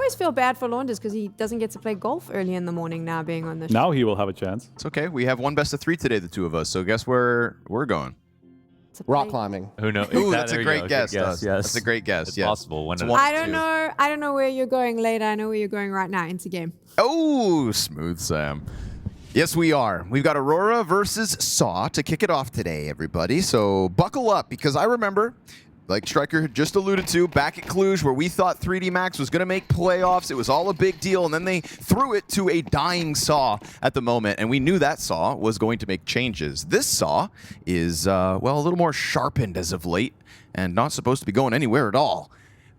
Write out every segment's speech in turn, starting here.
always feel bad for Launders because he doesn't get to play golf early in the morning now being on the show. Now he will have a chance. It's okay. We have one best of 3 today, the two of us. So guess where we're going? Rock climbing. Who knows? Ooh, that's a great guess. Yes, That's a great guess. It's yes. possible. When I don't know where you're going later. I know where you're going right now into game. Oh, smooth Sam. Yes, we are. We've got Aurora versus Saw to kick it off today, everybody. So buckle up, because I remember, like Striker had just alluded to, back at Cluj, where we thought 3D Max was going to make playoffs. It was all a big deal, and then they threw it to a dying Saw at the moment, and we knew that Saw was going to make changes. This Saw is, well, a little more sharpened as of late, and not supposed to be going anywhere at all.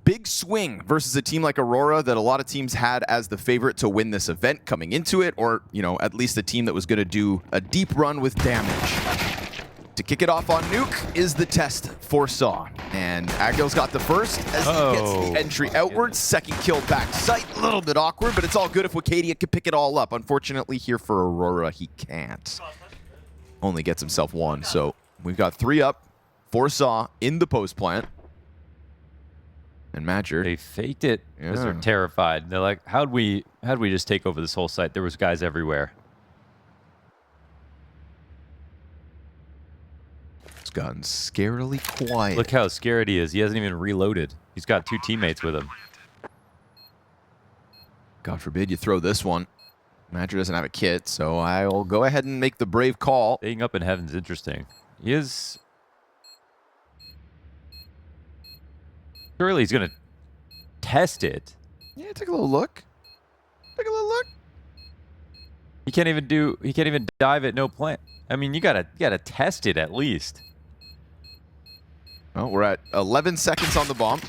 Big swing versus a team like Aurora that a lot of teams had as the favorite to win this event coming into it, or, you know, at least a team that was going to do a deep run with damage. To kick it off on Nuke is the test for Saw. And Agil's got the first as he gets the entry outwards. Second kill back sight. A little bit awkward, but it's all good if Wacadia can pick it all up. Unfortunately, here for Aurora, he can't. Only gets himself 1. So we've got 3 up for Saw in the post plant. And Madger. They faked it because they're terrified. They're like, how'd we just take over this whole site? There was guys everywhere. It's gotten scarily quiet. Look how scared he is. He hasn't even reloaded. He's got 2 teammates with him. God forbid you throw this one. Madger doesn't have a kit, so I'll go ahead and make the brave call. Staying up in heaven's interesting. He is... Surely he's going to test it. Yeah, take a little look. Take a little look. He can't even dive at no plant. I mean, you gotta test it at least. Well, we're at 11 seconds on the bomb.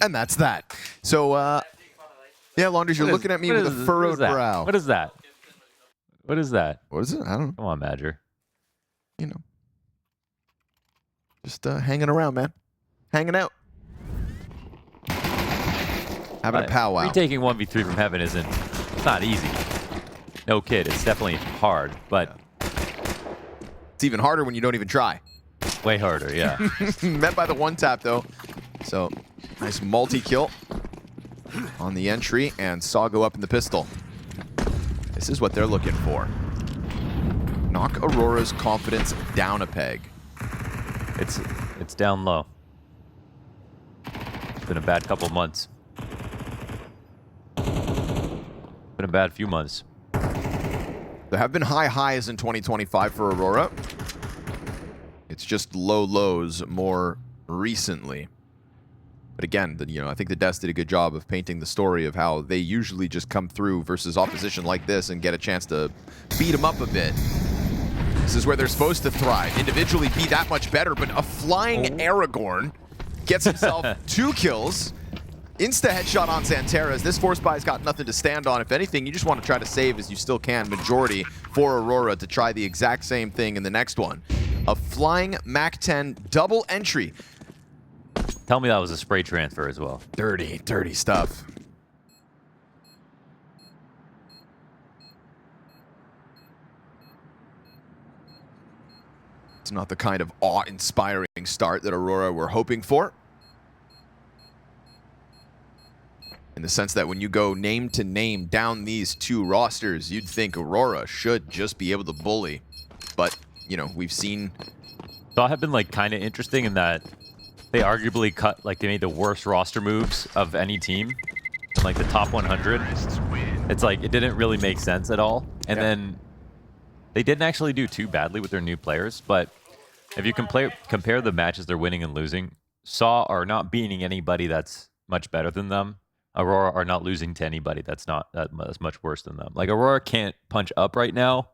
And that's that. So, yeah, Launders, you're looking at me with a furrowed brow. What is that? What is that? What is it? I don't know. Come on, Madger. You know. Just hanging around, man. Hanging out. Having a powwow. Retaking 1v3 from heaven isn't... It's not easy. No kid. It's definitely hard, but... It's even harder when you don't even try. Way harder, yeah. Met by the 1-tap, though. So, nice multi-kill on the entry, and Saw go up in the pistol. This is what they're looking for. Knock Aurora's confidence down a peg. It's down low. It's been a bad couple months. Been a bad few months. There have been high highs in 2025 for Aurora. It's just low lows more recently. But again, I think the Deaths did a good job of painting the story of how they usually just come through versus opposition like this and get a chance to beat them up a bit. This is where they're supposed to thrive. Individually be that much better, but a flying Aragorn gets himself 2 kills. Insta headshot on Santeras. This force buy's got nothing to stand on. If anything, you just want to try to save as you still can. Majority for Aurora to try the exact same thing in the next one. A flying MAC-10 double entry. Tell me that was a spray transfer as well. Dirty, dirty stuff. It's not the kind of awe-inspiring start that Aurora were hoping for. In the sense that when you go name to name down these 2 rosters, you'd think Aurora should just be able to bully. But, you know, we've seen... Saw have been, like, kind of interesting in that they arguably cut, like, they made the worst roster moves of any team. Like, the top 100. It's like, it didn't really make sense at all. And then they didn't actually do too badly with their new players. But if you compare the matches they're winning and losing, Saw are not beating anybody that's much better than them. Aurora are not losing to anybody that's not that's much worse than them. Like, Aurora can't punch up right now,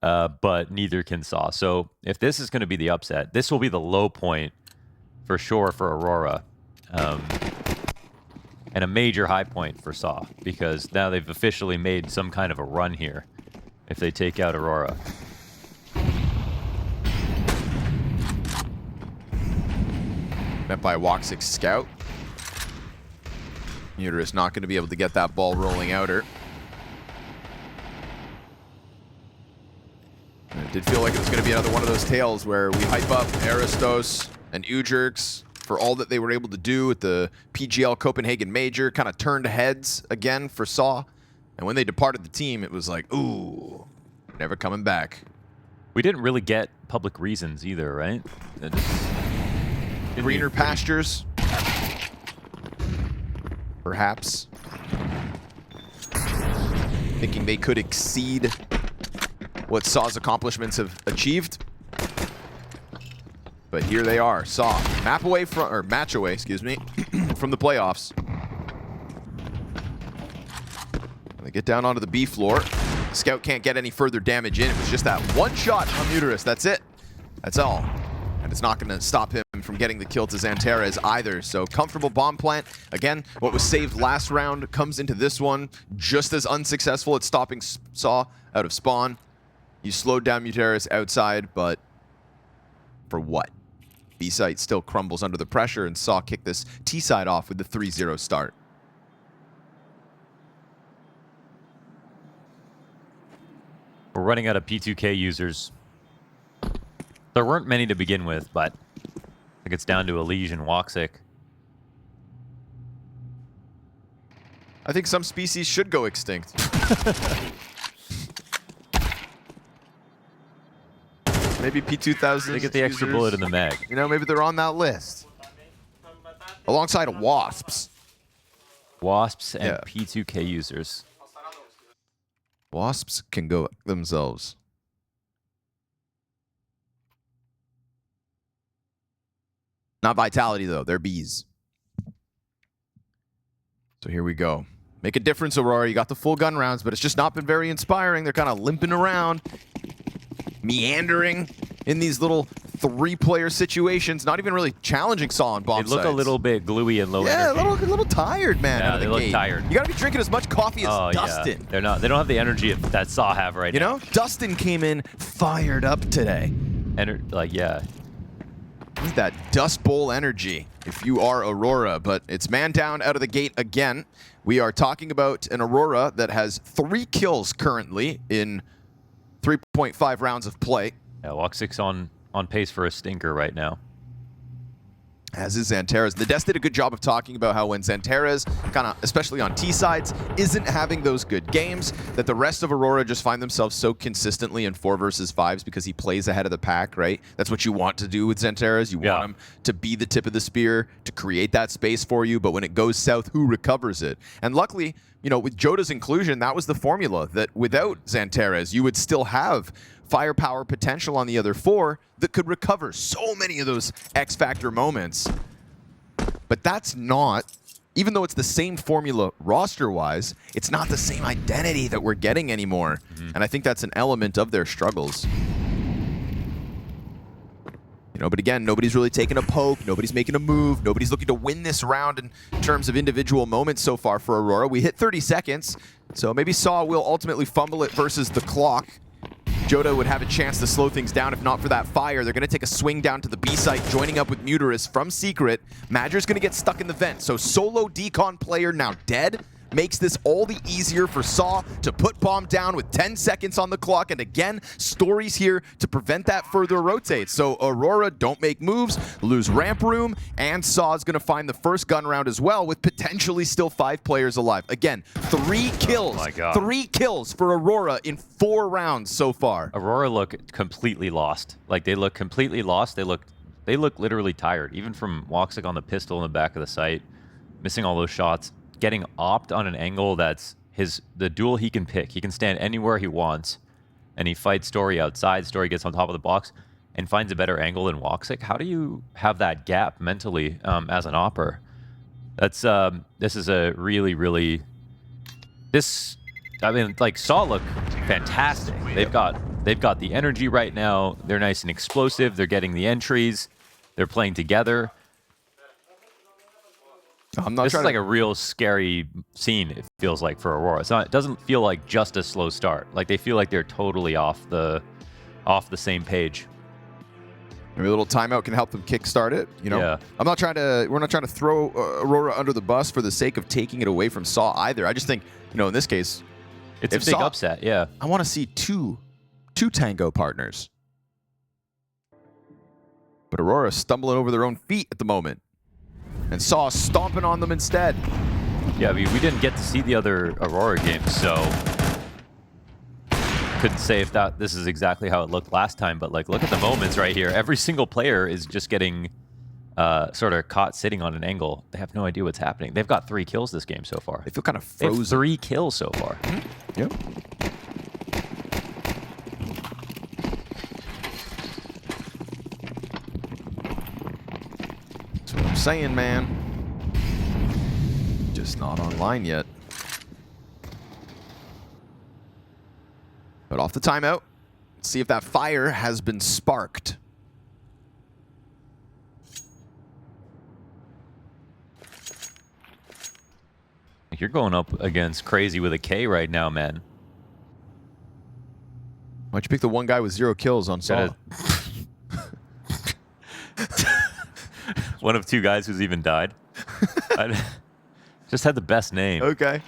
but neither can Saw. So if this is going to be the upset, this will be the low point for sure for Aurora. And a major high point for Saw, because now they've officially made some kind of a run here if they take out Aurora. Met by a woxic scout. Uterus not going to be able to get that ball rolling outer. And it did feel like it was going to be another one of those tales where we hype up Aristos and Ujerks, for all that they were able to do at the PGL Copenhagen Major, kind of turned heads again for Saw. And when they departed the team, it was like, ooh, never coming back. We didn't really get public reasons either, right? Greener pastures. Perhaps. Thinking they could exceed what Saw's accomplishments have achieved. But here they are. Saw match away, excuse me, from the playoffs. They get down onto the B floor. Scout can't get any further damage in. It was just that one shot on Muterus. That's it. That's all. And it's not going to stop him from getting the kill to Xantares either. So comfortable bomb plant. Again, what was saved last round comes into this one just as unsuccessful at stopping Saw out of spawn. You slowed down Muterus outside, but for what? B-site still crumbles under the pressure, and Saw kicked this T-side off with the 3-0 start. We're running out of P2K users. There weren't many to begin with, but I think it's down to Legion and woxic. I think some species should go extinct. Maybe P2000. They get the extra bullet in the mag. You know, maybe they're on that list. Alongside of wasps. Wasps and P2K users. Wasps can go themselves. Not Vitality, though. They're bees. So here we go. Make a difference, Aurora. You got the full gun rounds, but it's just not been very inspiring. They're kind of limping around, meandering in these little three-player situations. Not even really challenging Saw on bomb They look sites. a little bit gluey and low energy. energy. A little tired, man. Yeah, out of the they look gate. tired. You got to be drinking as much coffee as Dustin. Yeah. They're not. They don't have the energy that Saw have right now. You know, Dustin came in fired up today. And yeah. Need that Dust Bowl energy if you are Aurora, but it's man down out of the gate again. We are talking about an Aurora that has 3 kills currently in 3.5 rounds of play. Yeah, woxic's on pace for a stinker right now. As is Xantares. The Des did a good job of talking about how when Xantares, kind of, especially on T-sides, isn't having those good games, that the rest of Aurora just find themselves so consistently in 4 versus 5s because he plays ahead of the pack, right? That's what you want to do with Xantares. You want him to be the tip of the spear, to create that space for you, but when it goes south, who recovers it? And luckily, you know, with Joda's inclusion, that was the formula, that without Xantares, you would still have firepower potential on the other 4 that could recover so many of those X-Factor moments. But that's not, even though it's the same formula roster-wise, it's not the same identity that we're getting anymore. And I think that's an element of their struggles. You know, but again, nobody's really taking a poke, nobody's making a move, nobody's looking to win this round in terms of individual moments so far for Aurora. We hit 30 seconds, so maybe Saw will ultimately fumble it versus the clock. Joda would have a chance to slow things down if not for that fire. They're going to take a swing down to the B site, joining up with Muterus from Secret. Madger's going to get stuck in the vent, so solo decon player now dead. Makes this all the easier for Saw to put bomb down with 10 seconds on the clock. And again, stories here to prevent that further rotate. So Aurora don't make moves, lose ramp room, and Saw's going to find the first gun round as well with potentially still 5 players alive. Again, 3 kills. Oh my God. 3 kills for Aurora in 4 rounds so far. Aurora look completely lost. Like, they look completely lost. They look literally tired. Even from woxic on the pistol in the back of the site, missing all those shots. Getting opt on an angle that's the duel he can pick. He can stand anywhere he wants, and he fights Story outside. Story gets on top of the box and finds a better angle than woxic. How do you have that gap mentally as an opper? That's this is a really I mean, like, Saw look fantastic. They've got the energy right now. They're nice and explosive. They're getting the entries. They're playing together. This is like a real scary scene, it feels like, for Aurora. It doesn't feel like just a slow start. Like, they feel like they're totally off the same page. Maybe a little timeout can help them kickstart it. You know, Yeah. we're not trying to throw Aurora under the bus for the sake of taking it away from Saw either. I just think, you know, in this case, It's a big upset, yeah. I want to see two Tango partners. But Aurora stumbling over their own feet at the moment. And Saw stomping on them instead. Yeah, I mean, we didn't get to see the other Aurora games, so couldn't say if this is exactly how it looked last time. But like, look at the moments right here. Every single player is just getting sort of caught sitting on an angle. They have no idea what's happening. They've got 3 kills this game so far. They feel kind of They have frozen. 3 kills so far. Yep. That's what I'm saying, man. Just not online yet. But off the timeout. Let's see if that fire has been sparked. You're going up against krazy with a K right now, man. Why'd you pick the one guy with 0 kills on Saw? One of 2 guys who's even died. Just had the best name. Okay.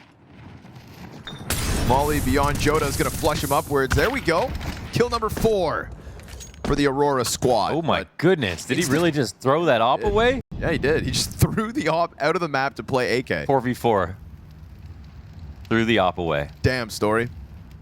Molly beyond Joda is going to flush him upwards. There we go. Kill number 4 for the Aurora squad. Oh my goodness. Did he really just throw that op away? Yeah, he did. He just threw the op out of the map to play AK. 4v4. Threw the op away. Damn, Story.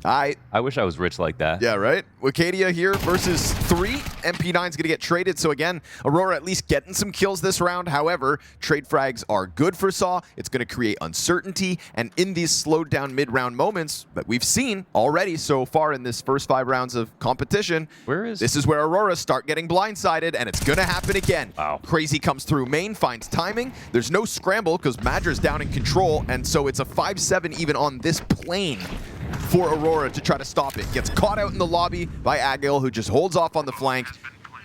I wish I was rich like that. Yeah, right? Wicadia here versus 3. MP9's going to get traded. So again, Aurora at least getting some kills this round. However, trade frags are good for Saw. It's going to create uncertainty. And in these slowed down mid-round moments that we've seen already so far in this first 5 rounds of competition, this is where Aurora start getting blindsided, and it's going to happen again. Wow. krazy comes through main, finds timing. There's no scramble because Madger's down in control, and so it's a 5-7 even on this plane for Aurora to try to stop it. Gets caught out in the lobby by Agil, who just holds off on the flank.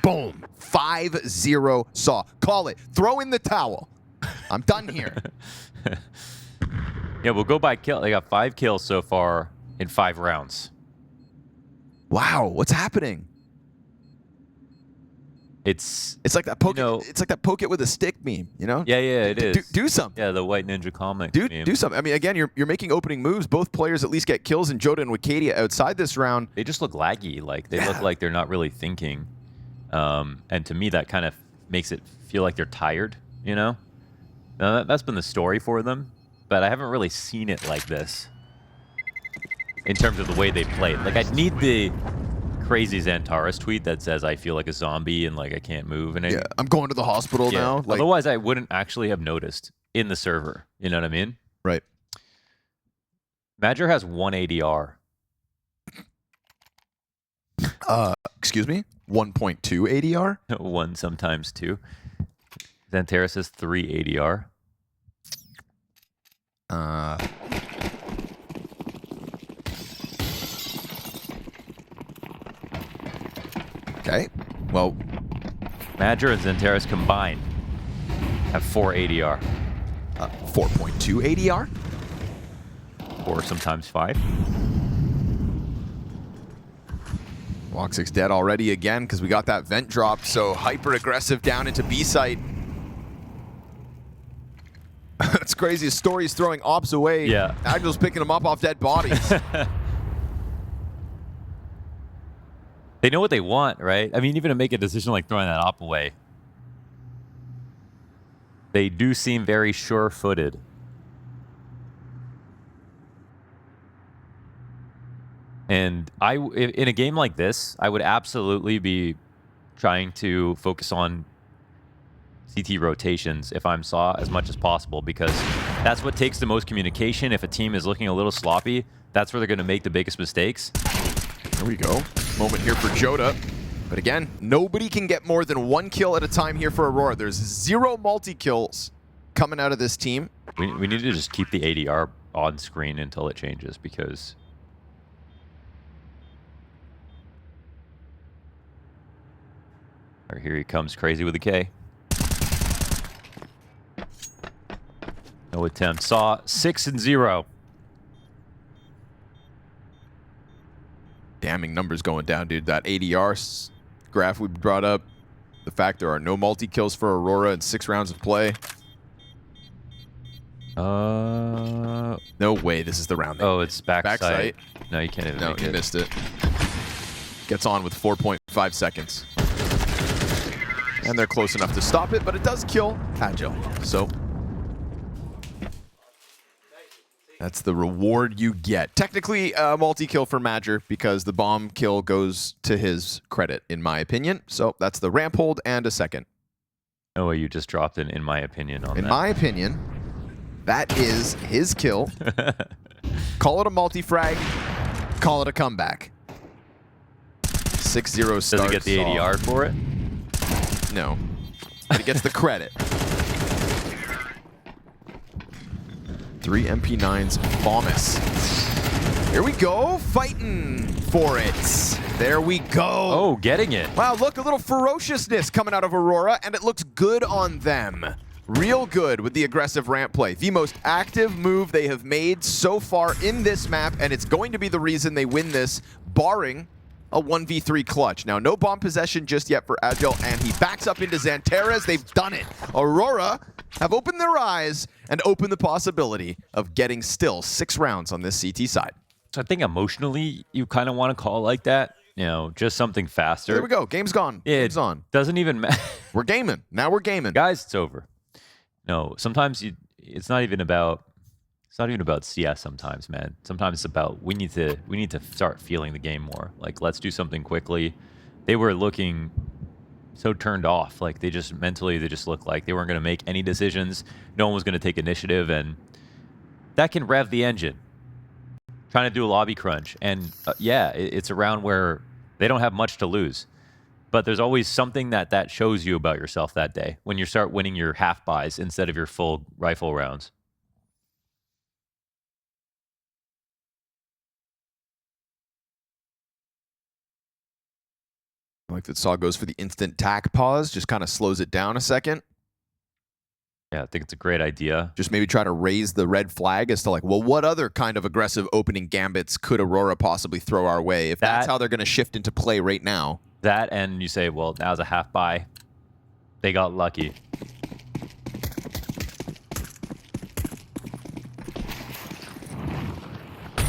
Boom. 5-0 Saw. Call it. Throw in the towel. I'm done here. Yeah, we'll go by kill. They got 5 kills so far in 5 rounds. Wow, what's happening? It's like that poke. You know, it's like that poke it with a stick meme. You know? Yeah, it is. Do something. Yeah, the White Ninja comic. Do something. I mean, again, you're making opening moves. Both players at least get kills, and Joda and Wicadia outside this round. They just look laggy. Like they look like they're not really thinking. And to me, that kind of makes it feel like they're tired. You know, now, that's been the story for them, but I haven't really seen it like this in terms of the way they play it. Like I need the krazy Xantares tweet that says I feel like a zombie and like I can't move and yeah, I'm going to the hospital now. Like, otherwise, I wouldn't actually have noticed in the server. You know what I mean? Right. Madger has 1 ADR. Excuse me? 1.2 ADR? 1, sometimes 2. Xantares has 3 ADR. Okay. Well, Madger and Xantares combined have 4 ADR. 4.2 ADR? Or sometimes 5. Woxic's dead already again because we got that vent drop, so hyper aggressive down into B site. It's crazy. Story's throwing ops away. Yeah. Agil's picking them up off dead bodies. They know what they want, right? I mean, even to make a decision like throwing that op away, they do seem very sure-footed. And in a game like this, I would absolutely be trying to focus on CT rotations if I'm Saw as much as possible, because that's what takes the most communication. If a team is looking a little sloppy, that's where they're going to make the biggest mistakes. There we go. Moment here for Joda. But again, nobody can get more than 1 kill at a time here for Aurora. There's 0 multi-kills coming out of this team. We need to just keep the ADR on screen until it changes, because here he comes, krazy with a K. No attempt. Saw 6-0. Damning numbers going down, dude. That ADR graph we brought up, the fact there are no multi-kills for Aurora in 6 rounds of play. No way this is the round. Oh, it's backside. Backside. No, you can't even No, make you it. missed it. Gets on with 4.5 seconds. and they're close enough to stop it, but it does kill Agile. So that's the reward you get. Technically, a multi-kill for Madger because the bomb kill goes to his credit, in my opinion. So that's the ramp hold and a second. No way you just dropped an in my opinion on that. In my opinion, that is his kill. Call it a multi-frag. Call it a comeback. 6-0 start. Does he get the ADR for it? No. But he gets the credit. 3 MP9s, Bombus. Here we go, fighting for it. There we go. Oh, getting it. Wow, look, a little ferociousness coming out of Aurora, and it looks good on them. Real good with the aggressive ramp play. The most active move they have made so far in this map, and it's going to be the reason they win this, barring a 1v3 clutch. Now, no bomb possession just yet for Agile, and he backs up into Xantares. They've done it. Aurora have opened their eyes and opened the possibility of getting still 6 rounds on this CT side. So I think emotionally, you kind of want to call it like that. You know, just something faster. There we go. Game's gone. Game's on. Doesn't even matter. We're gaming. Now we're gaming. Guys, it's over. No, sometimes it's not even about CS sometimes, man. Sometimes it's about we need to start feeling the game more. Like, let's do something quickly. They were looking so turned off. Like, they just mentally looked like they weren't going to make any decisions. No one was going to take initiative, and that can rev the engine. Trying to do a lobby crunch, and yeah, it's a round where they don't have much to lose. But there's always something that shows you about yourself that day when you start winning your half buys instead of your full rifle rounds. I like that Saw goes for the instant tack pause, just kind of slows it down a second. Yeah, I think it's a great idea. Just maybe try to raise the red flag as to like, well, what other kind of aggressive opening gambits could Aurora possibly throw our way if that's how they're going to shift into play right now? That, and you say, well, now's a half buy. They got lucky.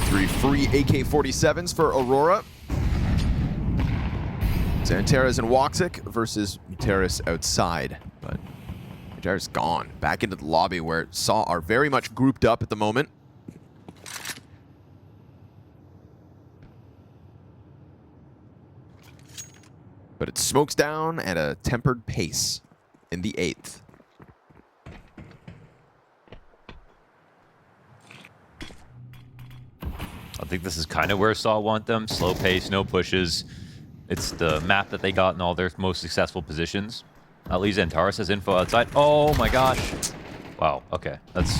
Three free AK-47s for Aurora. Xantares and woxic versus Muteris outside, but Muteris gone. Back into the lobby where Saw are very much grouped up at the moment. But it smokes down at a tempered pace in the 8th. I think this is kind of where Saw want them. Slow pace, no pushes. It's the map that they got in all their most successful positions. At least Xantares has info outside. Oh my gosh. Wow, okay. That's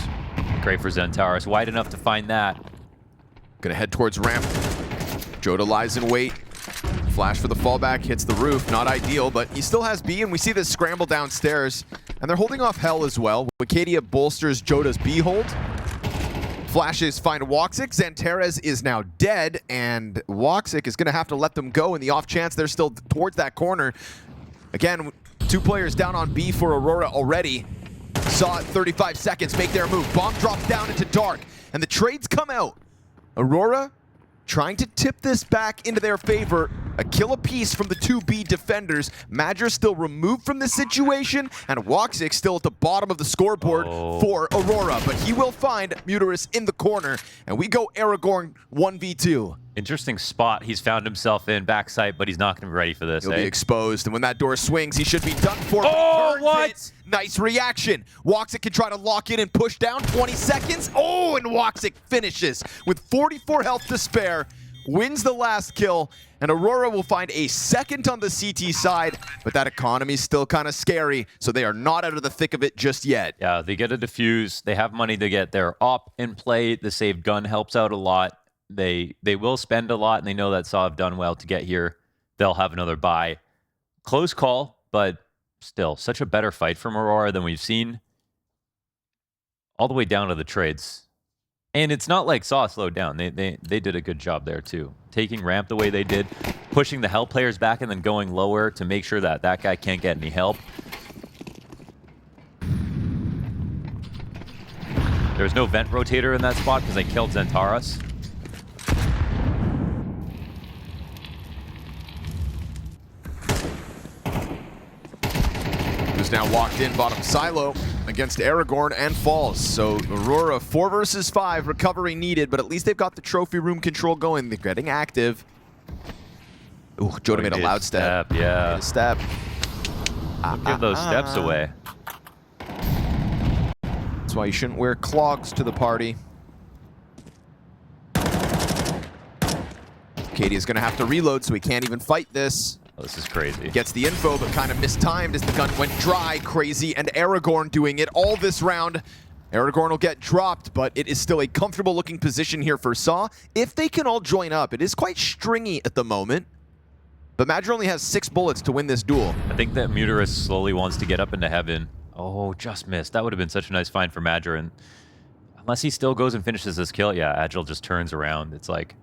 great for Xantares. Wide enough to find that. Gonna head towards ramp. Joda lies in wait. Flash for the fallback, hits the roof. Not ideal, but he still has B, and we see this scramble downstairs. And they're holding off Hell as well. Wicadia bolsters Joda's B hold. Flashes find woxic. Xantares is now dead, and woxic is going to have to let them go in the off chance they're still towards that corner. Again, 2 players down on B for Aurora already. Saw it 35 seconds, make their move. Bomb drops down into dark, and the trades come out. Aurora trying to tip this back into their favor. A kill apiece from the 2B defenders. Madger still removed from the situation, and woxic still at the bottom of the scoreboard for Aurora. But he will find Muteris in the corner, and we go Aragorn 1v2. Interesting spot he's found himself in, backside, but he's not going to be ready for this. He'll be exposed, and when that door swings, he should be done for. Oh, what? It. Nice reaction. woxic can try to lock in and push down. 20 seconds. Oh, and woxic finishes with 44 health to spare. Wins the last kill, and Aurora will find a second on the CT side, but that economy is still kind of scary, so they are not out of the thick of it just yet. Yeah, they get a defuse. They have money to get their op in play. The saved gun helps out a lot. They will spend a lot, and they know that Saw have done well to get here. They'll have another buy. Close call, but still, such a better fight from Aurora than we've seen. All the way down to the trades. And it's not like Saw slowed down. They did a good job there too. Taking ramp the way they did, pushing the help players back and then going lower to make sure that that guy can't get any help. There's no vent rotator in that spot because they killed Xantares. He's now walked in bottom silo against Aragorn and falls. So Aurora 4 versus 5, recovery needed, but at least they've got the trophy room control going. They're getting active. Ooh, Joda made a loud step. Yeah. Made a step. Don't give those steps away. That's why you shouldn't wear clogs to the party. Katie is going to have to reload, so he can't even fight this. Oh, this is crazy. Gets the info, but kind of mistimed as the gun went dry. Krazy and Aragorn doing it all this round. Aragorn will get dropped, but it is still a comfortable looking position here for Saw. If they can all join up, it is quite stringy at the moment. But Madra only has 6 bullets to win this duel. I think that Muterus slowly wants to get up into heaven. Oh, just missed. That would have been such a nice find for Madra. And unless he still goes and finishes this kill, yeah, Agile just turns around. It's like...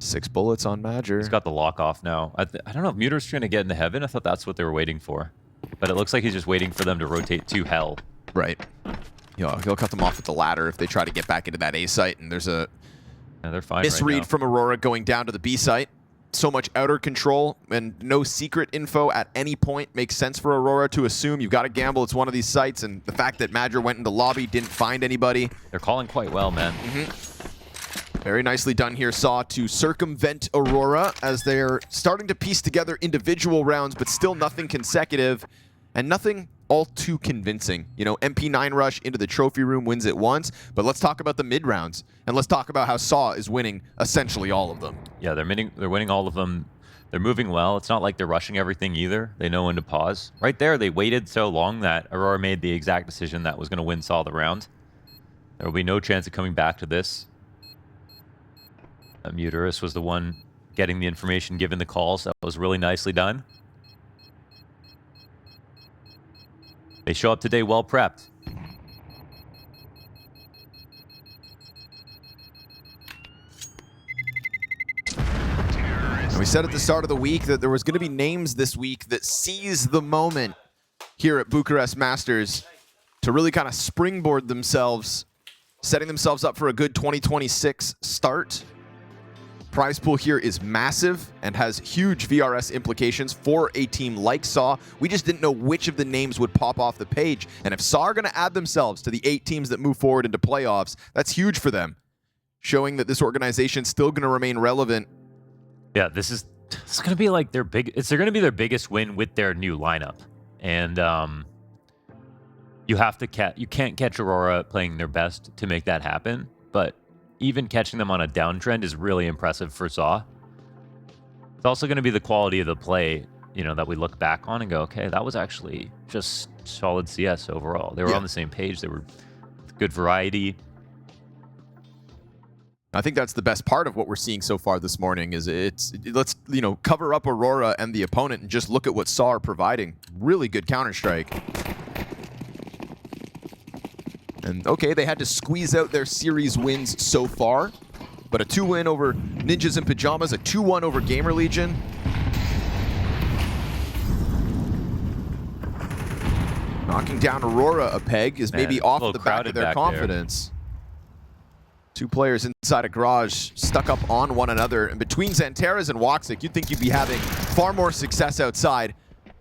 6 bullets on Madra. He's got the lock off now. I don't know if Muterus trying to get into heaven. I thought that's what they were waiting for. But it looks like he's just waiting for them to rotate to hell. Right. He'll cut them off with the ladder if they try to get back into that A site. And there's a they're fine misread right from Aurora going down to the B site. So much outer control and no secret info at any point makes sense for Aurora to assume. You've got to gamble it's one of these sites. And the fact that Madra went into lobby, didn't find anybody. They're calling quite well, man. Very nicely done here, Saw, to circumvent Aurora as they're starting to piece together individual rounds, but still nothing consecutive and nothing all too convincing. You know, MP9 rush into the trophy room wins it once, but let's talk about the mid rounds and let's talk about how Saw is winning essentially all of them. Yeah, they're winning all of them. They're moving well. It's not like they're rushing everything either. They know when to pause. Right there, they waited so long that Aurora made the exact decision that was going to win Saw the round. There will be no chance of coming back to this. Muterus was the one getting the information, given the calls. That was really nicely done. They show up today well prepped. And we said at the start of the week that there was going to be names this week that seize the moment here at Bucharest Masters to really kind of springboard themselves, setting themselves up for a good 2026 start. Prize pool here is massive and has huge VRS implications for a team like Saw. We just didn't know which of the names would pop off the page. And if Saw are going to add themselves to the 8 teams that move forward into playoffs, that's huge for them, showing that this organization's still going to remain relevant. Yeah, it's going to be like they're going to be their biggest win with their new lineup. And you can't catch Aurora playing their best to make that happen, but even catching them on a downtrend is really impressive for Saw. It's also going to be the quality of the play, you know, that we look back on and go, okay, that was actually just solid CS overall. They were on the same page. They were good variety. I think that's the best part of what we're seeing so far this morning is let's, you know, cover up Aurora and the opponent and just look at what Saw are providing. Really good Counter-Strike. And okay, they had to squeeze out their series wins so far, but a 2-win over Ninjas and Pyjamas, a 2-1 over GamerLegion. Knocking down Aurora a peg is maybe off the back of their confidence. 2 players inside a garage stuck up on one another. And between Xantaras and woxic, you'd think you'd be having far more success outside.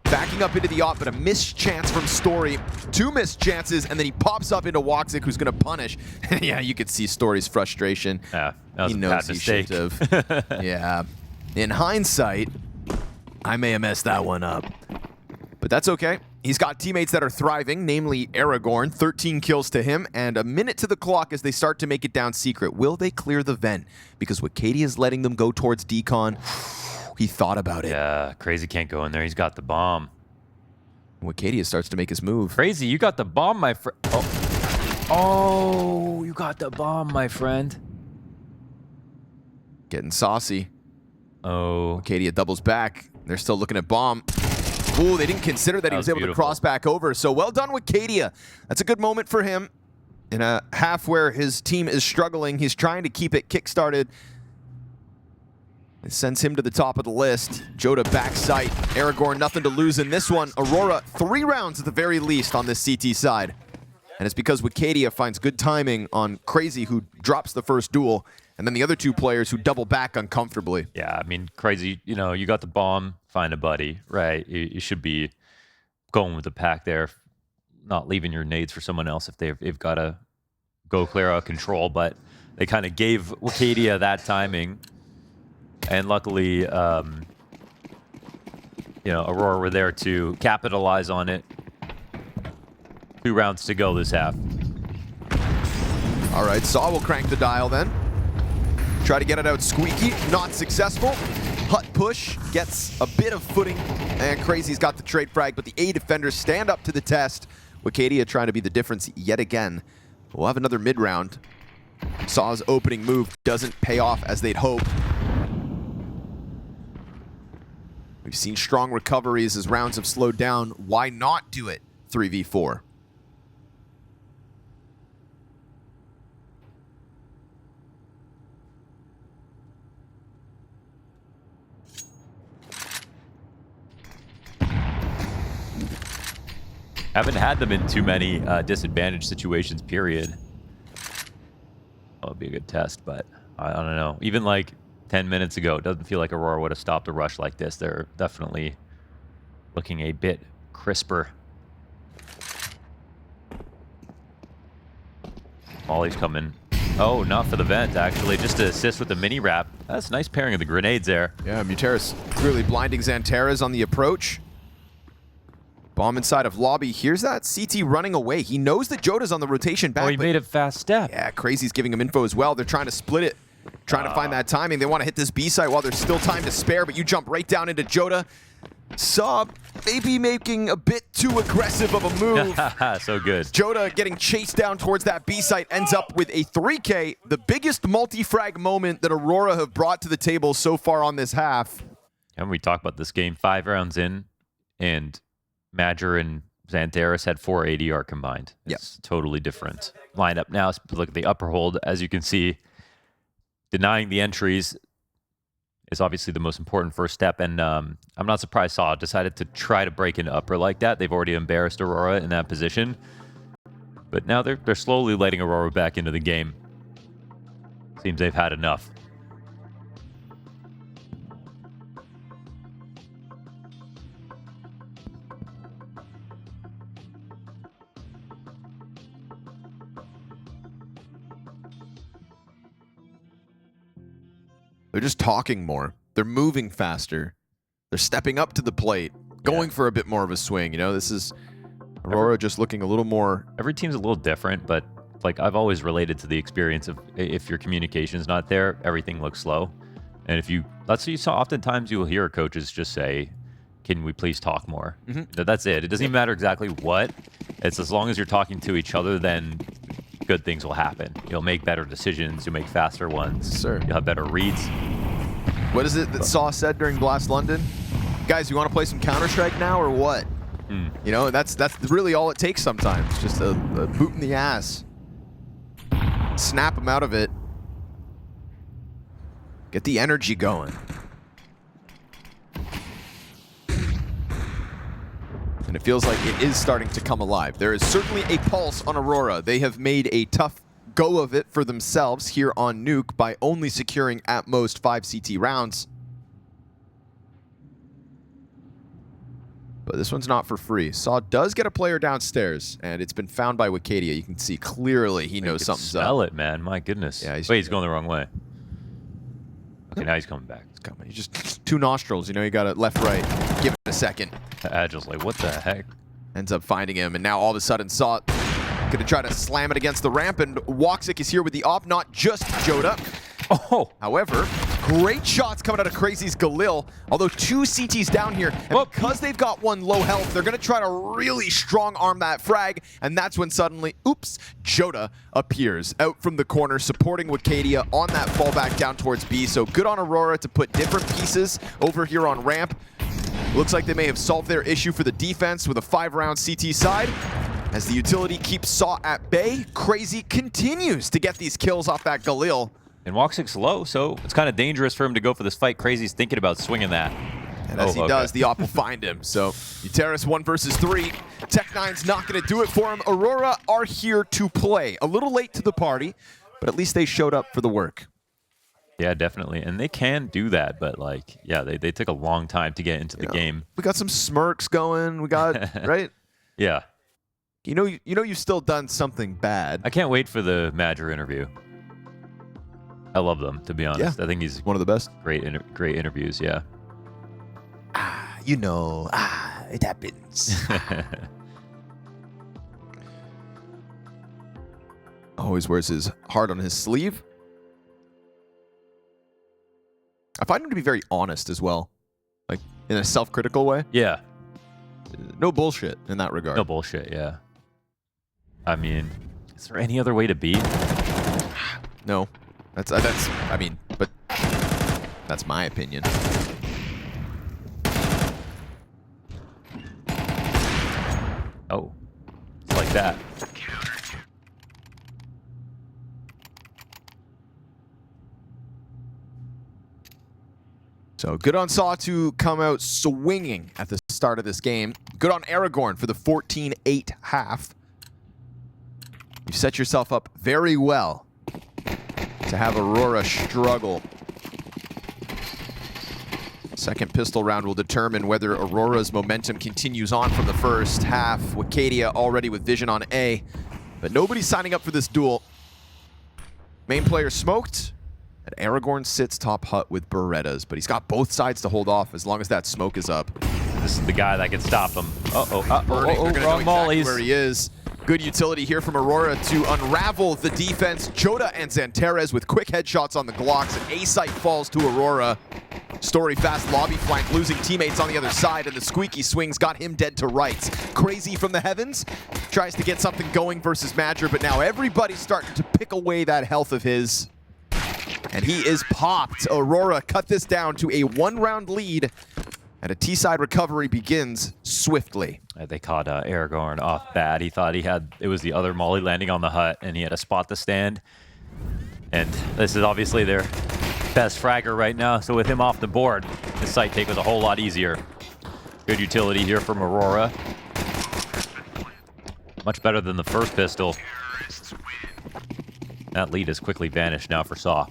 Backing up into the op, but a missed chance from Story. 2 missed chances, and then he pops up into woxic, who's going to punish. Yeah, you could see Story's frustration. Yeah, that was he a knows bad he mistake. should have. Yeah. In hindsight, I may have messed that one up. But that's okay. He's got teammates that are thriving, namely Aragorn. 13 kills to him, and a minute to the clock as they start to make it down secret. Will they clear the vent? Because Wakadia is letting them go towards Decon. He thought about it. Yeah, Krazy can't go in there. He's got the bomb. Wakadia starts to make his move. Krazy, you got the bomb, my friend. Oh, you got the bomb, my friend. Getting saucy. Oh. Wakadia doubles back. They're still looking at bomb. Ooh, they didn't consider that he was able to cross back over. So well done with Wakadia. That's a good moment for him. In a half where his team is struggling, he's trying to keep it kick-started. It sends him to the top of the list. Joda back sight. Aragorn, nothing to lose in this one. Aurora, 3 rounds at the very least on this CT side. And it's because Wicadia finds good timing on krazy, who drops the first duel, and then the other two players who double back uncomfortably. Yeah, I mean, krazy, you know, you got the bomb, find a buddy, right? You should be going with the pack there, not leaving your nades for someone else if they've got to go clear out control. But they kind of gave Wicadia that timing. And luckily, you know, Aurora were there to capitalize on it. 2 rounds to go this half. All right, Saw will crank the dial then. Try to get it out squeaky, not successful. Hut push gets a bit of footing, and krazy's got the trade frag, but the A defenders stand up to the test. Wicadia trying to be the difference yet again. We'll have another mid-round. Saw's opening move doesn't pay off as they'd hoped. We've seen strong recoveries as rounds have slowed down. Why not do it 3v4? Haven't had them in too many disadvantaged situations, period. That would be a good test, but I don't know. Even like 10 minutes ago, it doesn't feel like Aurora would have stopped a rush like this. They're definitely looking a bit crisper. Molly's coming. Oh, not for the vent, actually. Just to assist with the mini wrap. That's a nice pairing of the grenades there. Yeah, Muteris clearly blinding Xanteras on the approach. Bomb inside of lobby. Here's that CT running away. He knows that Joda's on the rotation back. Oh, he made a fast step. Yeah, krazy's giving him info as well. They're trying to split it, trying to find that timing. They want to hit this B site while there's still time to spare, but you jump right down into Joda. Saw maybe making a bit too aggressive of a move. So good. Joda getting chased down towards that B site ends up with a 3K, the biggest multi-frag moment that Aurora have brought to the table so far on this half. And we talk about this game 5 rounds in, and MIBR and Xanteras had 4 ADR combined. It's totally different lineup now. Look at the upper hold. As you can see, denying the entries is obviously the most important first step. And I'm not surprised Saw decided to try to break into upper like that. They've already embarrassed Aurora in that position. But now they're slowly letting Aurora back into the game. Seems they've had enough. They're just talking more. They're moving faster. They're stepping up to the plate, going for a bit more of a swing. You know, this is Aurora just looking a little more. Every team's a little different, but like I've always related to the experience of if your communication's not there, everything looks slow. And if you, that's what you saw. Oftentimes you will hear coaches just say, "Can we please talk more?" That's it. It doesn't even matter exactly what. It's as long as you're talking to each other, then good things will happen. You'll make better decisions. You'll make faster ones. Sir. You'll have better reads. What is it that Saw said during Blast London? Guys, you want to play some Counter-Strike now or what? You know, that's really all it takes sometimes. Just a boot in the ass. Snap them out of it. Get the energy going. And it feels like it is starting to come alive. There is certainly a pulse on Aurora. They have made a tough go of it for themselves here on Nuke by only securing at most 5 CT rounds. But this one's not for free. Saw does get a player downstairs, and it's been found by Wicadia. You can see clearly he knows something's up. Smell it, man. My goodness. Yeah, Wait, he's going the wrong way. Okay, now he's coming back. It's coming. He's just 2 nostrils. You know, you got it left, right. Give it a second. Agile's like, what the heck? Ends up finding him, and now all of a sudden Saw gonna try to slam it against the ramp, and woxic is here with the op, not just Joda. Oh! However, great shots coming out of krazy's Galil, although 2 CTs down here, and because they've got 1 low health, they're gonna try to really strong arm that frag, and that's when suddenly, oops, Joda appears out from the corner, supporting Wicadia on that fallback down towards B, so good on Aurora to put different pieces over here on ramp. Looks like they may have solved their issue for the defense with a 5-round CT side. As the utility keeps Saw at bay, krazy continues to get these kills off that Galil. And woxic's low, so it's kind of dangerous for him to go for this fight. krazy's thinking about swinging that. And as he does, the op will find him. So Uteris 1 versus 3. Tech9's not going to do it for him. Aurora are here to play. A little late to the party, but at least they showed up for the work. Yeah, definitely. And they can do that, but like, yeah, they took a long time to get into the game. We got some smirks going. We got, right? Yeah. You know you've still done something bad. I can't wait for the Madger interview. I love them, to be honest. Yeah. I think he's one of the best. Great interviews, yeah. It happens. Always wears his heart on his sleeve. I find him to be very honest as well, like in a self-critical way. Yeah. No bullshit in that regard. No bullshit, yeah. I mean, is there any other way to beat? No. That's I mean, but that's my opinion. Oh. It's like that. So good on Saw to come out swinging at the start of this game. Good on Aragorn for the 14-8 half. You set yourself up very well to have Aurora struggle. Second pistol round will determine whether Aurora's momentum continues on from the first half. Wicadia already with vision on A, but nobody's signing up for this duel. Main player smoked. And Aragorn sits top hut with Berettas, but he's got both sides to hold off as long as that smoke is up. This is the guy that can stop him. They're gonna know exactly mollies. where he is. Good utility here from Aurora to unravel the defense. Joda and Xantares with quick headshots on the Glocks. And A-site falls to Aurora. Story fast lobby flank, losing teammates on the other side, and the squeaky swings got him dead to rights. Krazy from the heavens tries to get something going versus Madger, but now everybody's starting to pick away that health of his. And he is popped. Aurora cut this down to a 1-round lead, and a T-side recovery begins swiftly. They caught Aragorn off bad. He thought it was the other molly landing on the hut, and he had a spot to stand. And this is obviously their best fragger right now, so with him off the board, the site take was a whole lot easier. Good utility here from Aurora. Much better than the first pistol. That lead has quickly vanished now for Saw.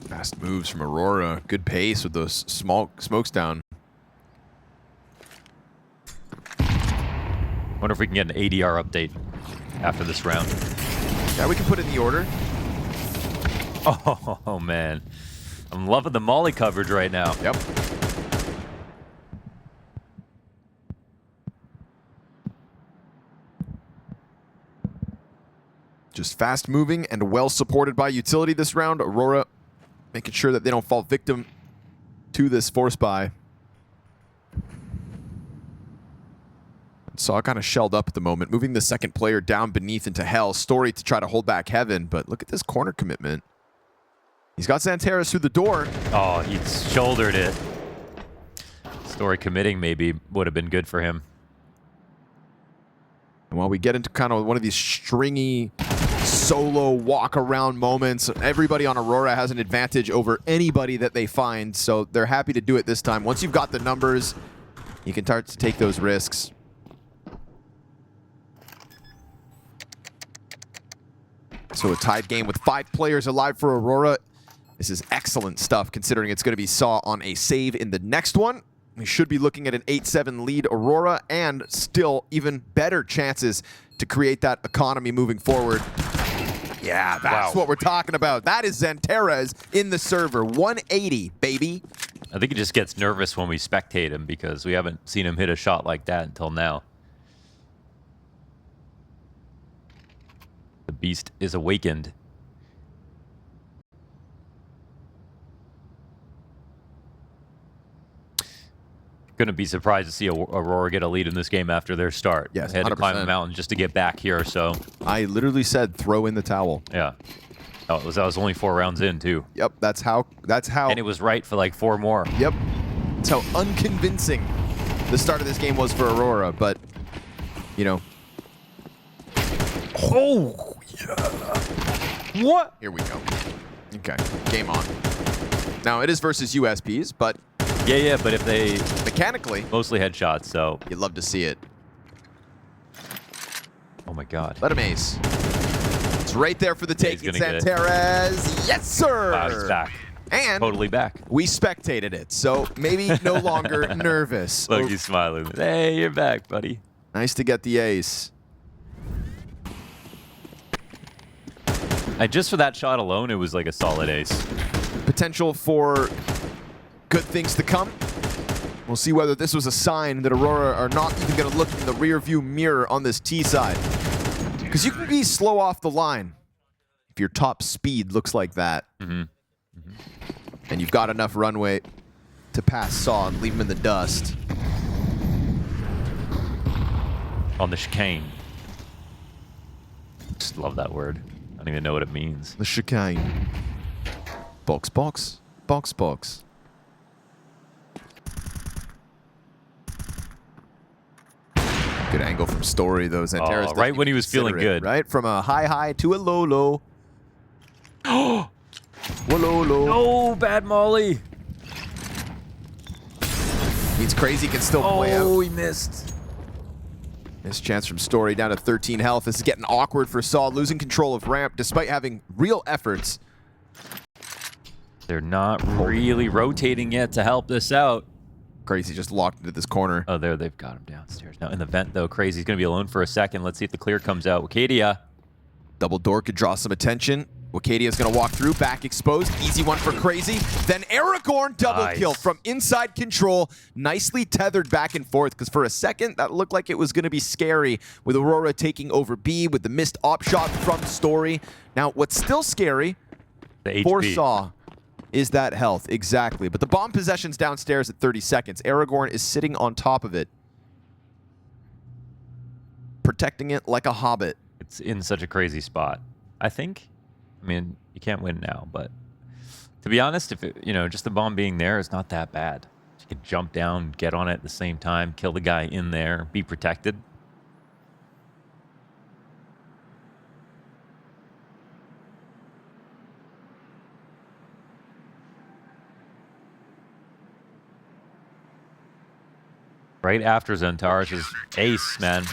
Fast moves from Aurora. Good pace with those smokes down. Wonder if we can get an ADR update after this round. Yeah, we can put it in the order. Oh, man. I'm loving the molly coverage right now. Yep. Just fast moving and well supported by utility this round. Aurora making sure that they don't fall victim to this force buy. Saw kind of shelled up at the moment, moving the second player down beneath into hell. Story to try to hold back Heaven, but look at this corner commitment. He's got Xantares through the door. Oh, he shouldered it. Story committing maybe would have been good for him. And while we get into kind of one of these stringy solo walk-around moments, everybody on Aurora has an advantage over anybody that they find, so they're happy to do it this time. Once you've got the numbers, you can start to take those risks. So a tied game with 5 players alive for Aurora. This is excellent stuff, considering it's going to be Saw on a save in the next one. We should be looking at an 8-7 lead Aurora, and still even better chances to create that economy moving forward. Yeah, that's what we're talking about. That is Xantares in the server. 180, baby. I think he just gets nervous when we spectate him because we haven't seen him hit a shot like that until now. The beast is awakened. Gonna be surprised to see Aurora get a lead in this game after their start. Yes, they had to 100%. climb a mountain just to get back here, so. I literally said throw in the towel. Yeah. Oh, that was only 4 rounds in, too. Yep, that's how. And it was right for like 4 more. Yep. That's how unconvincing the start of this game was for Aurora, but you know. Oh, yeah. What? Here we go. Okay, game on. Now, it is versus USPs, but... Yeah, but if they... Mechanically... Mostly headshots, so... You'd love to see it. Oh my god. Let him ace. It's right there for the take. It's Zantares. Yes, sir! Wow, he's back. And... Totally back. We spectated it, so maybe no longer nervous. Look, he's smiling. Hey, you're back, buddy. Nice to get the ace. Just for that shot alone, it was like a solid ace. Potential for good things to come. We'll see whether this was a sign that Aurora are not even going to look in the rear view mirror on this T side. Because you can be slow off the line if your top speed looks like that. And you've got enough runway to pass Saw and leave him in the dust. On the chicane. Just love that word. I don't even know what it means. The chicane. Box, box. Box, box. Good angle from Story, though. Zantares right when he was feeling good. Right? From a high to a low. Whoa, low. No, bad Molly. Means Krazy can still play out. Oh, he missed. Missed chance from Story down to 13 health. This is getting awkward for Saw, losing control of ramp despite having real efforts. They're not really rotating yet to help this out. Krazy just locked into this corner. Oh, there, they've got him downstairs. Now in the vent, though, Krazy's going to be alone for a second. Let's see if the clear comes out. Wakadia. Double door could draw some attention. Wakadia's going to walk through, back exposed. Easy one for Krazy. Then Aragorn double kill from inside control. Nicely tethered back and forth, because for a second, that looked like it was going to be scary with Aurora taking over B with the missed op shot from Story. Now, what's still scary for Saw is that health. Exactly. But the bomb possession's downstairs at 30 seconds. Aragorn is sitting on top of it, protecting it like a hobbit. It's in such a crazy spot. I think, I mean, you can't win now, but to be honest, if it, you know, just the bomb being there is not that bad. You can jump down, get on it at the same time, kill the guy in there, be protected. Right after Zantares' ace, man.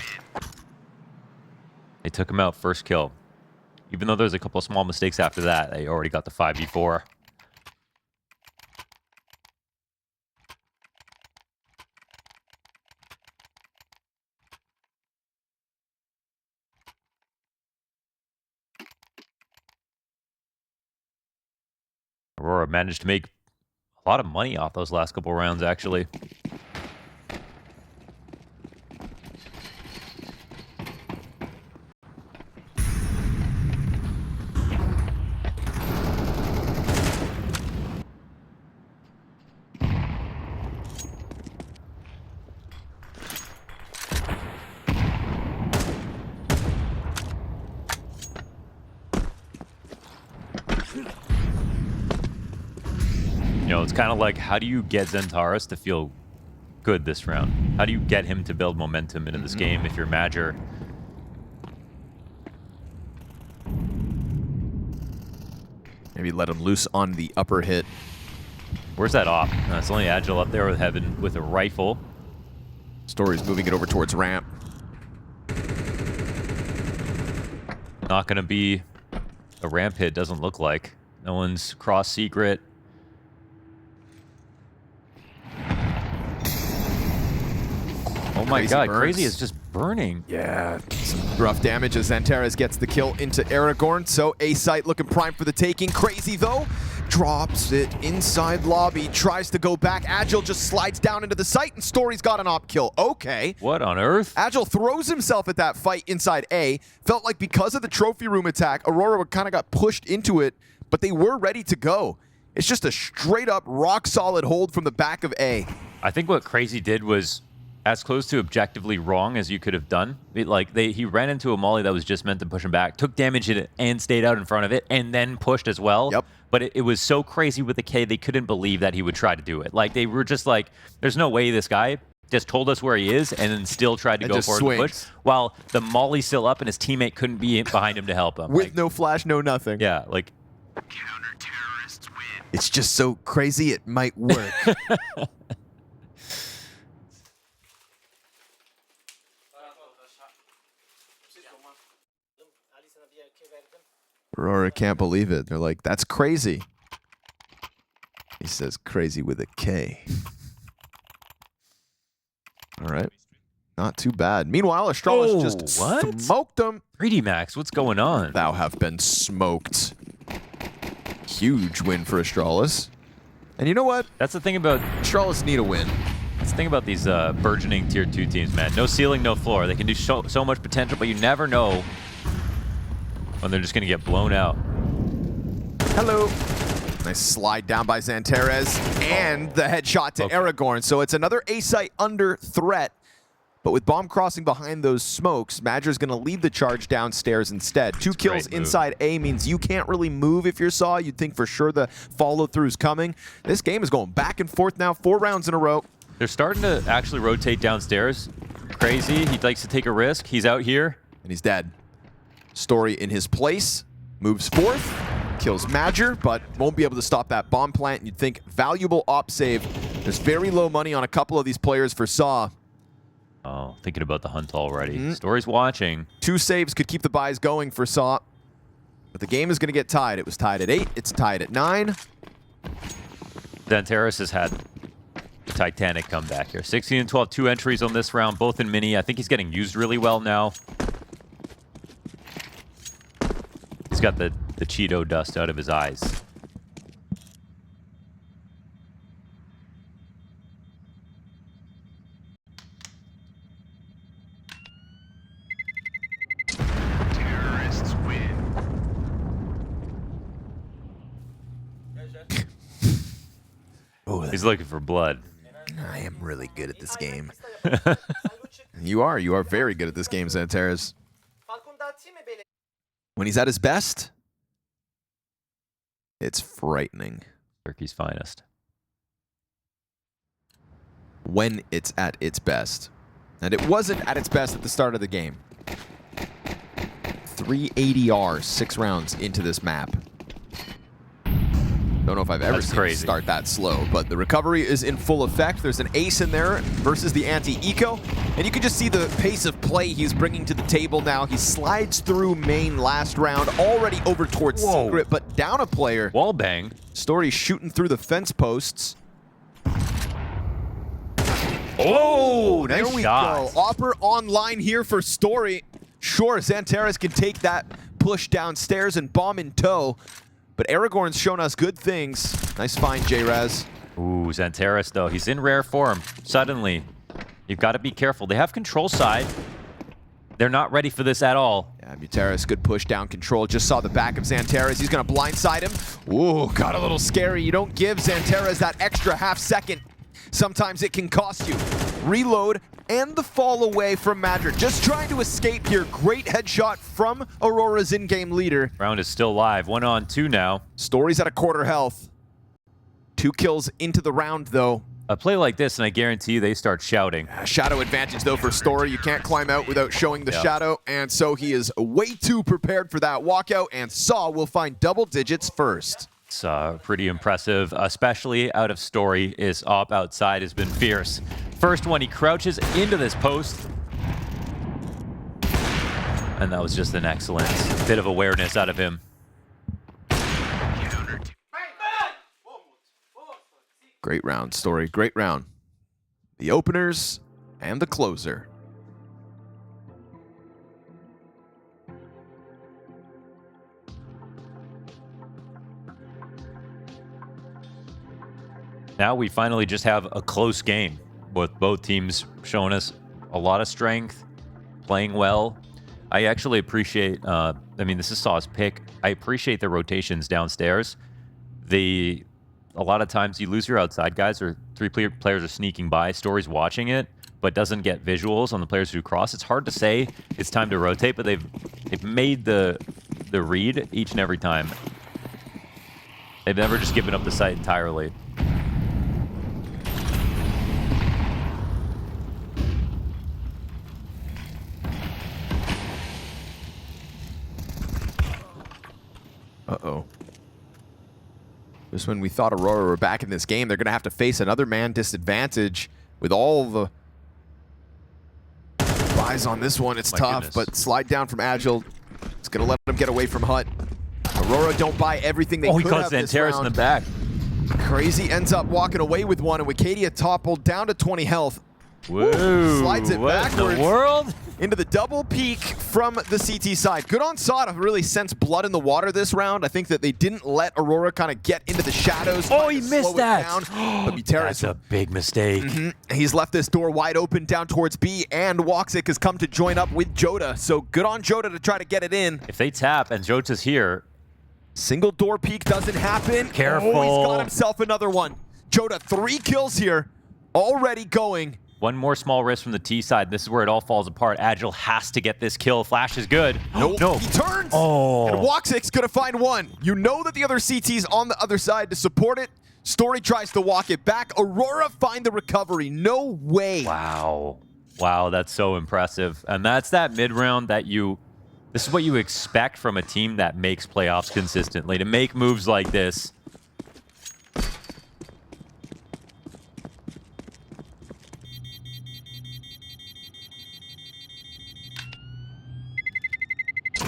They took him out first kill. Even though there's a couple of small mistakes after that, they already got the 5v4. Aurora managed to make a lot of money off those last couple rounds, actually. You know, it's kind of like, how do you get Zantares to feel good this round? How do you get him to build momentum into this game if you're Major? Maybe let him loose on the upper hit. Where's that op? It's only Agile up there with Heaven with a rifle. Story's moving it over towards ramp. Not going to be a ramp hit, doesn't look like. No one's cross secret. Oh my god, Krazy is just burning. Yeah, some rough damage as Zantares gets the kill into Aragorn. So A-Site looking prime for the taking. Krazy, though, drops it inside lobby, tries to go back. Agile just slides down into the site, and Story's got an op kill. Okay. What on earth? Agile throws himself at that fight inside A. Felt like because of the trophy room attack, Aurora kind of got pushed into it, but they were ready to go. It's just a straight-up, rock-solid hold from the back of A. I think what Krazy did was as close to objectively wrong as you could have done. He ran into a molly that was just meant to push him back, took damage in it, and stayed out in front of it, and then pushed as well. Yep. But it was so crazy with the K, they couldn't believe that he would try to do it. Like, they were just like, there's no way this guy just told us where he is and then still tried to And go just for the push, swings. while the Molly's still up and his teammate couldn't be behind him to help him. With Like, no flash, no nothing. yeah, like It's just so crazy it might work. Aurora can't believe it. They're like, that's crazy. He says crazy with a K. All right. Not too bad. Meanwhile, Astralis just what? smoked them. 3D Max, what's going on? Thou have been smoked. Huge win for Astralis. And you know what? That's the thing about Astralis need a win. That's the thing about these burgeoning tier 2 teams, man. No ceiling, no floor. They can do so much potential, but you never know when they're just going to get blown out. Hello. Nice slide down by Xantares and the headshot to Aragorn. So it's another A-site under threat. But with bomb crossing behind those smokes, Madger's going to lead the charge downstairs instead. Two kills inside A means you can't really move if you're Saw. You'd think for sure the follow-through's coming. This game is going back and forth now, 4 rounds in a row. They're starting to actually rotate downstairs. Krazy, he likes to take a risk. He's out here. And he's dead. Story in his place, moves forth, kills Madger, but won't be able to stop that bomb plant. You'd think valuable op save. There's very low money on a couple of these players for Saw. Oh, thinking about the hunt already. Story's watching. 2 saves could keep the buys going for Saw. But the game is going to get tied. It was tied at 8. It's tied at 9. Xantares has had a Titanic comeback here. 16 and 12, 2 entries on this round, both in mini. I think he's getting used really well now. He's got the Cheeto dust out of his eyes. Terrorists win. He's looking for blood. I am really good at this game. You are very good at this game, Xantares. When he's at his best, it's frightening. Turkey's finest. When it's at its best. And it wasn't at its best at the start of the game. 380R, 6 rounds into this map. Don't know if I've ever seen it start that slow, but the recovery is in full effect. There's an ace in there versus the anti-eco, and you can just see the pace of play he's bringing to the table now. He slides through main last round, already over towards Secret, but down a player. Wall bang. Story shooting through the fence posts. Oh, There nice we shot. go. Opper online here for Story. Sure, Xantares can take that push downstairs and bomb in tow. But Aragorn's shown us good things. Nice find, J-Raz. Ooh, Xantares, though. He's in rare form. Suddenly. You've got to be careful. They have control side. They're not ready for this at all. Yeah, Mutaris, good push down control. Just saw the back of Xantares. He's going to blindside him. Ooh, got a little scary. You don't give Xantares that extra half second. Sometimes it can cost you. Reload and the fall away from Madger. Just trying to escape here. Great headshot from Aurora's in-game leader. Round is still live. 1 on 2 now. Story's at a quarter health. 2 kills into the round, though. A play like this, and I guarantee you they start shouting. Shadow advantage, though, for Story. You can't climb out without showing the shadow, and so he is way too prepared for that walkout, and Saw will find double digits first. It's pretty impressive, especially out of Story. His op outside has been fierce. First one, he crouches into this post. And that was just an excellent bit of awareness out of him. Great round, Story. Great round. The openers and the closer. Now we finally just have a close game, with both teams showing us a lot of strength, playing well. I actually appreciate, I mean, this is Saw's pick. I appreciate the rotations downstairs. A lot of times you lose your outside guys, or 3 players are sneaking by. Story's watching it, but doesn't get visuals on the players who cross. It's hard to say it's time to rotate, but they've made the read each and every time. They've never just given up the site entirely. Just when we thought Aurora were back in this game, they're going to have to face another man disadvantage with all the buys on this one. It's tough, goodness. but slide down from Agile. It's going to let them get away from Hut. Aurora don't buy everything they Oh, he could caught have this Xantares in round. the back. Krazy ends up walking away with one, and Wicadia toppled down to 20 health. Whoa, Slides it what backwards. in the world? Into the double peek from the CT side. Good on Saw to really sense blood in the water this round. I think that they didn't let Aurora kind of get into the shadows. Oh, trying he to missed slow it that. down. But Bucharest, That's a big mistake. he's left this door wide open down towards B, and woxic has come to join up with Joda. So good on Joda to try to get it in. If they tap and Jota's here, Single door peek doesn't happen. Careful. Oh, he's got himself another one. Joda, 3 kills here. Already going. one more small risk from the T side. This is where it all falls apart. Agile has to get this kill. Flash is good. Nope. No. He turns. Oh. And woxic's going to find one. You know that the other CT's on the other side to support it. Story tries to walk it back. Aurora find the recovery. No way. Wow. Wow, that's so impressive. And that's that mid-round that this is what you expect from a team that makes playoffs consistently, to make moves like this.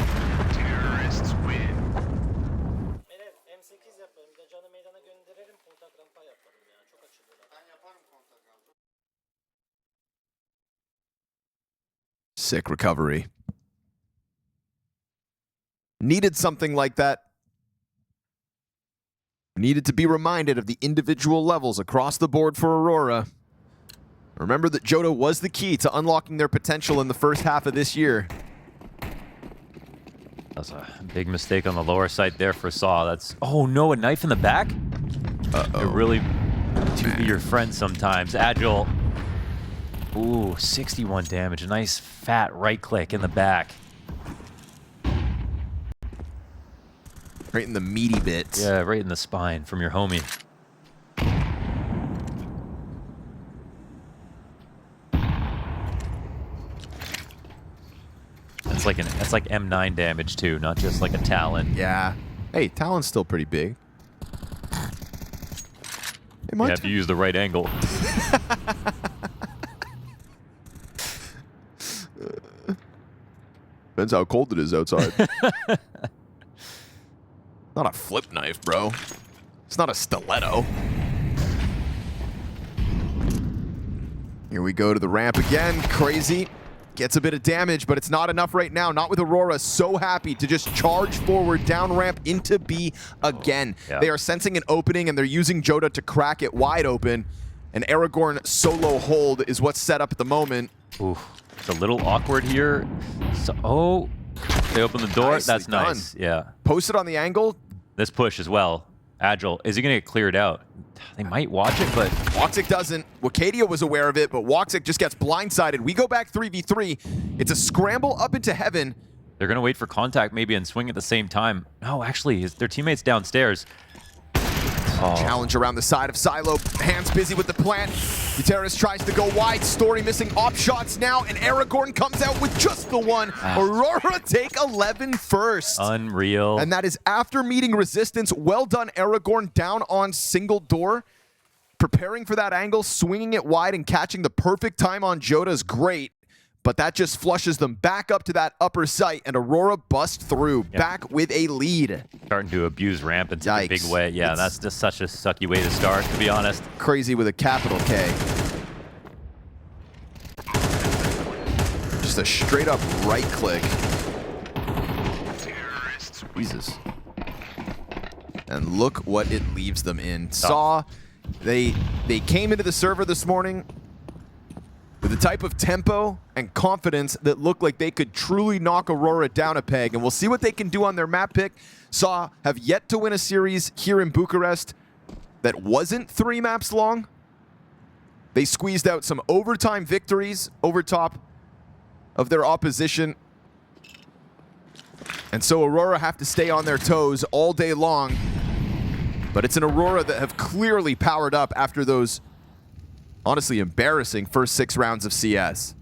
Terrorists win. Benim M8 yaparım. Bir de canı meydana gönderirim. Kontak rampa yaparım ya. Çok açılıyor. Ben yaparım kontak rampa. Sick recovery. Needed something like that. Needed to be reminded of the individual levels across the board for Aurora. Remember that Joda was the key to unlocking their potential in the first half of this year. That's a big mistake on the lower side there for Saw. That's, oh no, a knife in the back? Uh-oh. It really do be your friend sometimes. Agile. Ooh, 61 damage. A nice fat right click in the back. Right in the meaty bits. Yeah, right in the spine from your homie. That's like M9 damage too, not just like a Talon. Yeah. Hey, Talon's still pretty big. Hey, You have to use the right angle. Depends how cold it is outside. Not a flip knife, bro. It's not a stiletto. Here we go to the ramp again. Krazy gets a bit of damage, but it's not enough right now. Not with Aurora so happy to just charge forward down ramp into B again. Yeah. They are sensing an opening, and they're using Joda to crack it wide open. An Aragorn solo hold is what's set up at the moment. Ooh, it's a little awkward here. So, oh, they open the door. Nicely That's nice. done. Yeah. Posted on the angle. This push as well. Agile. Is he going to get cleared out? They might watch it, but woxic doesn't. Wicadia was aware of it, but woxic just gets blindsided. We go back 3v3. It's a scramble up into heaven. they're going to wait for contact maybe and swing at the same time. No, actually, their teammate's downstairs. Oh. Challenge around the side of Silo. Hands busy with the plant. Bucharest tries to go wide. Story missing op shots now, and Aragorn comes out with just the one. Aurora take 11 first. Unreal. And that is after meeting resistance. Well done, Aragorn, down on single door. Preparing for that angle, swinging it wide and catching the perfect time on Joda is great. But that just flushes them back up to that upper site, and Aurora busts through, back with a lead. Starting to abuse ramp in such a big Yikes. way. Yeah, that's just such a sucky way to start, to be honest. Krazy with a capital K. Just a straight up right click. Jesus. And look what it leaves them in. Saw, they came into the server this morning with the type of tempo and confidence that looked like they could truly knock Aurora down a peg. And we'll see what they can do on their map pick. Saw have yet to win a series here in Bucharest that wasn't 3 maps long. They squeezed out some overtime victories over top of their opposition. And so Aurora have to stay on their toes all day long. But it's an Aurora that have clearly powered up after those honestly embarrassing first 6 rounds of CS.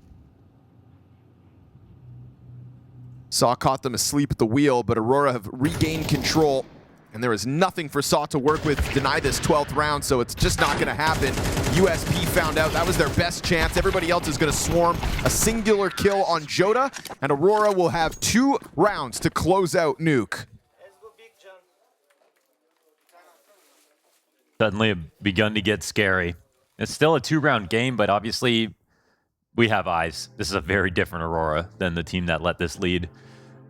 Saw caught them asleep at the wheel, but Aurora have regained control and there is nothing for Saw to work with to deny this 12th round, so it's just not going to happen. USP found out that was their best chance. Everybody else is going to swarm a singular kill on Joda, and Aurora will have 2 rounds to close out Nuke. Let's go big, John. Suddenly it begun to get scary. It's still a 2-round game, but obviously we have eyes. This is a very different Aurora than the team that let this lead,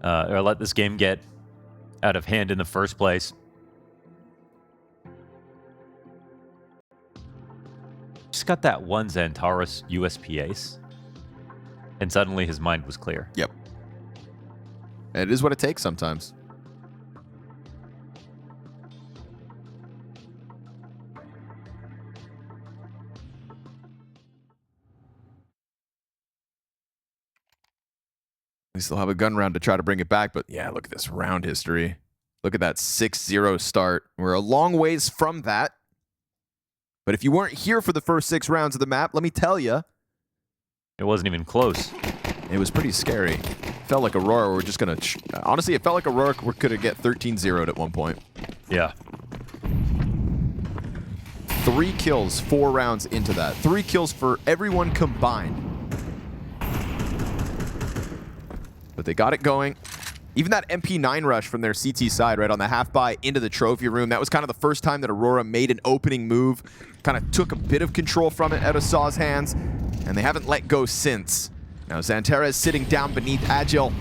or let this game get out of hand in the first place. Just got that one Xantaurus USP ace, and suddenly his mind was clear. Yep. It is what it takes sometimes. We still have a gun round to try to bring it back, but yeah, look at this round history. Look at that 6-0 start. We're a long ways from that. But if you weren't here for the first 6 rounds of the map, let me tell you, it wasn't even close. It was pretty scary. Felt like Aurora were just going to... Honestly, it felt like Aurora could have get 13-0'd at one point. Yeah. 3 kills, 4 rounds into that. 3 kills for everyone combined. But they got it going. Even that MP9 rush from their CT side, right on the half-buy into the trophy room, that was kind of the first time that Aurora made an opening move, kind of took a bit of control from it out of Saw's hands, and they haven't let go since. Now Xantaurus sitting down beneath Agile,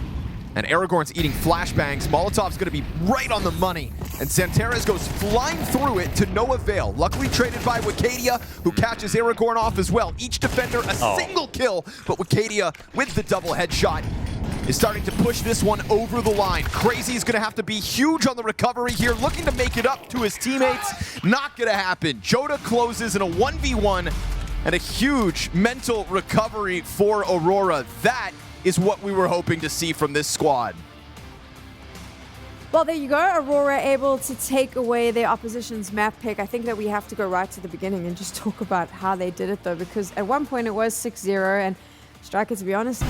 and Aragorn's eating flashbangs. Molotov's going to be right on the money, and Xantaurus goes flying through it to no avail. Luckily traded by Wicadia, who catches Aragorn off as well. Each defender a single kill, but Wicadia with the double headshot is starting to push this one over the line. Krazy is going to have to be huge on the recovery here, looking to make it up to his teammates. Not going to happen. Joda closes in a 1v1, and a huge mental recovery for Aurora. That is what we were hoping to see from this squad. Well, there you go. Aurora able to take away their opposition's map pick. I think that we have to go right to the beginning and just talk about how they did it, though, because at one point it was 6-0, and Striker, to be honest,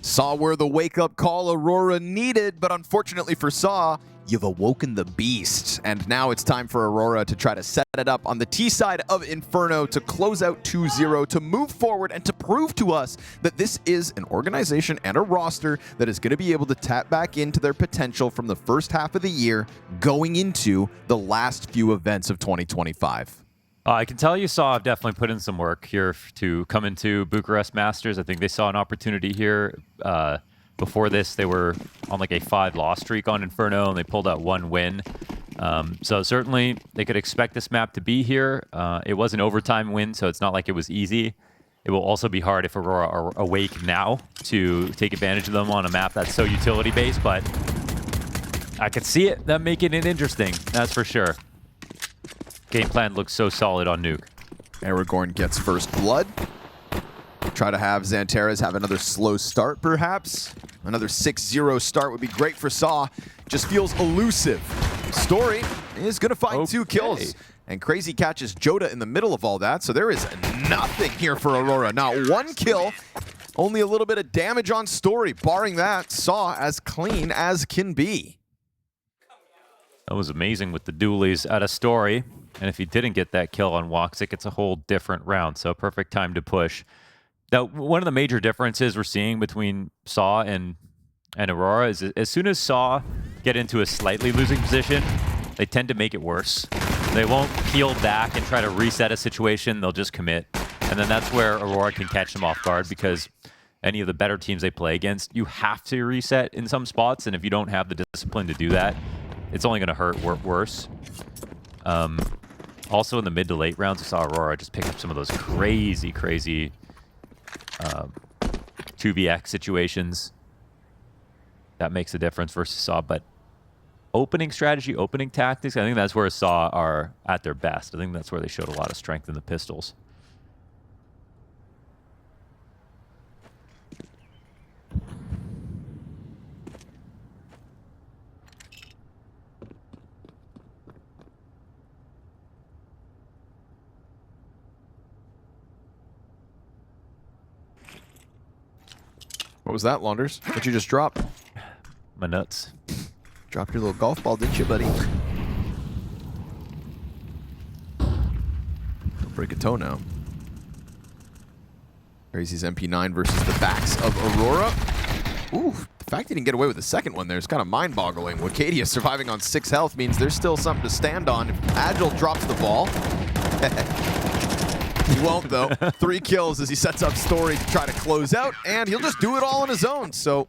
Saw were the wake-up call Aurora needed, but unfortunately for Saw, you've awoken the beast. And now it's time for Aurora to try to set it up on the T side of Inferno to close out 2-0, to move forward and to prove to us that this is an organization and a roster that is going to be able to tap back into their potential from the first half of the year going into the last few events of 2025. I can tell you Saw have definitely put in some work here to come into Bucharest Masters. I think they saw an opportunity here. Before this, they were on like a 5-loss streak on Inferno, and they pulled out 1 win. So certainly they could expect this map to be here. It was an overtime win, so it's not like it was easy. It will also be hard if Aurora are awake now to take advantage of them on a map that's so utility-based, but I could see it, them making it interesting, that's for sure. Game plan looks so solid on Nuke. Aragorn gets first blood. Try to have Xantaurus have another slow start, perhaps. Another 6-0 start would be great for Saw. Just feels elusive. Story is going to find 2 kills. And Krazy catches Joda in the middle of all that, so there is nothing here for Aurora. Not 1 kill, only a little bit of damage on Story. Barring that, Saw as clean as can be. That was amazing with the dualies at a Story. And if he didn't get that kill on woxic, it's a whole different round. So perfect time to push. Now, one of the major differences we're seeing between Saw and Aurora is as soon as Saw get into a slightly losing position, they tend to make it worse. They won't peel back and try to reset a situation. They'll just commit. And then that's where Aurora can catch them off guard, because any of the better teams they play against, you have to reset in some spots. And if you don't have the discipline to do that, it's only going to hurt worse. Also in the mid to late rounds, we saw Aurora just pick up some of those crazy 2vx situations. That makes a difference versus Saw. But opening strategy, opening tactics, I think that's where Saw are at their best. I think that's where they showed a lot of strength in the pistols. What was that, Launders? What you just drop? My nuts. Dropped your little golf ball, didn't you, buddy? Don't break a toe now. Krazy's MP9 versus the backs of Aurora. Ooh, the fact he didn't get away with the second one there is kind of mind-boggling. Wakadia surviving on 6 health means there's still something to stand on. If Agile drops the ball. He won't, though. 3 kills as he sets up Story to try to close out, and he'll just do it all on his own. So,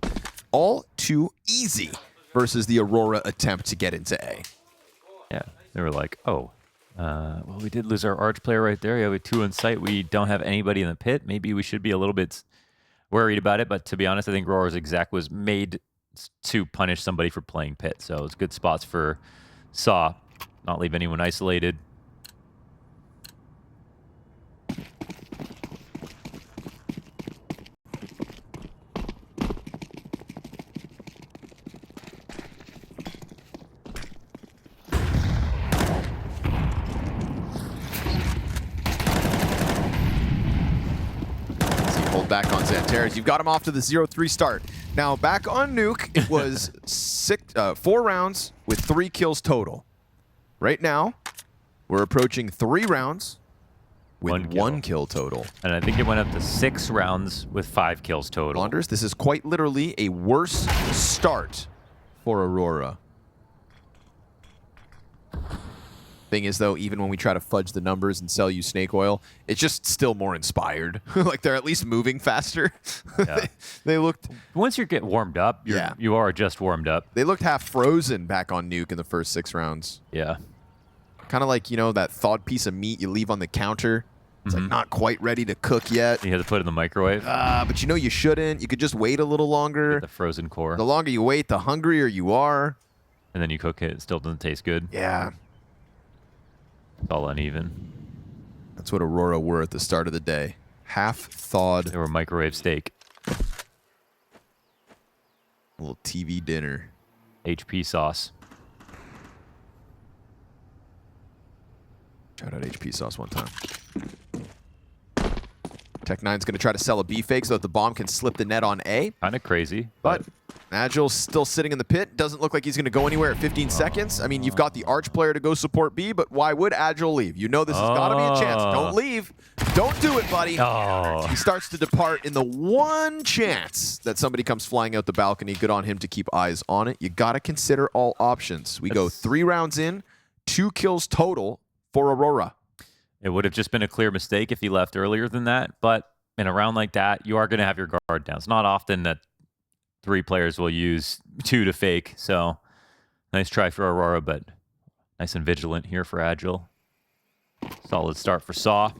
all too easy versus the Aurora attempt to get into A. Yeah, they were like, oh, well, we did lose our arch player right there. Yeah, we have 2 in sight. We don't have anybody in the pit. Maybe we should be a little bit worried about it. But to be honest, I think Aurora's exec was made to punish somebody for playing pit. So it's good spots for Saw, not leave anyone isolated. Back on Xantares. You've got him off to the 0-3 start. Now, back on Nuke, it was 4 rounds with 3 kills total. Right now, we're approaching 3 rounds with 1 kill total. And I think it went up to 6 rounds with 5 kills total. Wonders, this is quite literally a worse start for Aurora. Thing is, though, even when we try to fudge the numbers and sell you snake oil, it's just still more inspired. Like, they're at least moving faster. Yeah. they looked... Once you get warmed up, you are just warmed up. They looked half frozen back on Nuke in the first 6 rounds. Yeah. Kind of like, you know, that thawed piece of meat you leave on the counter. It's like not quite ready to cook yet. You have to put it in the microwave. But you know you shouldn't. You could just wait a little longer. Get the frozen core. The longer you wait, the hungrier you are. And then you cook it. It still doesn't taste good. Yeah. It's all uneven. That's what Aurora were at the start of the day. Half thawed. They were microwave steak. A little TV dinner. HP sauce. Shout out HP sauce one time. Tech9's going to try to sell a B fake so that the bomb can slip the net on A. Kind of crazy. But Agile's still sitting in the pit. Doesn't look like he's going to go anywhere at 15 seconds. I mean, you've got the Arch player to go support B, but why would Agile leave? You know this has got to be a chance. Don't leave. Don't do it, buddy. He starts to depart in the one chance that somebody comes flying out the balcony. Good on him to keep eyes on it. You got to consider all options. We go 3 rounds in, 2 kills total for Aurora. It would have just been a clear mistake if he left earlier than that, but in a round like that, you are going to have your guard down. It's not often that 3 players will use 2 to fake, so nice try for Aurora, but nice and vigilant here for Agile. Solid start for Saw.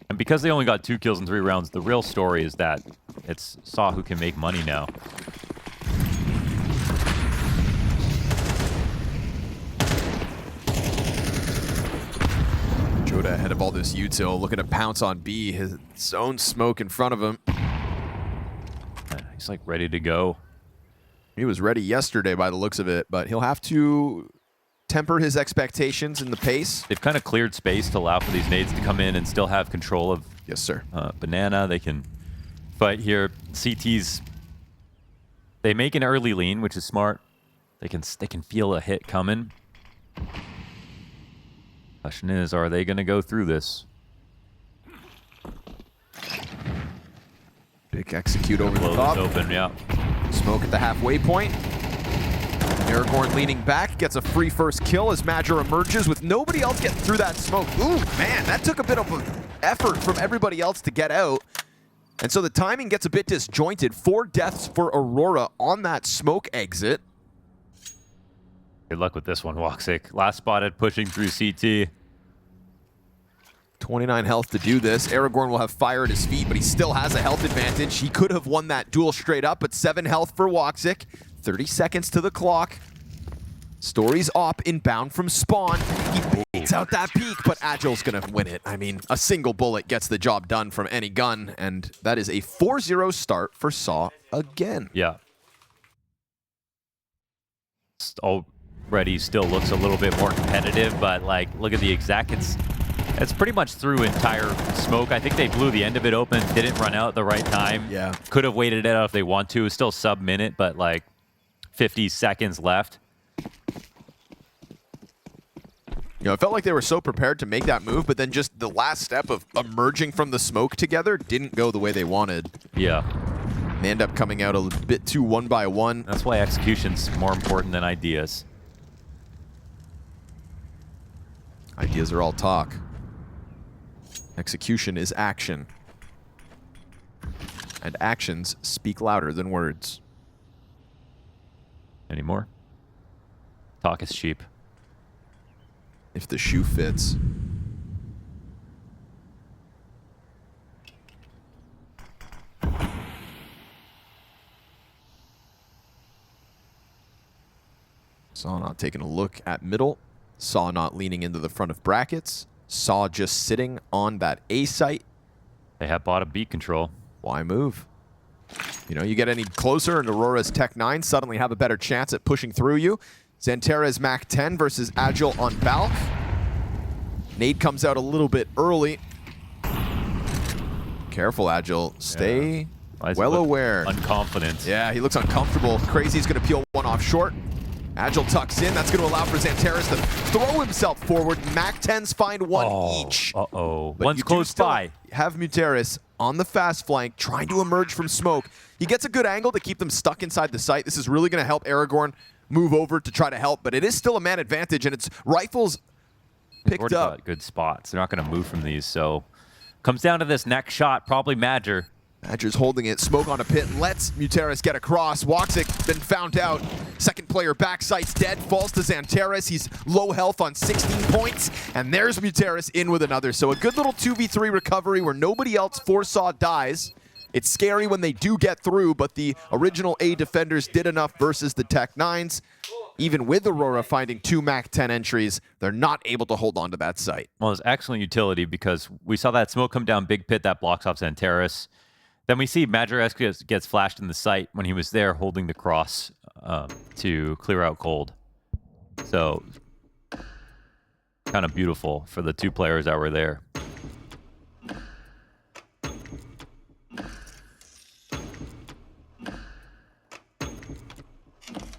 And because they only got 2 kills in 3 rounds, the real story is that it's Saw who can make money now. Joda ahead of all this util, looking to pounce on B. His own smoke in front of him. He's like ready to go. He was ready yesterday by the looks of it, but he'll have to temper his expectations in the pace. They've kind of cleared space to allow for these nades to come in and still have control of yes, sir. Banana. They can fight here. CT's, they make an early lean, which is smart. They can feel a hit coming. Question is, are they going to go through this? Big execute over the Close top. Open, yeah. Smoke at the halfway point. Aragorn leaning back, gets a free first kill as Major emerges with nobody else getting through that smoke. Ooh, man, that took a bit of an effort from everybody else to get out. And so the timing gets a bit disjointed. 4 deaths for Aurora on that smoke exit. Good luck with this one, woxic. Last spotted pushing through CT. 29 health to do this. Aragorn will have fire at his feet, but he still has a health advantage. He could have won that duel straight up, but 7 health for woxic. 30 seconds to the clock. Story's op inbound from spawn. He baits out that peak, but Agile's going to win it. I mean, a single bullet gets the job done from any gun, and that is a 4-0 start for Saw again. Yeah. Already still looks a little bit more competitive, but like, look at the exact. It's pretty much through entire smoke. I think they blew the end of it open, didn't run out at the right time. Yeah. Could have waited it out if they want to. It's still sub-minute, but like, 50 seconds left. You know, it felt like they were so prepared to make that move, but then just the last step of emerging from the smoke together didn't go the way they wanted. Yeah. They end up coming out a bit too one by one. That's why execution's more important than ideas. Ideas are all talk. Execution is action. And actions speak louder than words. Any more? Talk is cheap. If the shoe fits. Saw not taking a look at middle. Saw not leaning into the front of brackets. Saw just sitting on that A site. They have bought a beat control. Why move? You know, you get any closer and Aurora's Tech 9 suddenly have a better chance at pushing through you. Xantera's Mac 10 versus Agile on Balk. Nade comes out a little bit early. Careful, Agile. Stay well aware. Unconfident. Yeah, he looks uncomfortable. Krazy's going to peel one off short. Agile tucks in. That's going to allow for Xanteras to throw himself forward. Mac 10s find one each. Uh-oh. But One's you close by. Have Muteris on the fast flank, trying to emerge from smoke. He gets a good angle to keep them stuck inside the site. This is really going to help Aragorn move over to try to help, but it is still a man advantage, and it's rifles picked up. Got good spots. They're not going to move from these, so comes down to this next shot, probably Madger. Madger's holding it. Smoke on a pit. Lets Muteris get across. woxic been found out. Second player back sight's dead. Falls to Xanteras. He's low health on 16 points. And there's Muteris in with another. So a good little 2v3 recovery where nobody else foresaw dies. It's scary when they do get through, but the original A defenders did enough versus the Tech 9s. Even with Aurora finding 2 Mac 10 entries, they're not able to hold on to that site. Well, it's excellent utility because we saw that smoke come down big pit that blocks off Xanteras. Then we see Madger gets flashed in the site when he was there holding the cross to clear out cold. So, kind of beautiful for the 2 players that were there.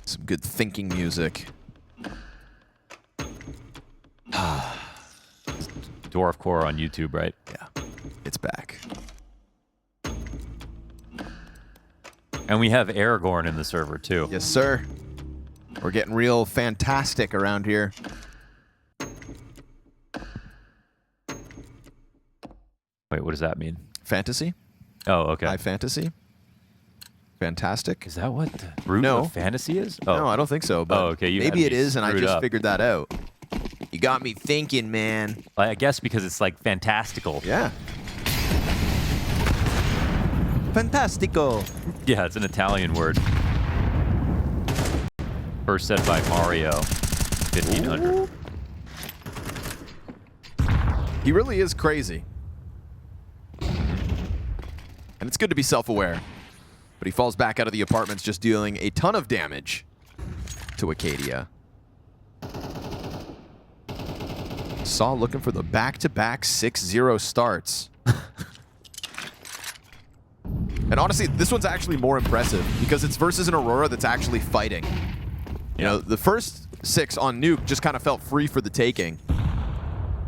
Some good thinking music. Dwarf Core on YouTube, right? Yeah, it's back. And we have Aragorn in the server, too. Yes, sir. We're getting real fantastic around here. Wait, what does that mean? Fantasy? Oh, okay. High fantasy? Fantastic? Is that what the root of fantasy is? Oh. No, I don't think so. But okay. maybe it is, and I just up. figured that out. You got me thinking, man. I guess because it's like fantastical. Yeah. Fantastico. Yeah, it's an Italian word. First said by Mario, 1500. Ooh. He really is crazy. And it's good to be self-aware. But he falls back out of the apartments, just dealing a ton of damage to Acadia. Saw looking for the back-to-back 6-0 starts. And honestly, this one's actually more impressive because it's versus an Aurora that's actually fighting. You know, the first 6 on Nuke just kind of felt free for the taking.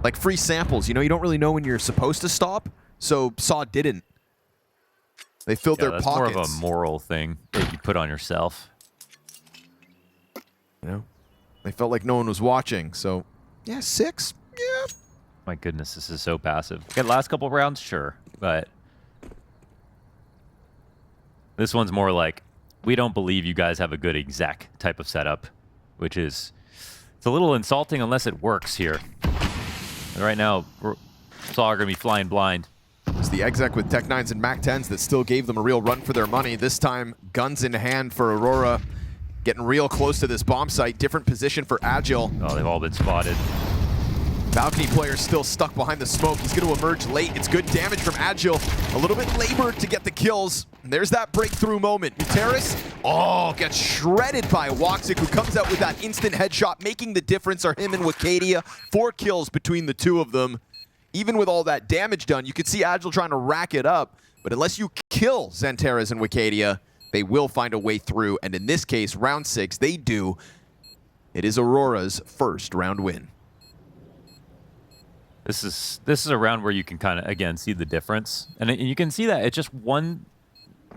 Like free samples, you know, you don't really know when you're supposed to stop, so Saw didn't. They filled their pockets. More of a moral thing that you put on yourself. You know, they felt like no one was watching, so yeah, 6, yeah. My goodness, this is so passive. Okay, last couple rounds, sure, but this one's more like, we don't believe you guys have a good exec type of setup, which is, it's a little insulting unless it works here. And right now, Saw are going to be flying blind. It's the exec with Tech 9s and Mac 10s that still gave them a real run for their money. This time, guns in hand for Aurora. Getting real close to this bomb site. Different position for Agile. Oh, they've all been spotted. Balcony player still stuck behind the smoke. He's going to emerge late. It's good damage from Agile. A little bit labored to get the kills. And there's that breakthrough moment. Muteris, gets shredded by woxic, who comes out with that instant headshot. Making the difference are him and Wicadia. 4 kills between the 2 of them. Even with all that damage done, you could see Agile trying to rack it up. But unless you kill Xanteras and Wicadia, they will find a way through. And in this case, round 6, they do. It is Aurora's first round win. This is a round where you can kind of, again, see the difference. And you can see that it's just one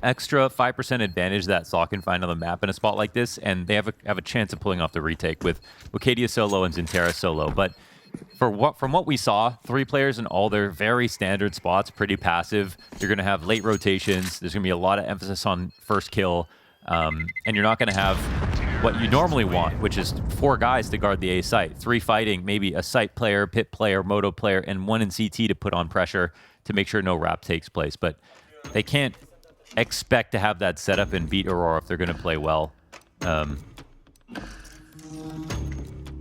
extra 5% advantage that Saw can find on the map in a spot like this, and they have a chance of pulling off the retake with Wakadia solo and Zintera solo. But from what we saw, 3 players in all their very standard spots, pretty passive. You're going to have late rotations. There's going to be a lot of emphasis on first kill, and you're not going to have what you normally want, which is 4 guys to guard the A site, 3 fighting, maybe a site player, pit player, moto player, and 1 in CT to put on pressure to make sure no wrap takes place. But they can't expect to have that setup and beat Aurora if they're going to play well.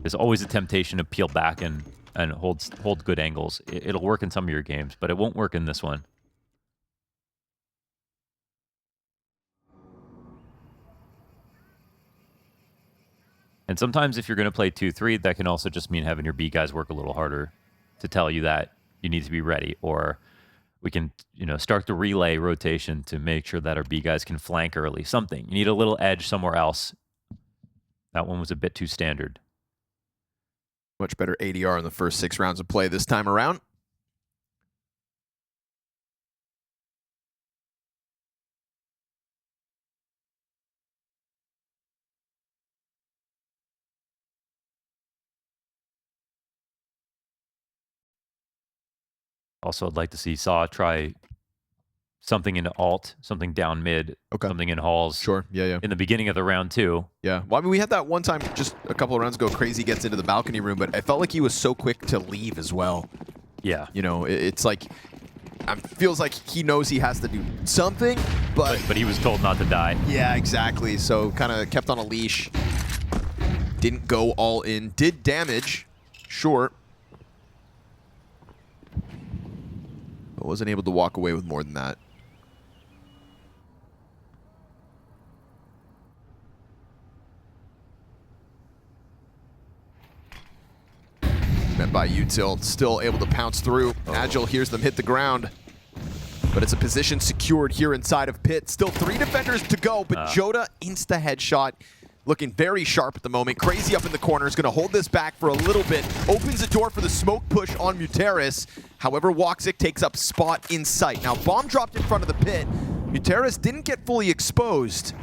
There's always a temptation to peel back and hold good angles. It'll work in some of your games, but it won't work in this one. And sometimes if you're going to play 2-3, that can also just mean having your B guys work a little harder to tell you that you need to be ready, or we can, start the relay rotation to make sure that our B guys can flank early. Something. You need a little edge somewhere else. That one was a bit too standard. Much better ADR in the first 6 rounds of play this time around. Also, I'd like to see Saw try something into alt, something down mid, something in halls. Sure, yeah. In the beginning of the round too. Yeah, well, I mean, we had that one time just a couple of rounds ago, Krazy gets into the balcony room, but I felt like he was so quick to leave as well. Yeah. It's like, feels like he knows he has to do something, but he was told not to die. Yeah, exactly. So kind of kept on a leash. Didn't go all in. Did damage, sure. But wasn't able to walk away with more than that. Met by Util, still able to pounce through. Agile hears them hit the ground. But it's a position secured here inside of pit. Still 3 defenders to go, but Joda insta headshot. Looking very sharp at the moment. Krazy up in the corner is going to hold this back for a little bit. Opens the door for the smoke push on Muteris. However, woxic takes up spot in sight. Now, bomb dropped in front of the pit. Muteris didn't get fully exposed.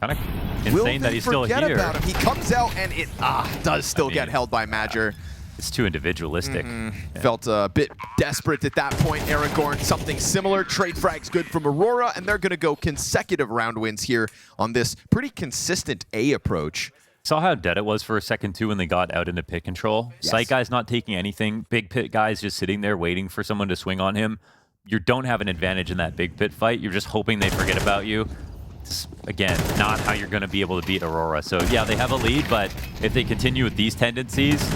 Kind of insane that he's still here. About him. He comes out and it does still get held by Major. It's too individualistic. Yeah. Felt a bit desperate at that point. Aragorn, something similar. Trade frag's good from Aurora, and they're going to go consecutive round wins here on this pretty consistent A approach. Saw how dead it was for a second, too, when they got out into pit control. Yes. Site guy's not taking anything. Big pit guy's just sitting there waiting for someone to swing on him. You don't have an advantage in that big pit fight. You're just hoping they forget about you. It's, again, not how you're going to be able to beat Aurora. So, yeah, they have a lead, but if they continue with these tendencies,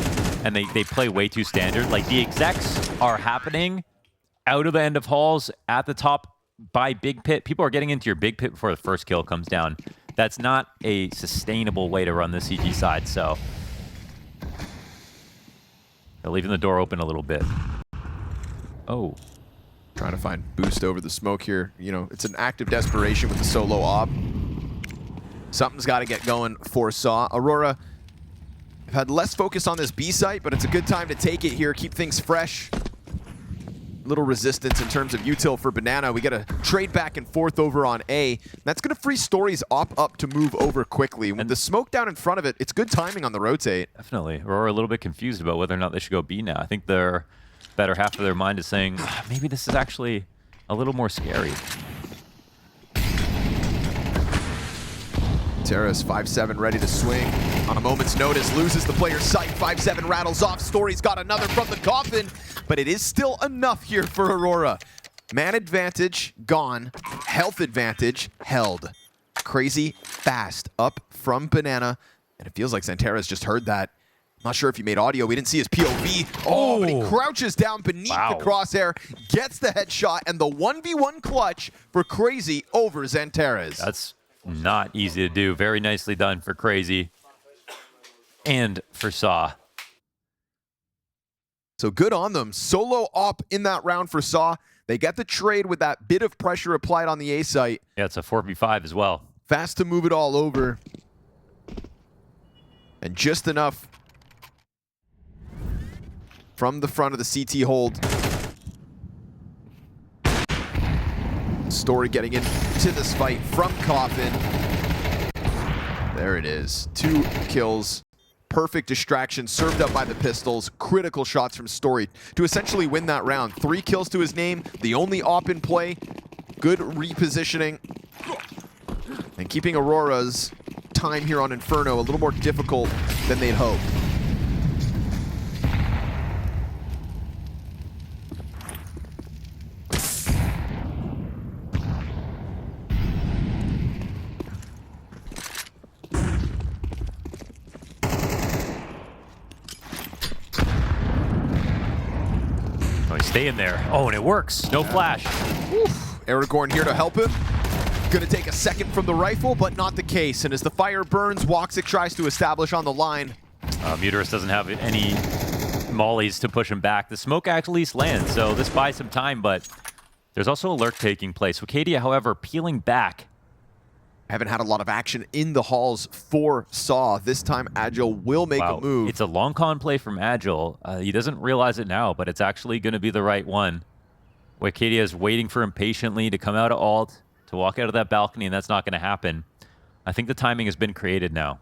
and they play way too standard. Like, the execs are happening out of the end of halls, at the top by big pit. People are getting into your big pit before the first kill comes down. That's not a sustainable way to run the CT side, so they're leaving the door open a little bit. Oh. Trying to find boost over the smoke here. It's an act of desperation with the solo op. Something's got to get going for Saw. Aurora had less focus on this B site, but it's a good time to take it here, keep things fresh. Little resistance in terms of util for Banana. We got to trade back and forth over on A. That's going to free Stories op up to move over quickly. With the smoke down in front of it, it's good timing on the rotate. Definitely. Aurora a little bit confused about whether or not they should go B now. I think their better half of their mind is saying, maybe this is actually a little more scary. Terrace, 5-7, ready to swing. On a moment's notice, loses the player's sight. 5-7 rattles off. Story's got another from the coffin, but it is still enough here for Aurora. Man advantage, gone. Health advantage, held. Krazy, fast, up from Banana, and it feels like Xantera's just heard that. Not sure if he made audio. We didn't see his POV. Oh, but he crouches down beneath the crosshair, gets the headshot, and the 1v1 clutch for Krazy over Xantera's. That's not easy to do. Very nicely done for Krazy and for Saw. So good on them. Solo op in that round for Saw. They get the trade with that bit of pressure applied on the A site. Yeah, it's a 4v5 as well. Fast to move it all over. And just enough from the front of the CT hold. Story getting into this fight from Coffin. There it is. 2 kills. Perfect distraction served up by the pistols. Critical shots from Story to essentially win that round. 3 kills to his name. The only op in play. Good repositioning. And keeping Aurora's time here on Inferno a little more difficult than they'd hoped. Oh, he's staying there. Oh, and it works. No flash. Oof. Aragorn here to help him. Gonna take a second from the rifle, but not the case. And as the fire burns, woxic tries to establish on the line. Muterus doesn't have any mollies to push him back. The smoke actually lands, so this buys some time, but there's also a lurk taking place. Wocadia, however, peeling back. Haven't had a lot of action in the halls for Saw. This time, Agile will make a move. It's a long con play from Agile. He doesn't realize it now, but it's actually going to be the right one. Wocadia is waiting for him patiently to come out of ult, to walk out of that balcony, and that's not going to happen. I think the timing has been created now.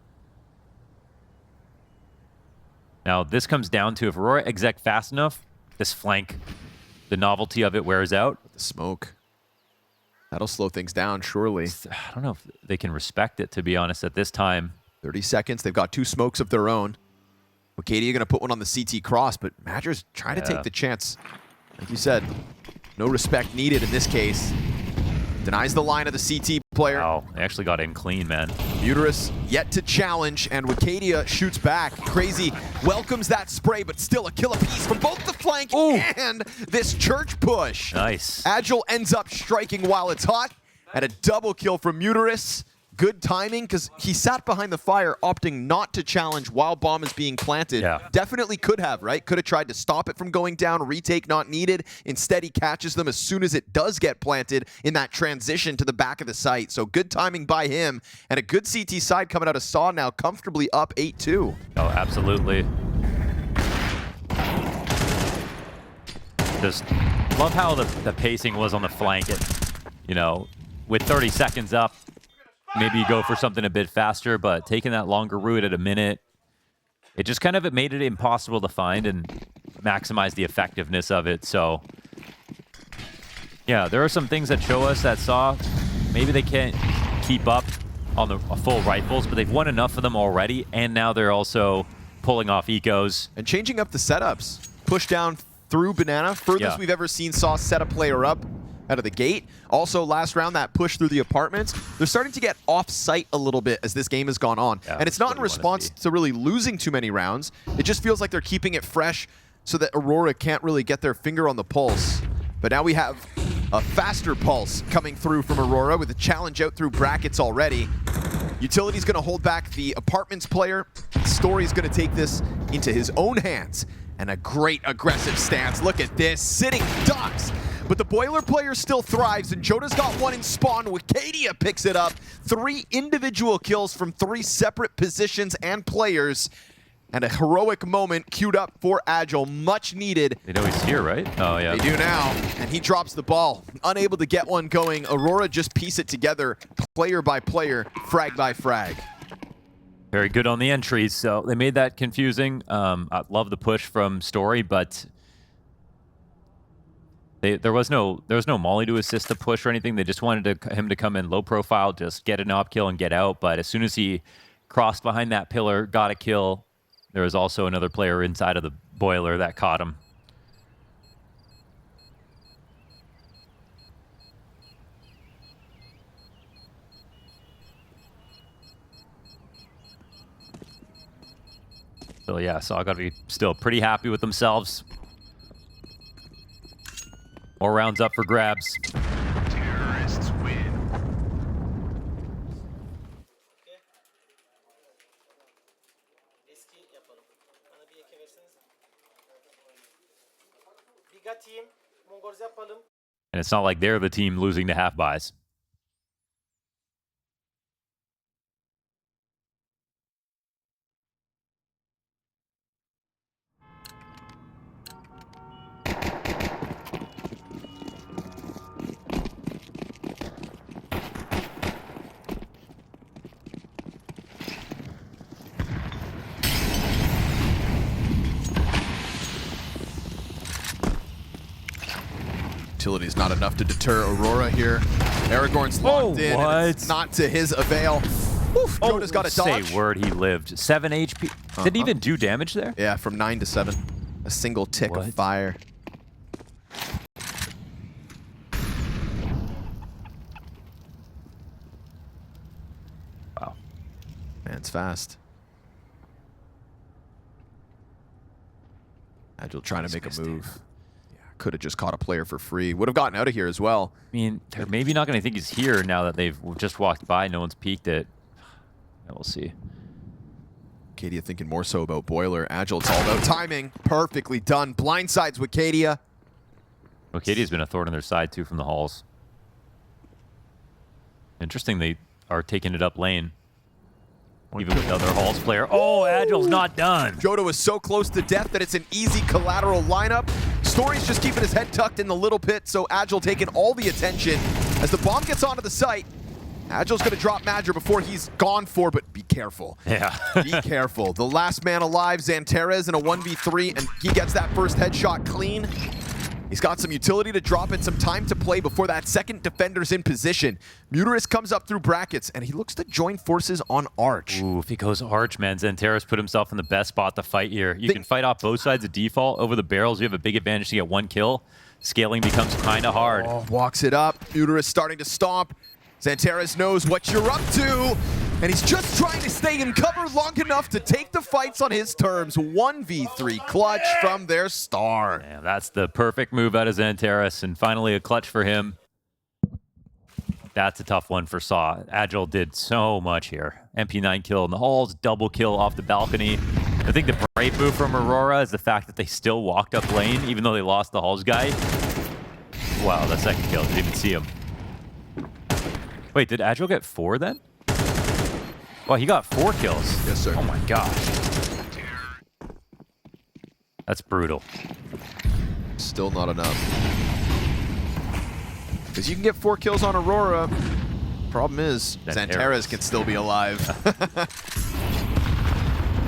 Now, this comes down to if Aurora exec fast enough, this flank, the novelty of it wears out. The smoke. That'll slow things down, surely. I don't know if they can respect it, to be honest, at this time. 30 seconds. They've got 2 smokes of their own. Wocadia going to put one on the CT cross, but Madger's trying to take the chance. Like you said, no respect needed in this case. Denies the line of the CT player. Wow, they actually got in clean, man. Muterus yet to challenge, and Wocadia shoots back. Krazy welcomes that spray, but still a kill apiece from both the flank and this church push. Nice. Agile ends up striking while it's hot, and a double kill from Muterus. Good timing, because he sat behind the fire, opting not to challenge while bomb is being planted. Yeah. Definitely could have, right? Could have tried to stop it from going down, retake not needed. Instead, he catches them as soon as it does get planted in that transition to the back of the site. So good timing by him, and a good CT side coming out of Saw now, comfortably up 8-2. Oh, absolutely. Just love how the pacing was on the flank. You know, with 30 seconds up, maybe you go for something a bit faster, but taking that longer route at a minute, it just kind of made it impossible to find and maximize the effectiveness of it. So, yeah, there are some things that show us that Saw, maybe they can't keep up on the full rifles, but they've won enough of them already, and now they're also pulling off ecos. And changing up the setups. Push down through Banana, furthest we've ever seen Saw set a player up out of the gate. Also, last round, that push through the apartments. They're starting to get off-site a little bit as this game has gone on. Yeah, and it's not in response to really losing too many rounds. It just feels like they're keeping it fresh so that Aurora can't really get their finger on the pulse. But now we have a faster pulse coming through from Aurora with a challenge out through brackets already. Utility's going to hold back the apartments player. Story's going to take this into his own hands. And a great aggressive stance. Look at this. Sitting ducks. But the Boiler player still thrives, and Joda's got one in spawn. Wocadia picks it up. 3 individual kills from 3 separate positions and players. And a heroic moment queued up for Agile, much needed. They know he's here, right? Oh, yeah. They do now, and he drops the ball. Unable to get one going. Aurora just piece it together, player by player, frag by frag. Very good on the entries, so they made that confusing. I love the push from Story, but there was no molly to assist the push or anything. They just wanted him to come in low profile, just get an op kill and get out. But as soon as he crossed behind that pillar, got a kill, there was also another player inside of the Boiler that caught him. So yeah, Saw got to be still pretty happy with themselves. More rounds up for grabs. Terrorists win. Eski yapalım. Bana bir eke verseniz. Biga team. Mongoliz yapalım. And it's not like they're the team losing to half buys. utility is not enough to deter Aurora here. Aragorn's locked in, and it's not to his avail. Oof, Joda's got a dodge. Say word, he lived. 7 HP. Didn't even do damage there? Yeah, from 9 to 7. A single tick of fire. Wow. Man's fast. Agile trying to make a move. Yeah, could have just caught a player for free. Would have gotten out of here as well. I mean, they're maybe not going to think he's here now that they've just walked by. No one's peeked it. Yeah, we'll see. Cadia thinking more so about Boiler. Agile, it's all about timing. Perfectly done. Blindsides with Cadia. Well, Cadia's been a thorn in their side, too, from the halls. Interesting they are taking it up lane. Even with the other halls player. Oh, Agile's not done. Joda was so close to death that it's an easy collateral lineup. Story's just keeping his head tucked in the little pit, so Agile taking all the attention. As the bomb gets onto the site, Agile's going to drop Madger before he's gone for, but be careful. Yeah. Be careful. The last man alive, Xantares, in a 1v3, and he gets that first headshot clean. He's got some utility to drop and some time to play before that second defender's in position. Muterus comes up through brackets, and he looks to join forces on Arch. Ooh, if he goes Arch, man, Xantares put himself in the best spot to fight here. You can fight off both sides of default. Over the barrels, you have a big advantage to get 1 kill. Scaling becomes kind of hard. Oh, walks it up. Muterus starting to stomp. Xantares knows what you're up to, and he's just trying to stay in cover long enough to take the fights on his terms. 1v3 clutch from their star. Yeah, that's the perfect move out of Xantares, and finally a clutch for him. That's a tough one for Saw. Agile did so much here. MP9 kill in the halls, double kill off the balcony. I think the brave move from Aurora is the fact that they still walked up lane, even though they lost the halls guy. Wow, that second kill, didn't even see him. Wait, did Agile get 4 then? Well, he got 4 kills. Yes, sir. Oh my gosh. That's brutal. Still not enough. Because you can get 4 kills on Aurora. Problem is, Xantares can still be alive.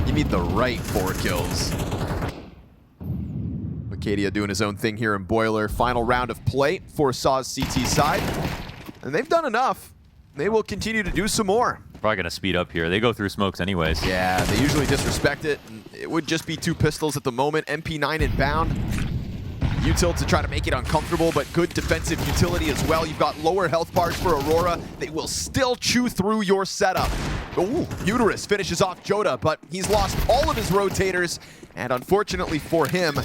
You need the right 4 kills. Cadia doing his own thing here in Boiler. Final round of play for Saw's CT side. And they've done enough. They will continue to do some more. Probably going to speed up here. They go through smokes anyways. Yeah, they usually disrespect it. It would just be 2 pistols at the moment. MP9 inbound. Util to try to make it uncomfortable, but good defensive utility as well. You've got lower health bars for Aurora. They will still chew through your setup. Ooh, Muterus finishes off Joda, but he's lost all of his rotators. And unfortunately for him,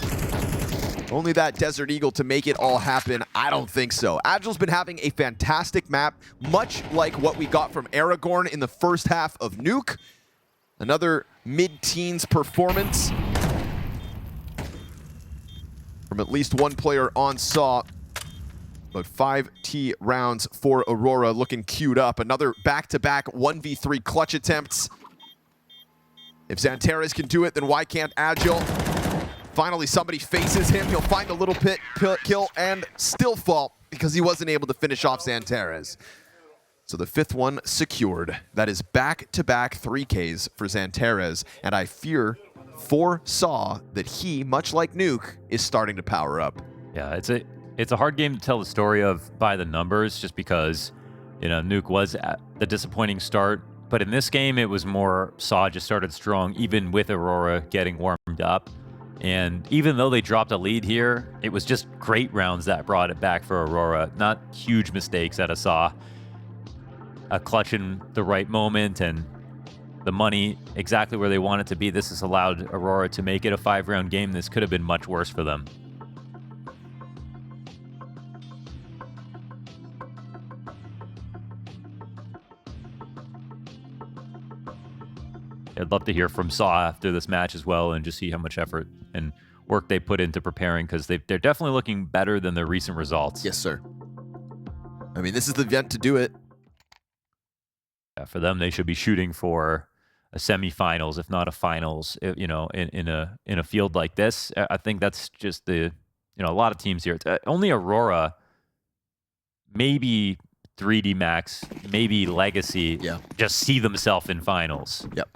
only that Desert Eagle to make it all happen. I don't think so. Agile's been having a fantastic map, much like what we got from Aragorn in the first half of Nuke. Another mid-teens performance from at least one player on Saw. About 5 T rounds for Aurora looking queued up. Another back-to-back 1v3 clutch attempts. If Xantares can do it, then why can't Agile? Finally, somebody faces him. He'll find a little pit kill and still fall because he wasn't able to finish off Xantares. So the 5th one secured. That is back-to-back 3Ks for Xantares, and I fear for Saw that he, much like Nuke, is starting to power up. Yeah, it's a hard game to tell the story of by the numbers, just because, you know, Nuke was at the disappointing start. But in this game, it was more Saw just started strong, even with Aurora getting warmed up. And even though they dropped a lead here, it was just great rounds that brought it back for Aurora. Not huge mistakes out of Saw. A clutch in the right moment and the money exactly where they want it to be. This has allowed Aurora to make it a 5-round game. This could have been much worse for them. I'd love to hear from Saw after this match as well and just see how much effort and work they put into preparing, because they're definitely looking better than their recent results. Yes, sir. I mean, this is the event to do it. Yeah, for them, they should be shooting for a semifinals, if not a finals, you know, in a field like this. I think that's just a lot of teams here. Only Aurora, maybe 3D Max, maybe Legacy, just see themselves in finals. Yep.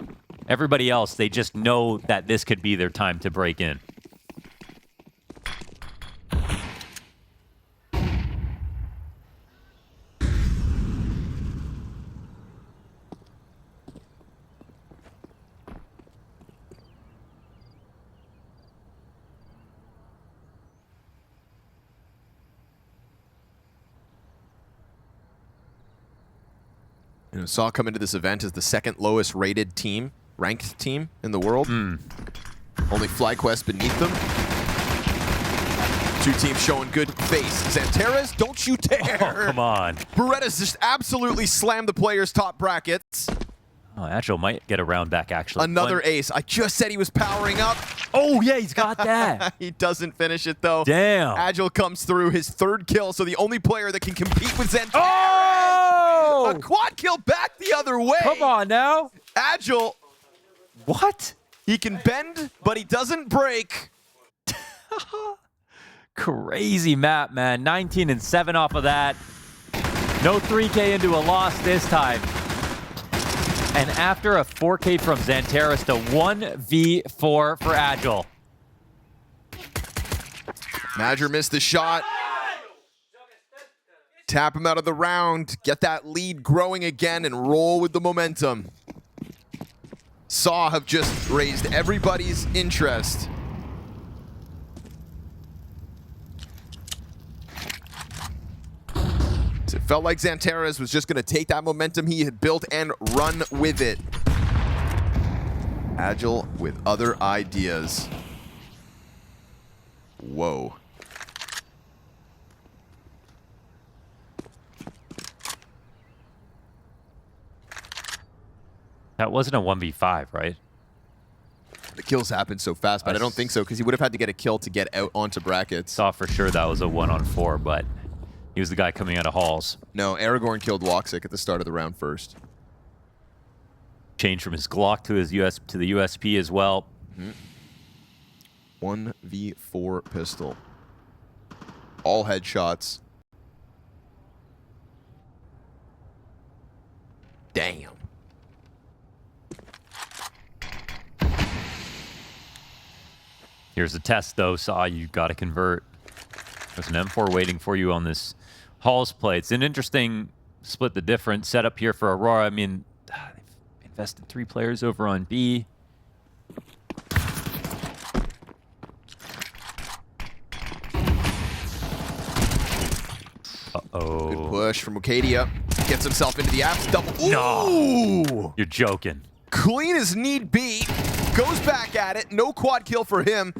Everybody else, they just know that this could be their time to break in. You know, Saw come into this event as the second lowest rated team, ranked team in the world. Only FlyQuest beneath them. Two teams showing good face. Xantares, don't you dare! Oh, come on. Beretta's just absolutely slammed the players' top brackets. Oh, Agile might get a round back, actually. Another ace. I just said he was powering up. Oh, yeah, he's got that. He doesn't finish it, though. Damn. Agile comes through his third kill, so the only player that can compete with Xantares. Oh! A quad kill back the other way. Come on now. Agile, What? he can bend, but he doesn't break. Crazy map, man. 19 and 7 off of that. No 3K into a loss this time. And after a 4K from Xantares to 1v4 for Agile. Major missed the shot. Tap him out of the round. Get that lead growing again and roll with the momentum. Saw have just raised everybody's interest. It felt like Xantares was just going to take that momentum he had built and run with it. Agile with other ideas. Whoa. That wasn't a 1v5, right? The kills happened so fast, but I don't think so, because he would have had to get a kill to get out onto brackets. Saw for sure that was a 1-on-4, but he was the guy coming out of halls. No, Aragorn killed woxic at the start of the round first. Changed from his Glock to his to the USP as well. 1v4 pistol. All headshots. Damn. Here's the test, though. Saw, you got to convert. There's an M4 waiting for you on this Halls play. It's an interesting split the difference setup here for Aurora. I mean, they've invested 3 players over on B. Uh-oh. Good push from Wokadia. Gets himself into the apps. Double. No. Ooh! You're joking. Clean as need be. Goes back at it. No quad kill for him.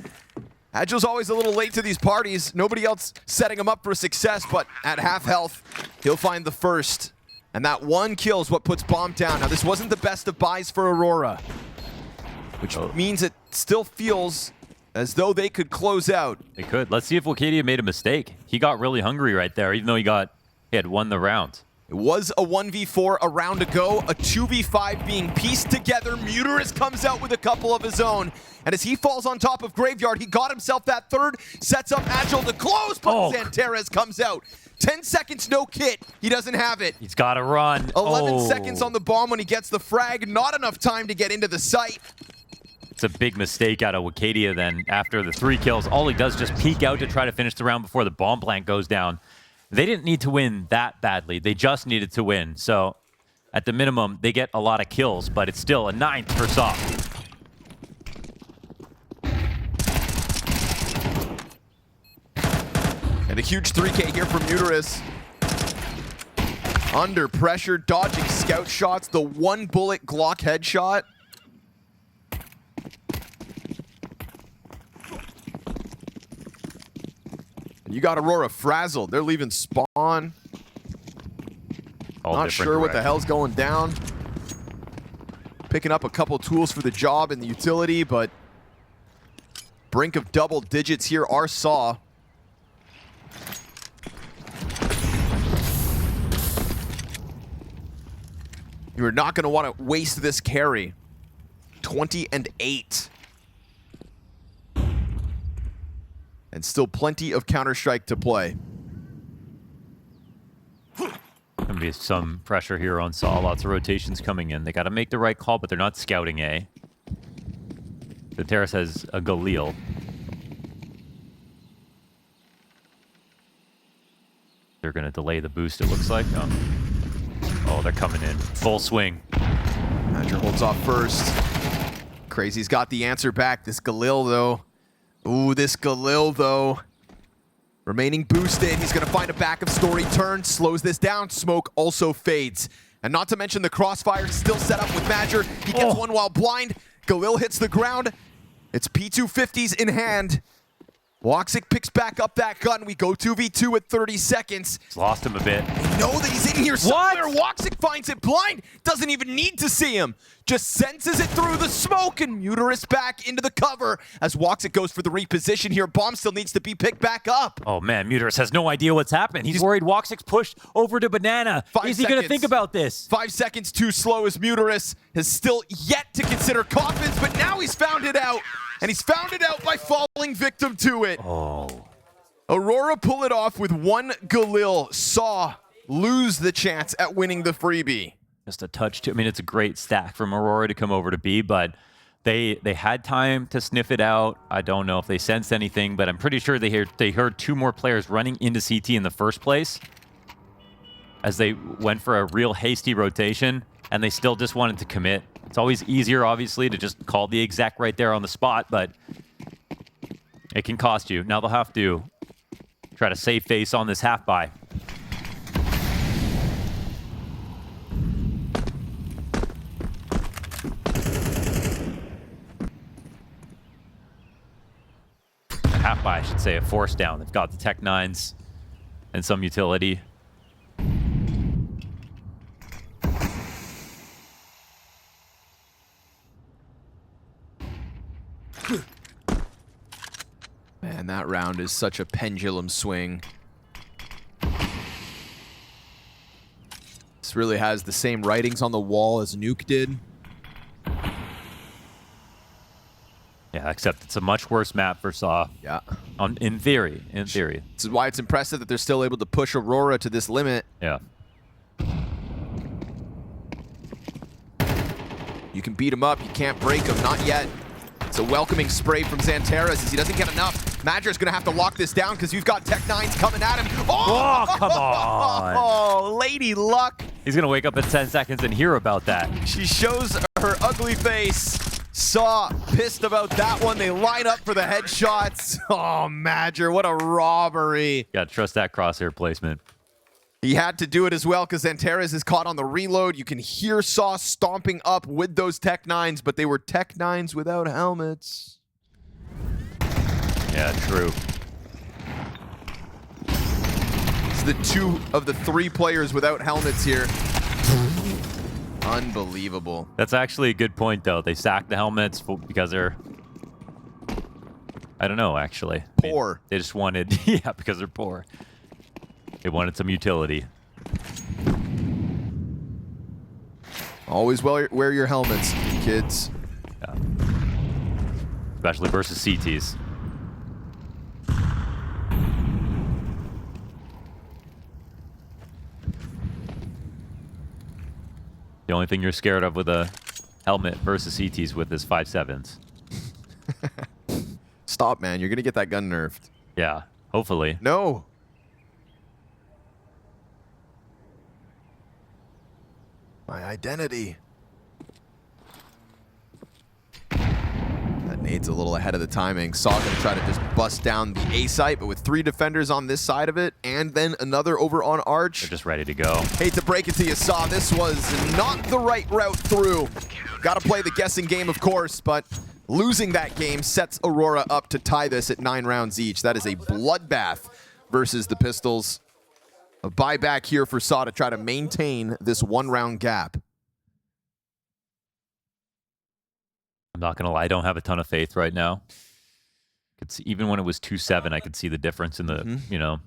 Agile's always a little late to these parties. Nobody else setting him up for success, but at half health, he'll find the first. And that one kill is what puts Bomb down. Now, this wasn't the best of buys for Aurora, which means it still feels as though they could close out. They could. Let's see if Wokadia made a mistake. He got really hungry right there, even though he had won the round. It was a 1v4 a round ago, a 2v5 being pieced together. Muterus comes out with a couple of his own. And as he falls on top of Graveyard, he got himself that third, sets up Agile to close, but Xantares comes out. 10 seconds, no kit. He doesn't have it. He's got to run. 11 seconds on the bomb when he gets the frag. Not enough time to get into the site. It's a big mistake out of Wokadia then. After the 3 kills, all he does is just peek out to try to finish the round before the bomb plant goes down. They didn't need to win that badly. They just needed to win. So at the minimum, they get a lot of kills, but it's still a 9th for Saw. And a huge 3K here from Muterus. Under pressure, dodging scout shots, the 1-bullet Glock headshot. You got Aurora frazzled. They're leaving spawn. Not sure what the hell's going down. Picking up a couple tools for the job and the utility, but brink of double digits here are Saw. You are not going to want to waste this carry. 20 and 8. And still plenty of Counter-Strike to play. Gonna be some pressure here on Saw. Lots of rotations coming in. They got to make the right call, but they're not scouting A. The Terrace has a Galil. They're gonna delay the boost, it looks like. Oh, they're coming in. Full swing. Major holds off first. Krazy's got the answer back. This Galil, though. Ooh, this Galil, though. Remaining boosted. He's going to find a back of story turn. Slows this down. Smoke also fades. And not to mention the crossfire still set up with Madger. He gets one while blind. Galil hits the ground. It's P250s in hand. woxic picks back up that gun. We go 2v2 at 30 seconds. It's lost him a bit. We know that he's in here somewhere. woxic finds it blind. Doesn't even need to see him. Just senses it through the smoke, and Muterus back into the cover as woxic goes for the reposition here. Bomb still needs to be picked back up. Oh man, Muterus has no idea what's happened. He's worried woxic's pushed over to Banana. 5 Is he going to seconds. think about this? 5 seconds too slow as Muterus has still yet to consider coffins, but now he's found it out. And he's found it out by falling victim to it. Oh. Aurora pull it off with one Galil. Saw lose the chance at winning the freebie. Just a touch too. I mean, it's a great stack from Aurora to come over to B, but they had time to sniff it out. I don't know if they sensed anything, but I'm pretty sure they heard 2 more players running into CT in the first place as they went for a real hasty rotation, and they still just wanted to commit. It's always easier, obviously, to just call the exec right there on the spot, but it can cost you. Now they'll have to try to save face on this half buy. Half buy, I should say, a force down. They've got the Tech 9s and some utility. Man, that round is such a pendulum swing. This really has the same writings on the wall as Nuke did. Yeah, except it's a much worse map for Saw. Yeah. In theory. This is why it's impressive that they're still able to push Aurora to this limit. Yeah. You can beat him up, you can't break him, not yet. It's a welcoming spray from Xantares as he doesn't get enough. Madger's gonna have to lock this down because you've got Tech 9s coming at him. Oh, come on. Oh, Lady Luck. He's gonna wake up in 10 seconds and hear about that. She shows her ugly face. Saw pissed about that one. They line up for the headshots. Oh, Madger, what a robbery. Gotta trust that crosshair placement. He had to do it as well because Xantares is caught on the reload. You can hear Saw stomping up with those Tech 9s, but they were Tech 9s without helmets. Yeah, true. It's the 2 of the 3 players without helmets here. Unbelievable. That's actually a good point, though. They sacked the helmets because they're... I don't know, actually. Poor. I mean, they just wanted... Yeah, because they're poor. They wanted some utility. Always wear your helmets, kids. Yeah. Especially versus CTs. The only thing you're scared of with a helmet versus CTs with is 5.7s. Stop, man. You're going to get that gun nerfed. Yeah, hopefully. No. My identity. That nade's a little ahead of the timing. Saw gonna try to just bust down the A site, but with 3 defenders on this side of it, and then another over on Arch. They're just ready to go. Hate to break it to you, Saw. This was not the right route through. Gotta play the guessing game, of course, but losing that game sets Aurora up to tie this at 9 rounds each. That is a bloodbath versus the Pistols. A buyback here for Saw to try to maintain this 1-round gap. I'm not going to lie, I don't have a ton of faith right now. It's, even when it was 2-7, I could see the difference in the, you know,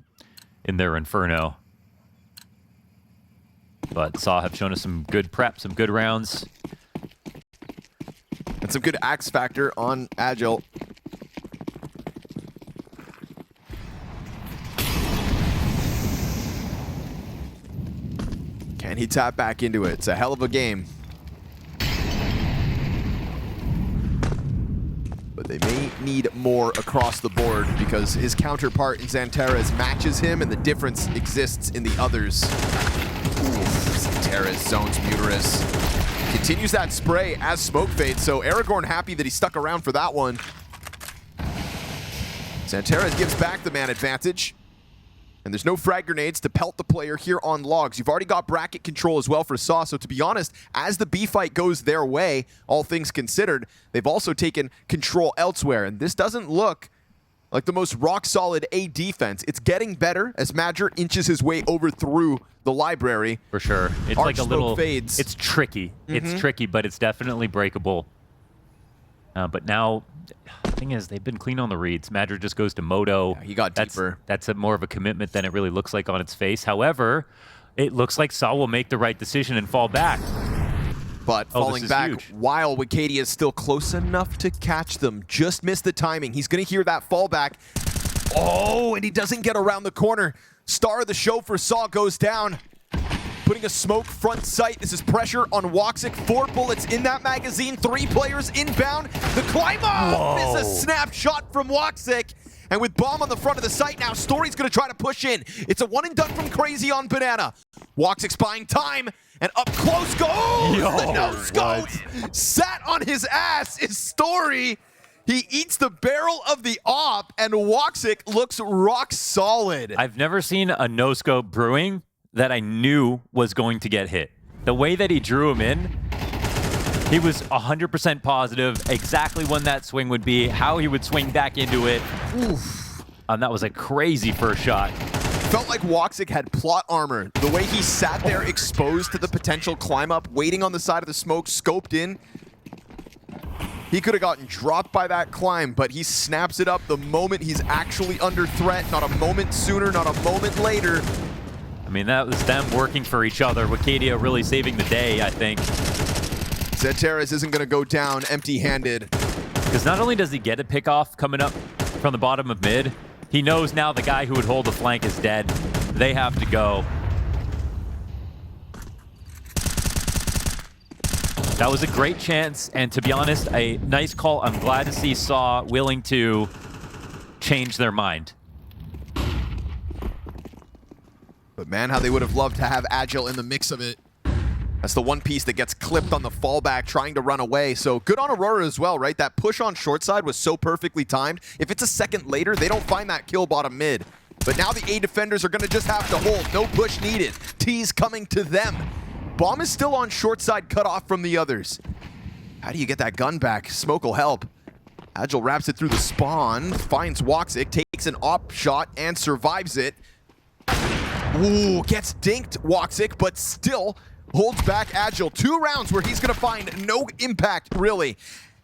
in their Inferno. But Saw have shown us some good prep, some good rounds. And some good X Factor on Agile. Can he tap back into it? It's a hell of a game. But they may need more across the board because his counterpart in Xantares matches him and the difference exists in the others. Ooh, Xantares zones Muterus. Continues that spray as smoke fades, so Aragorn happy that he stuck around for that one. Xantares gives back the man advantage. And there's no frag grenades to pelt the player here on logs. You've already got bracket control as well for Saw. So to be honest, as the B fight goes their way, all things considered, they've also taken control elsewhere. And this doesn't look like the most rock-solid A defense. It's getting better as MIBR inches his way over through the library. For sure. It's Arch like a smoke little... fades. It's tricky. It's tricky, but it's definitely breakable. But now, the thing is, they've been clean on the reads. MIBR just goes to Moto. Yeah, he got deeper. That's more of a commitment than it really looks like on its face. However, it looks like Saw will make the right decision and fall back. But falling back huge. while Wicadia is still close enough to catch them. Just missed the timing. He's going to hear that fallback. Oh, and he doesn't get around the corner. Star of the show for Saw goes down. Putting a smoke front sight. This is pressure on woxic. 4 bullets in that magazine. 3 players inbound. The climb up is a snapshot from woxic. And with bomb on the front of the site now, Story's going to try to push in. It's a one and done from Krazy on Banana. woxic's buying time. And up close goes the no-scope. Sat on his ass is Story. He eats the barrel of the op, and woxic looks rock solid. I've never seen a no-scope brewing that I knew was going to get hit. The way that he drew him in, he was 100% positive exactly when that swing would be, how he would swing back into it. Oof. And that was a crazy first shot. Felt like woxic had plot armor. The way he sat there exposed to the potential climb up, waiting on the side of the smoke, scoped in. He could have gotten dropped by that climb, but he snaps it up the moment he's actually under threat. Not a moment sooner, not a moment later. I mean, that was them working for each other. Wicadia really saving the day, I think. Zeteris isn't going to go down empty-handed. Because not only does he get a pick-off coming up from the bottom of mid, he knows now the guy who would hold the flank is dead. They have to go. That was a great chance, and to be honest, a nice call. I'm glad to see Saw willing to change their mind. But man, how they would have loved to have Agile in the mix of it. That's the one piece that gets clipped on the fallback, trying to run away. So good on Aurora as well, right? That push on short side was so perfectly timed. If it's a second later, they don't find that kill bottom mid. But now the A defenders are going to just have to hold. No push needed. T's coming to them. Bomb is still on short side, cut off from the others. How do you get that gun back? Smoke will help. Agile wraps it through the spawn, finds woxic, takes an op shot, and survives it. Ooh, gets dinked, woxic, but still holds back Agile. 2 rounds where he's going to find no impact, really.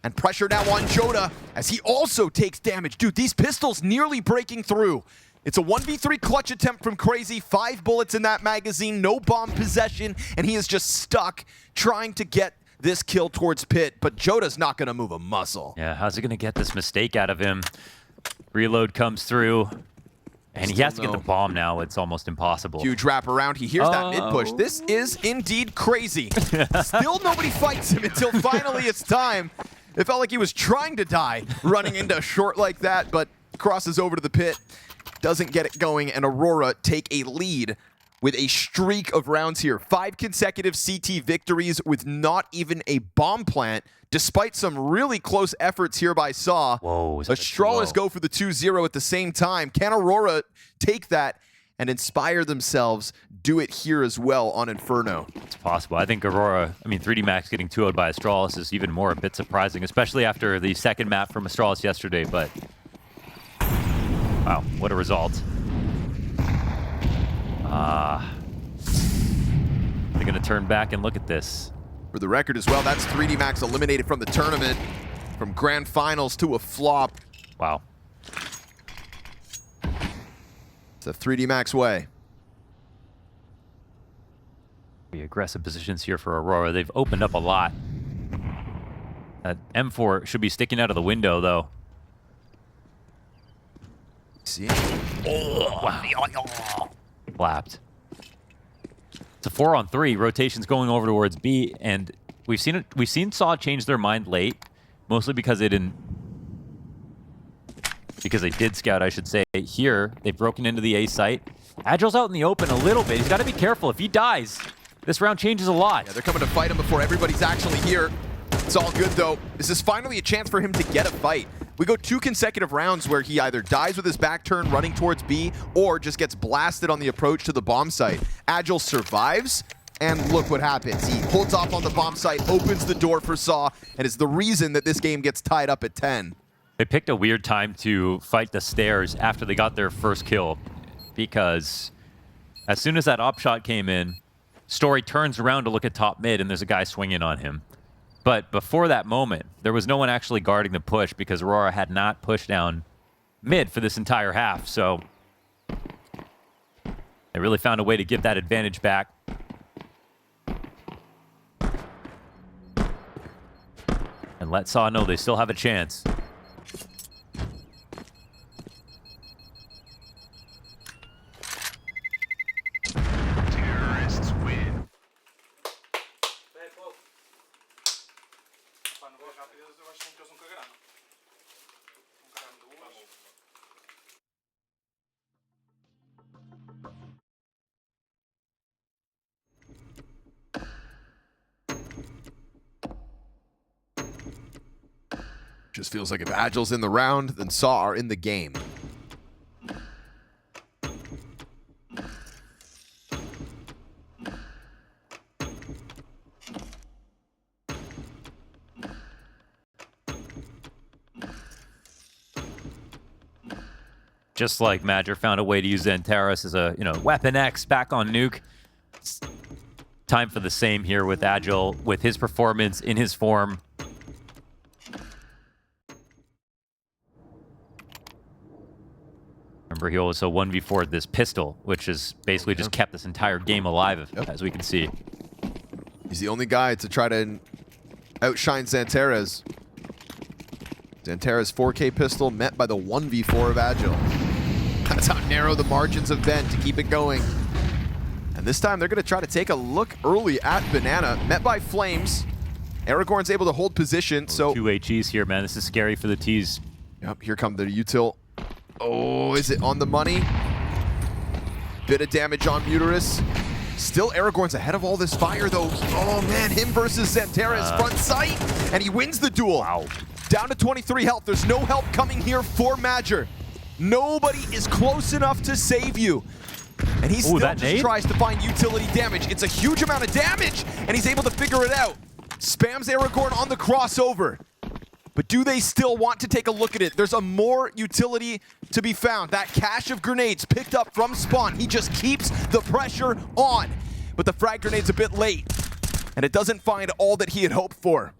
And pressure now on Joda as he also takes damage. Dude, these pistols nearly breaking through. It's a 1v3 clutch attempt from Krazy. 5 bullets in that magazine, no bomb possession, and he is just stuck trying to get this kill towards Pit, but Joda's not going to move a muscle. Yeah, how's he going to get this mistake out of him? Reload comes through. And he has to get the bomb now. It's almost impossible. Huge wrap around. He hears that mid-push. This is indeed crazy. Still nobody fights him until finally it's time. It felt like he was trying to die running into a short like that, but crosses over to the pit. Doesn't get it going, and Aurora take a lead with a streak of rounds here. 5 consecutive CT victories with not even a bomb plant, despite some really close efforts here by Saw. Whoa, Astralis go for the 2-0 at the same time. Can Aurora take that and inspire themselves, do it here as well on Inferno? It's possible. I think Aurora, 3D Max getting 2-0'd by Astralis is even more a bit surprising, especially after the second map from Astralis yesterday, but wow, what a result. They're going to turn back and look at this. For the record as well, that's 3D Max eliminated from the tournament, from grand finals to a flop. Wow. It's a 3D Max way. The aggressive positions here for Aurora. They've opened up a lot. That M4 should be sticking out of the window, though. See? Oh, wow. Flapped. It's a 4-on-3. Rotations going over towards B, and we've seen Saw change their mind late, mostly because they did scout, I should say. Here, they've broken into the A site. Agile's out in the open a little bit. He's got to be careful. If he dies, this round changes a lot. Yeah, they're coming to fight him before everybody's actually here. It's all good, though. This is finally a chance for him to get a fight. We go 2 consecutive rounds where he either dies with his back turn running towards B or just gets blasted on the approach to the bomb site. Agile survives, and look what happens. He holds off on the bomb site, opens the door for Saw, and is the reason that this game gets tied up at 10. They picked a weird time to fight the stairs after they got their first kill, because as soon as that op shot came in, Story turns around to look at top mid, and there's a guy swinging on him. But before that moment, there was no one actually guarding the push because Aurora had not pushed down mid for this entire half. So they really found a way to give that advantage back. And let Saw know they still have a chance. Terrorists win. Just feels like if Agile's in the round, then Saw are in the game. Just like MIBR found a way to use Xantares as a, Weapon X back on Nuke. It's time for the same here with Agile, with his performance in his form. Remember, he also 1v4'd this pistol, which has basically just kept this entire game alive, as we can see. He's the only guy to try to outshine Xantares. Xantares 4K pistol met by the 1v4 of Agile. That's how narrow the margins have been to keep it going. And this time they're going to try to take a look early at Banana. Met by Flames. Aragorn's able to hold position, so... 2 HEs here, man. This is scary for the T's. Yep, here come the util. Oh, is it on the money? Bit of damage on Muterus. Still, Aragorn's ahead of all this fire, though. Oh, man, him versus Xantares front sight, and he wins the duel. Wow. Down to 23 health. There's no help coming here for MIBR. Nobody is close enough to save you. And he still just tries to find utility damage. It's a huge amount of damage, and he's able to figure it out. Spams Aragorn on the crossover. But do they still want to take a look at it? There's a more utility to be found. That cache of grenades picked up from spawn. He just keeps the pressure on. But the frag grenade's a bit late, and it doesn't find all that he had hoped for.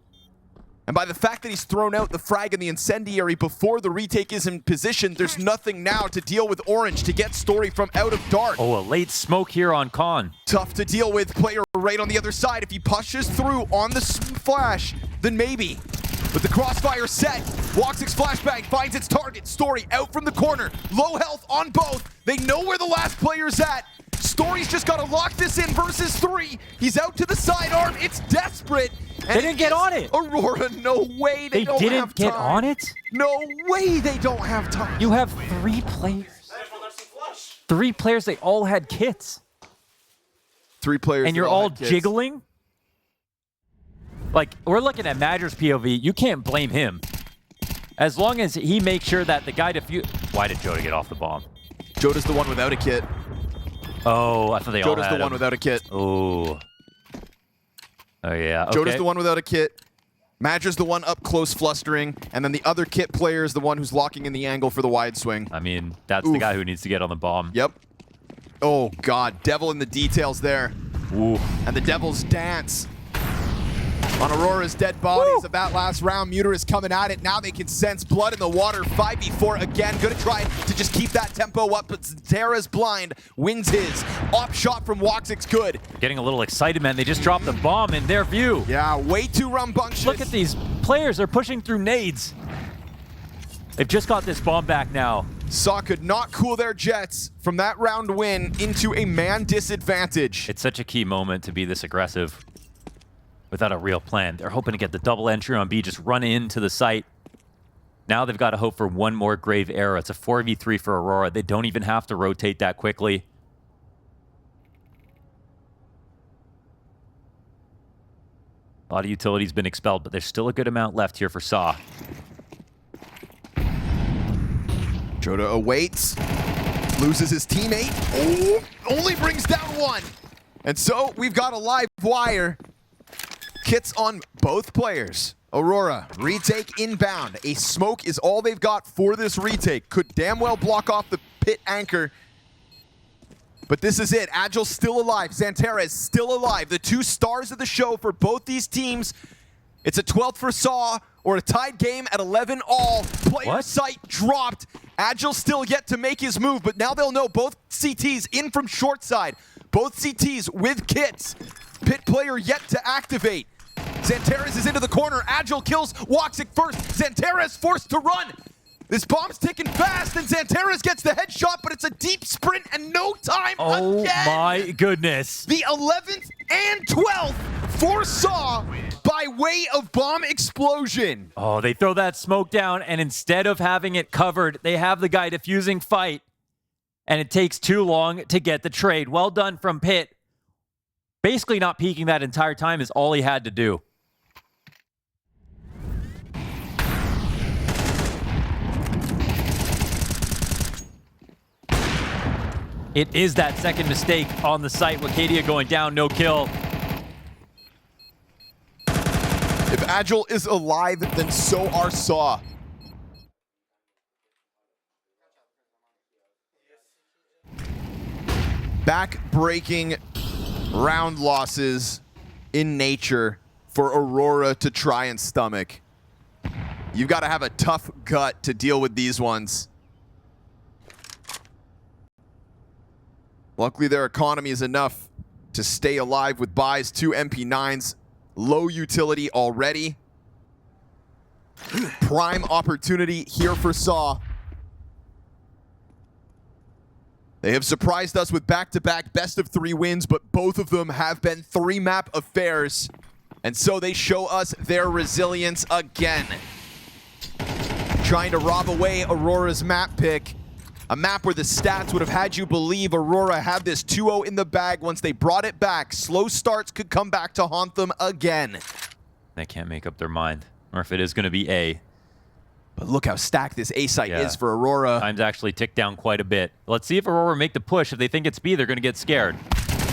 And by the fact that he's thrown out the frag and the incendiary before the retake is in position, there's nothing now to deal with Orange to get Story from out of dark. Oh, a late smoke here on Khan. Tough to deal with. Player right on the other side. If he pushes through on the flash, then maybe. But the crossfire set. woxic's flashbang finds its target. Story out from the corner. Low health on both. They know where the last player's at. Story's just got to lock this in versus 3. He's out to the sidearm. It's desperate. They didn't get on it. Aurora, no way they don't have time. They didn't get on it? No way they don't have time. You have 3 players. 3 players, they all had kits. 3 players. And you're all jiggling? Like, we're looking at MIBR's POV. You can't blame him. As long as he makes sure that the guy defuse... Why did Joda get off the bomb? Joda's the one without a kit. Oh, I thought they all had Joda's the one without a kit. Oh. Oh, yeah. Okay. Joda's the one without a kit. MIBR's the one up close flustering, and then the other kit player is the one who's locking in the angle for the wide swing. I mean, that's the guy who needs to get on the bomb. Yep. Oh, God. Devil in the details there. Ooh. And the Devil's dance. On Aurora's dead bodies of that last round, Muter is coming at it. Now they can sense blood in the water. 5v4 again. Gonna try to just keep that tempo up, but Xantares blind wins his. Op shot from woxic's good. Getting a little excited, man. They just dropped the bomb in their view. Yeah, way too rambunctious. Look at these players. They're pushing through nades. They've just got this bomb back now. Saw could not cool their jets from that round win into a man disadvantage. It's such a key moment to be this aggressive without a real plan. They're hoping to get the double entry on B, just run into the site. Now they've got to hope for one more grave error. It's a 4v3 for Aurora. They don't even have to rotate that quickly. A lot of utility's been expelled, but there's still a good amount left here for Saw. Joda awaits, loses his teammate. Oh, only brings down one. And so we've got a live wire. Kits on both players. Aurora, retake inbound. A smoke is all they've got for this retake. Could damn well block off the pit anchor. But this is it. Agile still alive. Xantera is still alive. The two stars of the show for both these teams. It's a 12th for Saw or a tied game at 11 all. Player sight dropped. Agile still yet to make his move, but now they'll know both CTs in from short side. Both CTs with kits. Pit player yet to activate. Xanteras is into the corner. Agile kills woxic first. Xanteras forced to run. This bomb's ticking fast, and Xanteras gets the headshot, but it's a deep sprint and no time again. Oh my goodness. The 11th and 12th for Saw by way of bomb explosion. Oh, they throw that smoke down, and instead of having it covered, they have the guy defusing fight, and it takes too long to get the trade. Well done from Pit. Basically not peeking that entire time is all he had to do. It is that second mistake on the site. Wacadia going down, no kill. If Agile is alive, then so are Saw. Back-breaking round losses in nature for Aurora to try and stomach. You've got to have a tough gut to deal with these ones. Luckily, their economy is enough to stay alive with buys, 2 MP9s, low utility already. Prime opportunity here for Saw. They have surprised us with back-to-back best-of-3 wins, but both of them have been 3-map affairs. And so they show us their resilience again. Trying to rob away Aurora's map pick. A map where the stats would have had you believe Aurora had this 2-0 in the bag once they brought it back. Slow starts could come back to haunt them again. They can't make up their mind, or if it is going to be A. But look how stacked this A site is for Aurora. Time's actually ticked down quite a bit. Let's see if Aurora make the push. If they think it's B, they're going to get scared.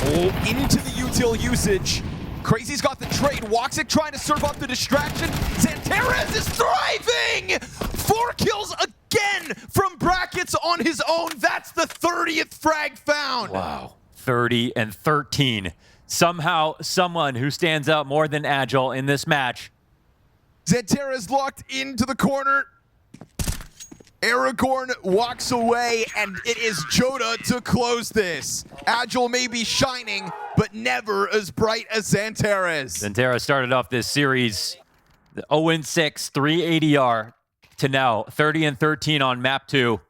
Oh, into the util usage. Krazy's got the trade. woxic trying to serve up the distraction. Xanteras is thriving! 4 kills again from Brackets on his own. That's the 30th frag found. Wow. 30 and 13. Somehow, someone who stands out more than Agile in this match. Xanteras locked into the corner. Aragorn walks away, and it is Joda to close this. Agile may be shining, but never as bright as Xanteras. Xanteras started off this series 0-6, 3 ADR, to now 30 and 13 on map 2.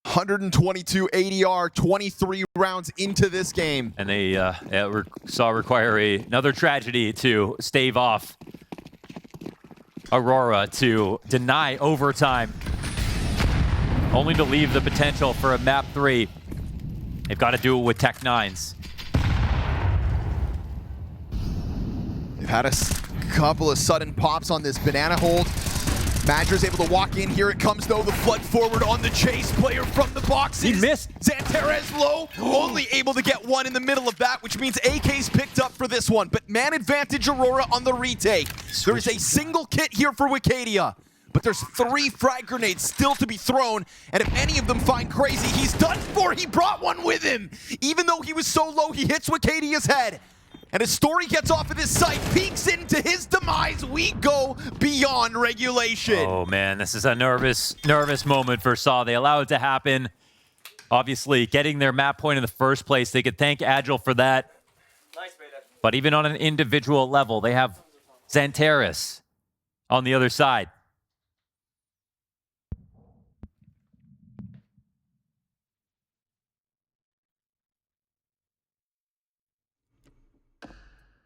$122 ADR, 23 rounds into this game. And they saw require another tragedy to stave off Aurora to deny overtime, only to leave the potential for a map 3. They've got to do it with Tech 9s. They've had a couple of sudden pops on this banana hold. Madger's able to walk in. Here it comes, though. The flood forward on the chase. Player from the boxes. He missed. Xanteras low. Only able to get one in the middle of that, which means AK's picked up for this one. But man advantage Aurora on the retake. There is a single kit here for Wacadia. But there's 3 frag grenades still to be thrown. And if any of them find Krazy, he's done for. He brought one with him. Even though he was so low, he hits Wacadia's head. And as Story gets off of this site, peeks into his demise. We go beyond regulation. Oh man, this is a nervous moment for Saw. They allow it to happen. Obviously, getting their map point in the first place, they could thank Agile for that. Nice, Vader. But even on an individual level, they have Xanteras on the other side.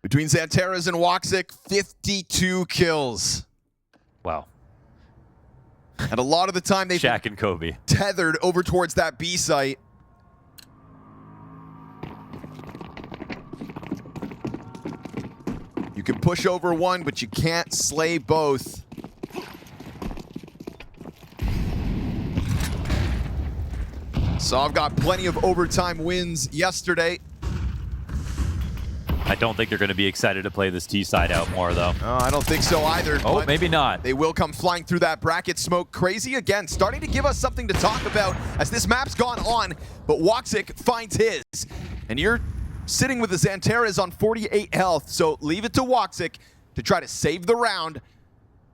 Between Xanteras and woxic, 52 kills. Wow. And a lot of the time they've Shaq and Kobe. tethered over towards that B site. can push over one, but you can't slay both. So I've got plenty of overtime wins yesterday. I don't think they're going to be excited to play this T side out more, though. I don't think so either. Oh, maybe not. They will come flying through that bracket smoke. Krazy again, starting to give us something to talk about as this map's gone on, but woxic finds his. And you're sitting with the Xantaras on 48 health, so leave it to woxic to try to save the round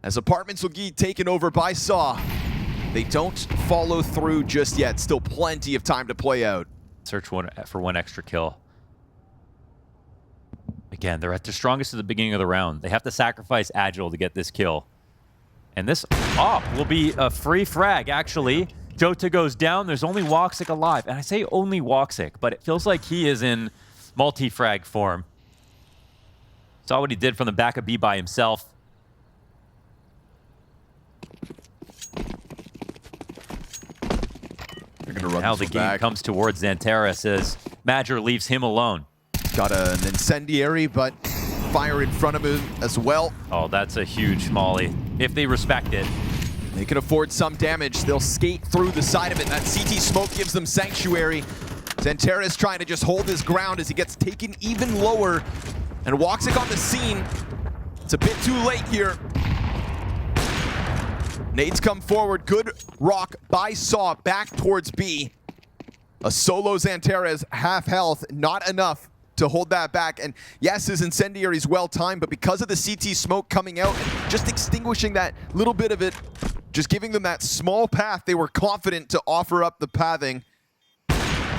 as Apartments will get taken over by Saw. They don't follow through just yet. Still plenty of time to play out. Search for one extra kill. Again, they're at their strongest at the beginning of the round. They have to sacrifice Agile to get this kill. And this op will be a free frag, actually. Jota goes down. There's only woxic alive. And I say only woxic, but it feels like he is in multi-frag form. Saw what he did from the back of B by himself. They're gonna run Now this the one game back. comes towards Xantaras as MIBR leaves him alone. Got an incendiary, but fire in front of him as well. Oh, that's a huge molly. If they respect it. They can afford some damage. They'll skate through the side of it. That CT smoke gives them sanctuary. Xantaras trying to just hold his ground as he gets taken even lower. And woxic on the scene. It's a bit too late here. Nades come forward. Good rock by Saw back towards B. A solo Xantaras, half health, not enough to hold that back. And yes, his incendiary is well timed, but because of the CT smoke coming out and just extinguishing that little bit of it, just giving them that small path, they were confident to offer up the pathing.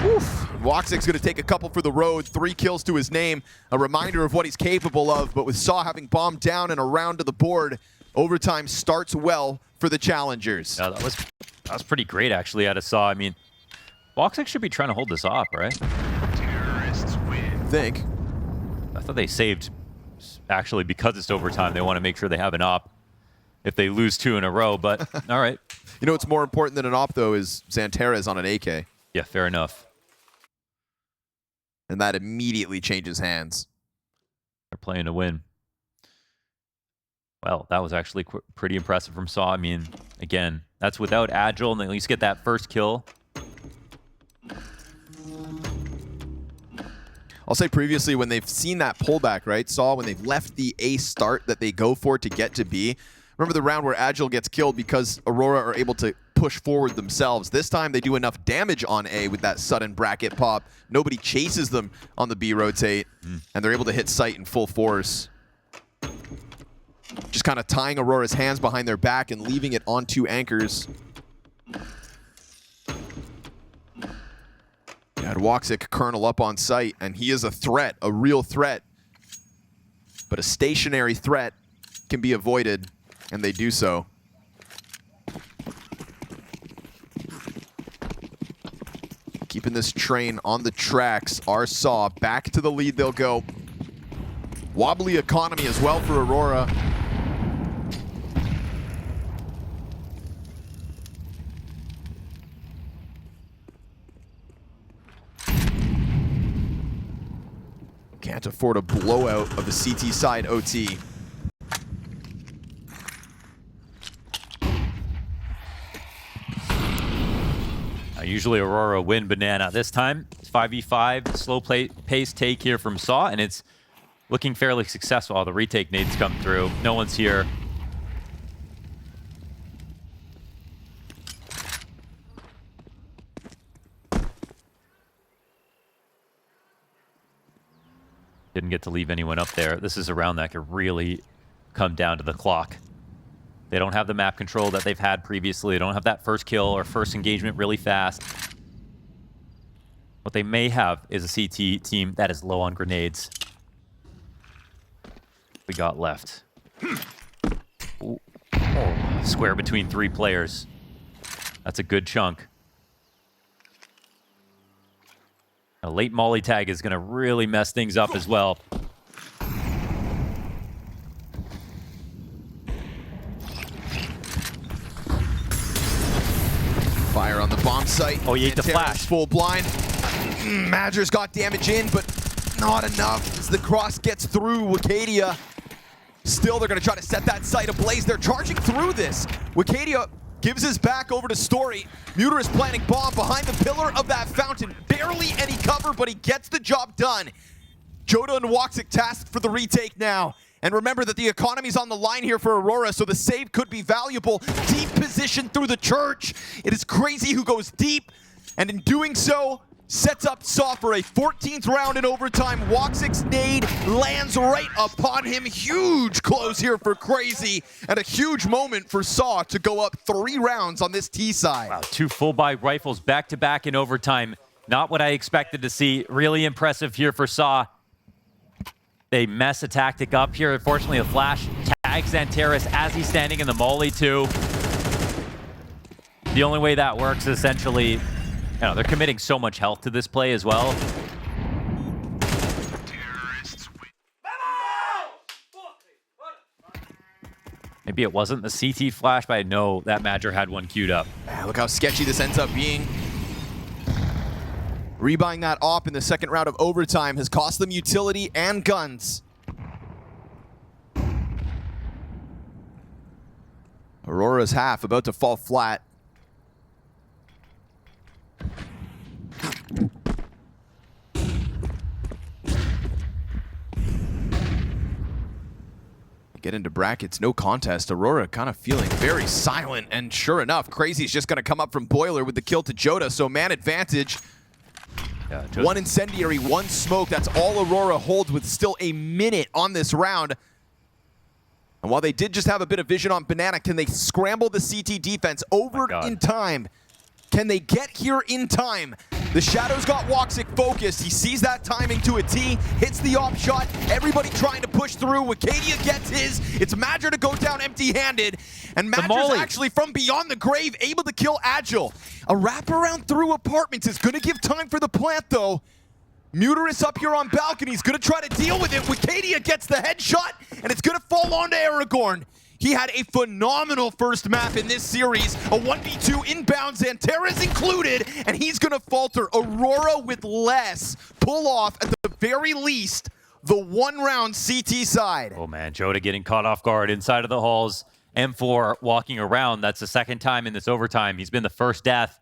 Oof. woxic's going to take a couple for the road, 3 kills to his name, a reminder of what he's capable of. But with Saw having bombed down and a round to the board, overtime starts well for the challengers. Yeah, that was pretty great, actually, out of Saw. I mean, woxic should be trying to hold this off, right? Terrorists win. I think. I thought they saved, actually, because it's overtime. They want to make sure they have an op if they lose 2 in a row, but all right. You know what's more important than an op, though, is Xantaras on an AK. Yeah, fair enough. And that immediately changes hands. They're playing to win. Well, that was actually pretty impressive from Saw. I mean, again, that's without Agile, and they at least get that first kill. I'll say previously when they've seen that pullback, right? Saw when they've left the A start that they go for to get to B. Remember the round where Agile gets killed because Aurora are able to push forward themselves. This time they do enough damage on A with that sudden bracket pop. Nobody chases them on the B rotate, and they're able to hit site in full force. Just kind of tying Aurora's hands behind their back and leaving it on 2 anchors. Had woxic Colonel up on site, and he is a threat, a real threat. But a stationary threat can be avoided, and they do so. Keeping this train on the tracks, our Saw back to the lead they'll go. Wobbly economy as well for Aurora. Can't afford a blowout of the CT side OT. Usually Aurora win banana. This time, it's 5v5, slow pace take here from Saw, and it's looking fairly successful. All the retake nades come through. No one's here. Didn't get to leave anyone up there. This is a round that could really come down to the clock. They don't have the map control that they've had previously. They don't have that first kill or first engagement really fast. What they may have is a CT team that is low on grenades. We got left. Ooh. Oh, square between 3 players. That's a good chunk. A late molly tag is going to really mess things up as well. Fire on the bomb site. Oh, you ate the Xantaras flash. Full blind. MIBR's got damage in, but not enough as the cross gets through Wicadia. Still, they're going to try to set that site ablaze. They're charging through this. Wicadia gives his back over to Story. Muter is planting bomb behind the pillar of that fountain. Barely any cover, but he gets the job done. Joda and woxic tasked for the retake now. And remember that the economy's on the line here for Aurora, so the save could be valuable. Deep position through the church. It is krazy who goes deep, and in doing so, sets up Saw for a 14th round in overtime. woxic's nade lands right upon him. Huge close here for krazy, and a huge moment for Saw to go up 3 rounds on this T side. Wow, 2 full-buy rifles back-to-back in overtime. Not what I expected to see. Really impressive here for Saw. They mess a tactic up here. Unfortunately, a flash tags Xantares as he's standing in the molly too. The only way that works is essentially, you know, they're committing so much health to this play as well. Maybe it wasn't the CT flash, but I know that Madger had one queued up. Look how sketchy this ends up being. Rebuying that op in the second round of overtime has cost them utility and guns. Aurora's half about to fall flat. Get into brackets, no contest. Aurora kind of feeling very silent, and sure enough, krazy's just going to come up from Boiler with the kill to Joda, so man advantage. Yeah, one incendiary, 1 smoke. That's all Aurora holds with still a minute on this round. And while they did just have a bit of vision on Banana, can they scramble the CT defense over in time? Can they get here in time? The Shadows got woxic focused. He sees that timing to a T, hits the op shot. Everybody trying to push through. Wicadia gets his. It's Madger to go down empty-handed. And Madger's actually from beyond the grave, able to kill Agile. A wraparound through apartments is going to give time for the plant, though. Muter is up here on balcony. He's going to try to deal with it. Wicadia gets the headshot, and it's going to fall onto Aragorn. He had a phenomenal first map in this series. A 1v2 inbound, Xantares included, and he's going to falter. Aurora with less. Pull off, at the very least, the 1-round CT side. Oh man, Joda getting caught off guard inside of the halls. M4 walking around. That's the second time in this overtime. He's been the first death,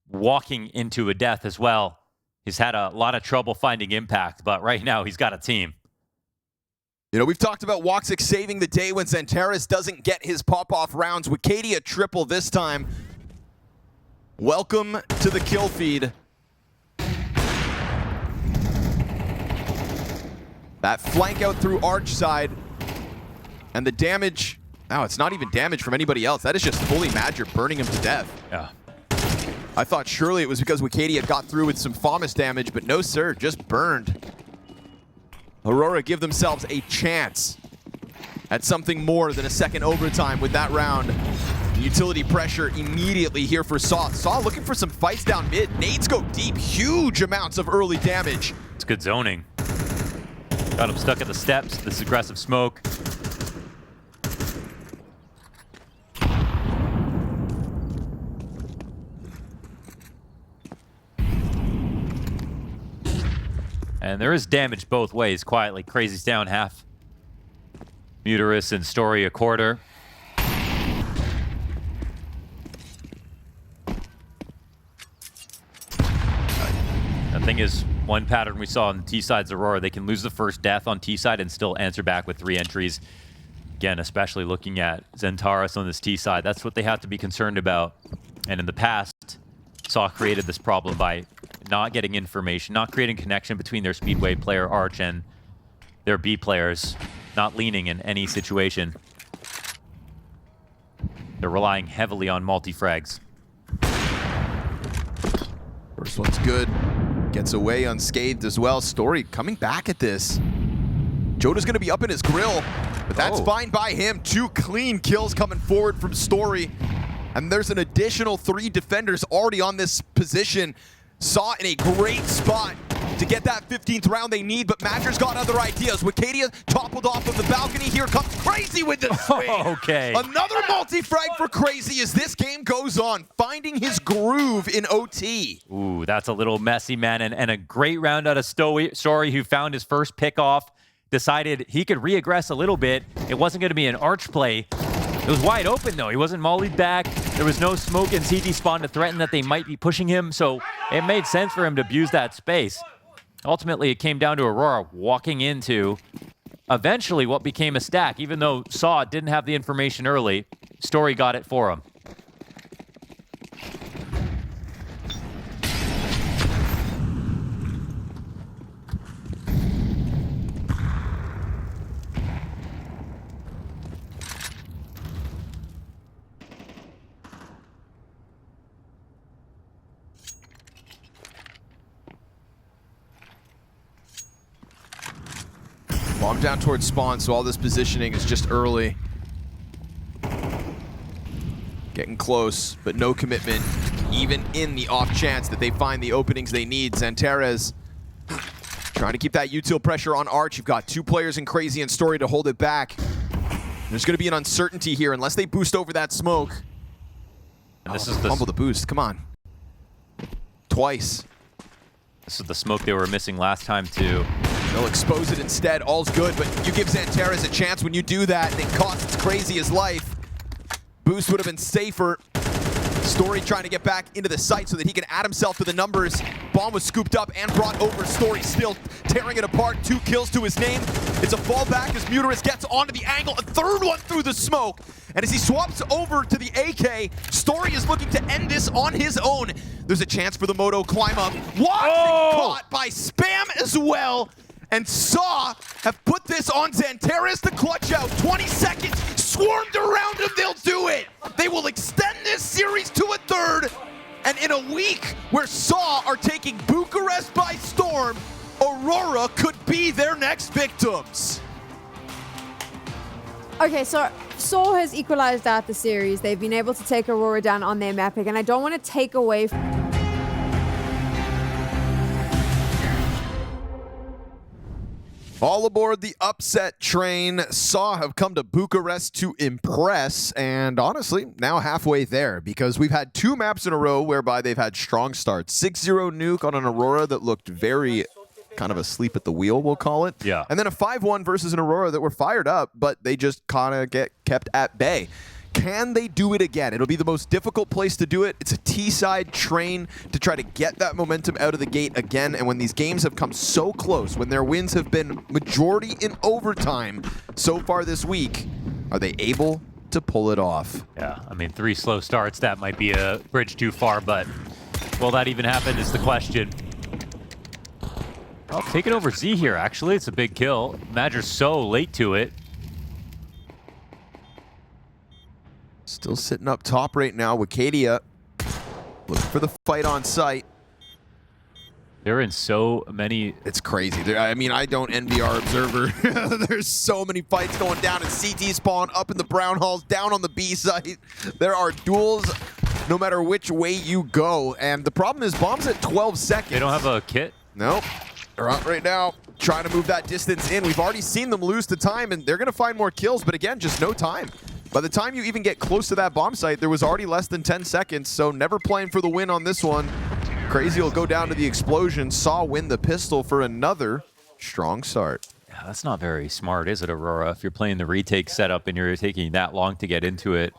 walking into a death as well. He's had a lot of trouble finding impact, but right now he's got a team. You know, we've talked about woxic saving the day when Xantares doesn't get his pop-off rounds. Wicadia triple this time. Welcome to the kill feed. That flank out through arch side. And the damage, now it's not even damage from anybody else. That is just fully Madger burning him to death. Yeah. I thought surely it was because Wicadia got through with some FAMAS damage, but no sir, just burned. Aurora give themselves a chance at something more than a second overtime with that round. Utility pressure immediately here for Saw. Saw looking for some fights down mid. Nades go deep, huge amounts of early damage. It's good zoning. Got him stuck at the steps, this aggressive smoke. And there is damage both ways, quietly. krazy's down half. Muterus and Story a quarter. The thing is, one pattern we saw on T-side's Aurora, they can lose the first death on T-side and still answer back with 3 entries. Again, especially looking at Xantares on this T-side, that's what they have to be concerned about. And in the past, Saw created this problem by not getting information, not creating connection between their Speedway player Arch and their B players, not leaning in any situation. They're relying heavily on multi-frags. First one's good. Gets away unscathed as well. Story coming back at this. Joda's going to be up in his grill, but that's fine by him. 2 clean kills coming forward from Story. And there's an additional 3 defenders already on this position. Saw in a great spot to get that 15th round they need, but Madger's got other ideas. Wicadia toppled off of the balcony. Here comes krazy with the swing. Okay. Another multi-frag for krazy as this game goes on, finding his groove in OT. Ooh, that's a little messy, man. And a great round out of Story, who found his first pick off. decided he could re-aggress a little bit. It wasn't going to be an arch play. It was wide open, though. He wasn't mollied back. There was no smoke in CT spawn to threaten that they might be pushing him, so it made sense for him to abuse that space. Ultimately, it came down to Aurora walking into eventually what became a stack. Even though Saw didn't have the information early, Story got it for him. Bomb down towards spawn, so all this positioning is just early. Getting close, but no commitment, even in the off chance that they find the openings they need. Xantares trying to keep that util pressure on Arch. You've got 2 players in Krazy and Story to hold it back. There's going to be an uncertainty here unless they boost over that smoke. And this is the fumble the boost. Come on. Twice. This is the smoke they were missing last time, too. They'll expose it instead. All's good, but you give Xantares a chance when you do that, and it costs Krazy his life. Boost would have been safer. Story trying to get back into the site so that he can add himself to the numbers. Bomb was scooped up and brought over. Story still tearing it apart. 2 kills to his name. It's a fallback as Muterus gets onto the angle. A third one through the smoke. And as he swaps over to the AK, Story is looking to end this on his own. There's a chance for the Moto climb up. Woxic caught by Spam as well. And Saw have put this on Xantares to clutch out. 20 seconds swarmed around him. They'll do it. They will extend this series to a third. And in a week where Saw are taking Bucharest by storm, Aurora could be their next victims. Okay, so Saw has equalized out the series. They've been able to take Aurora down on their map pick, and I don't want to take away All aboard the upset train. Saw have come to Bucharest to impress, and honestly, now halfway there, because we've had 2 maps in a row whereby they've had strong starts. 6-0 nuke on an Aurora that looked very kind of asleep at the wheel, we'll call it. Yeah. And then a 5-1 versus an Aurora that were fired up, but they just kind of get kept at bay. Can they do it again? It'll be the most difficult place to do it. It's a T-side train to try to get that momentum out of the gate again. And when these games have come so close, when their wins have been majority in overtime so far this week, are they able to pull it off? Yeah, I mean, 3 slow starts, that might be a bridge too far, but will that even happen is the question. Oh, taking over Z here, actually. It's a big kill. MIBR's so late to it. Still sitting up top right now. Wicadia looking for the fight on site. They're in so many... It's crazy. I mean, I don't envy our observer. There's so many fights going down in CT spawn, up in the brown halls, down on the B site. There are duels no matter which way you go. And the problem is Bomb's at 12 seconds. They don't have a kit? Nope. They're out right now, trying to move that distance in. We've already seen them lose to time, and they're going to find more kills, but again, just no time. By the time you even get close to that bomb site, there was already less than 10 seconds, so never playing for the win on this one. Krazy will go down to the explosion. Saw win the pistol for another strong start. Yeah, that's not very smart, is it, Aurora? If you're playing the retake setup and you're taking that long to get into it,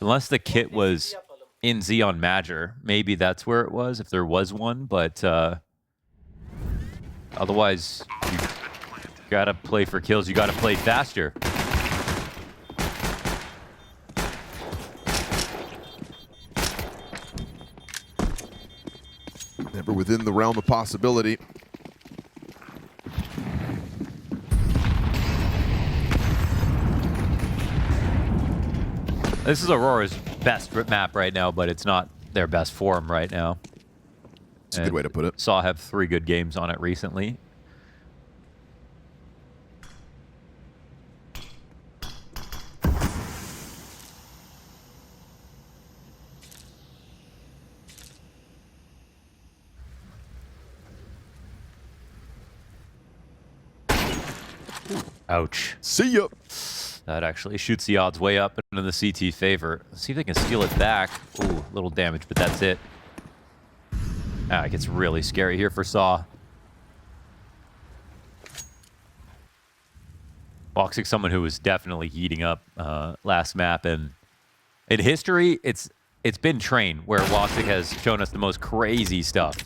unless the kit was in Z on MIBR, maybe that's where it was, if there was one, but otherwise, you gotta play for kills, you gotta play faster. Never within the realm of possibility. This is Aurora's best map right now, but it's not their best form right now. That's a good way to put it. Saw have 3 good games on it recently. Ouch. See ya. That actually shoots the odds way up into the CT favor. Let's see if they can steal it back. Ooh, little damage, but that's it. Ah, it gets really scary here for Saw. woxic, someone who was definitely heating up last map, and in history, it's been Train where woxic has shown us the most crazy stuff.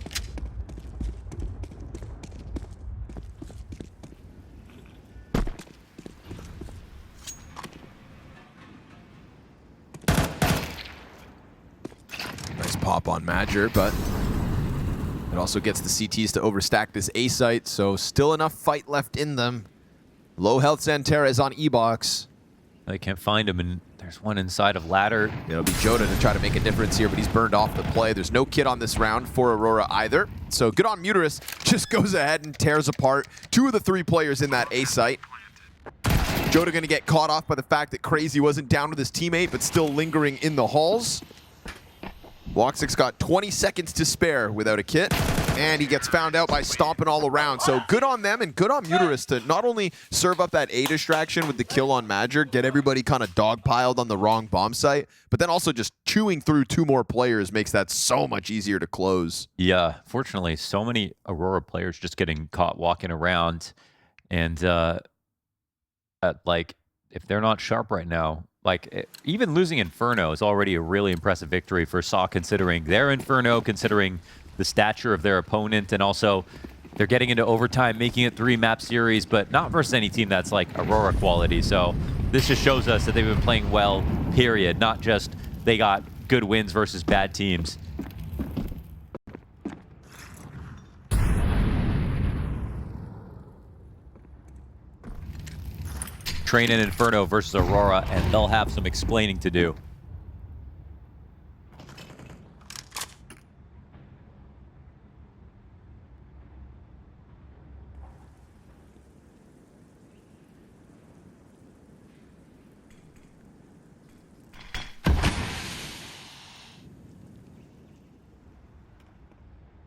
Nice pop on MIBR, but it also gets the CTs to overstack this A site, so still enough fight left in them. Low health Xantera is on E-Box. They can't find him, and there's one inside of ladder. It'll be Joda to try to make a difference here, but he's burned off the play. There's no kit on this round for Aurora either. So good on Muterus, just goes ahead and tears apart 2 of the 3 players in that A site. Joda gonna get caught off by the fact that krazy wasn't down with his teammate, but still lingering in the halls. woxic's got 20 seconds to spare without a kit, and he gets found out by stomping all around. So good on them and good on Muterus to not only serve up that A distraction with the kill on MIBR, get everybody kind of dogpiled on the wrong bomb site, but then also just chewing through 2 more players makes that so much easier to close. Yeah, fortunately, so many Aurora players just getting caught walking around, and like, if they're not sharp right now, like, even losing Inferno is already a really impressive victory for SAW, considering their Inferno, considering the stature of their opponent, and also they're getting into overtime, making it 3-map series, but not versus any team that's like Aurora quality. So this just shows us that they've been playing well, period, not just they got good wins versus bad teams. Train and Inferno versus Aurora, and they'll have some explaining to do.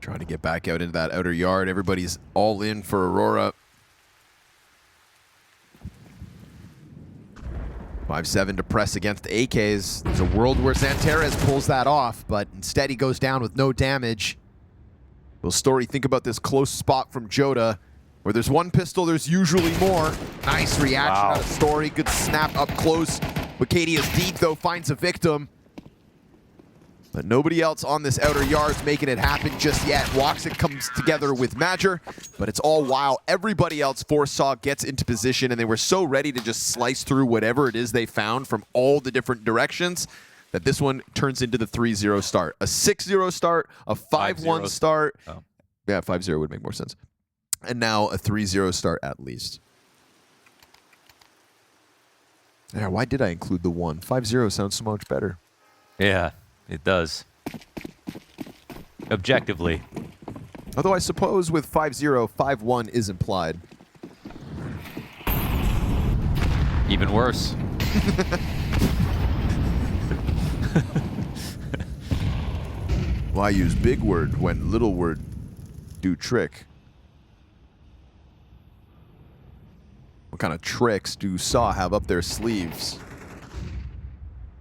Trying to get back out into that outer yard. Everybody's all in for Aurora. 5-7 to press against AKs. There's a world where Xanteres pulls that off, but instead he goes down with no damage. Will Story think about this close spot from Joda? Where there's 1 pistol, there's usually more. Nice reaction out of Story. Good snap up close. Wicadia's deep, though, finds a victim. But nobody else on this outer yard's making it happen just yet. woxic comes together with MIBR, but it's all while everybody else for SAW gets into position, and they were so ready to just slice through whatever it is they found from all the different directions that this one turns into the 3-0 start. A 6-0 start, a 5-1 start. Oh. Yeah, 5-0 would make more sense. And now a 3-0 start at least. Yeah, why did I include the 1? 5-0 sounds so much better. Yeah. It does. Objectively. Although I suppose with 5-0, 5-1 is implied. Even worse. Why use big word when little word do trick? What kind of tricks do SAW have up their sleeves?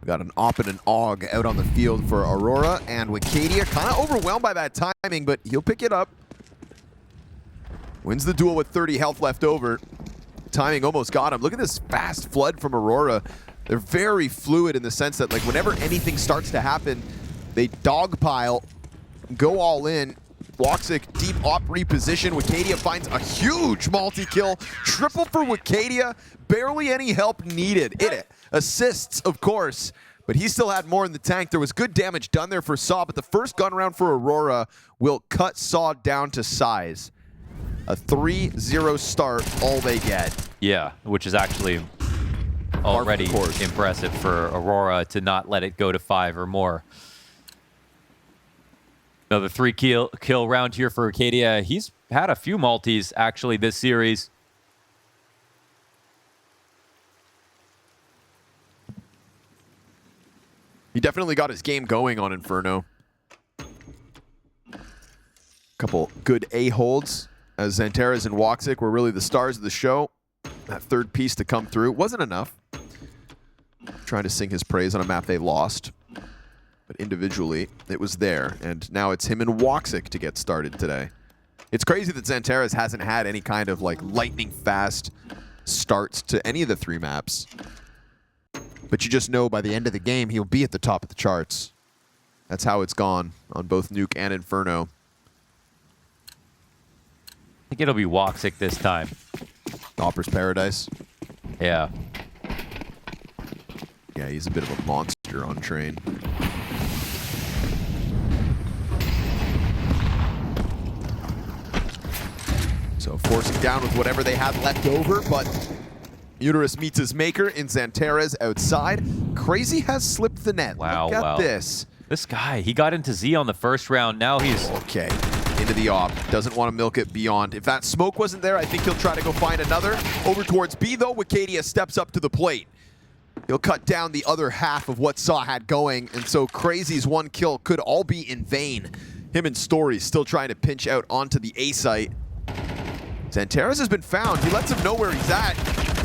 We got an Op and an Og out on the field for Aurora, and Wicadia kind of overwhelmed by that timing, but he'll pick it up. Wins the duel with 30 health left over. Timing almost got him. Look at this fast flood from Aurora. They're very fluid in the sense that, like, whenever anything starts to happen, they dogpile, go all in. woxic deep op reposition. Wicadia finds a huge multi-kill. Triple for Wicadia. Barely any help needed. It assists, of course, but he still had more in the tank. There was good damage done there for SAW, but the first gun round for Aurora will cut SAW down to size. A 3-0 start, all they get. Yeah, which is actually already impressive for Aurora to not let it go to 5 or more. Another 3-kill round here for Wicadia. He's had a few multis, actually, this series. He definitely got his game going on Inferno. Couple good A holds as Xanteres and woxic were really the stars of the show. That third piece to come through wasn't enough. Trying to sing his praise on a map they lost. But individually, it was there. And now it's him and woxic to get started today. It's crazy that Xanteres hasn't had any kind of like lightning fast start to any of the 3 maps. But you just know by the end of the game, he'll be at the top of the charts. That's how it's gone on both Nuke and Inferno. I think it'll be woxic this time. Opera's Paradise. Yeah. Yeah, he's a bit of a monster on train. So forcing down with whatever they had left over, but Uterus meets his maker in Xantares outside. krazy has slipped the net. Wow, Look at wow. this. This guy, he got into Z on the first round. Now he's... Okay, into the op. Doesn't want to milk it beyond. If that smoke wasn't there, I think he'll try to go find another. Over towards B, though, Wicadia steps up to the plate. He'll cut down the other half of what Saw had going, and so krazy's 1 kill could all be in vain. Him and Story still trying to pinch out onto the A site. Xantares has been found. He lets him know where he's at.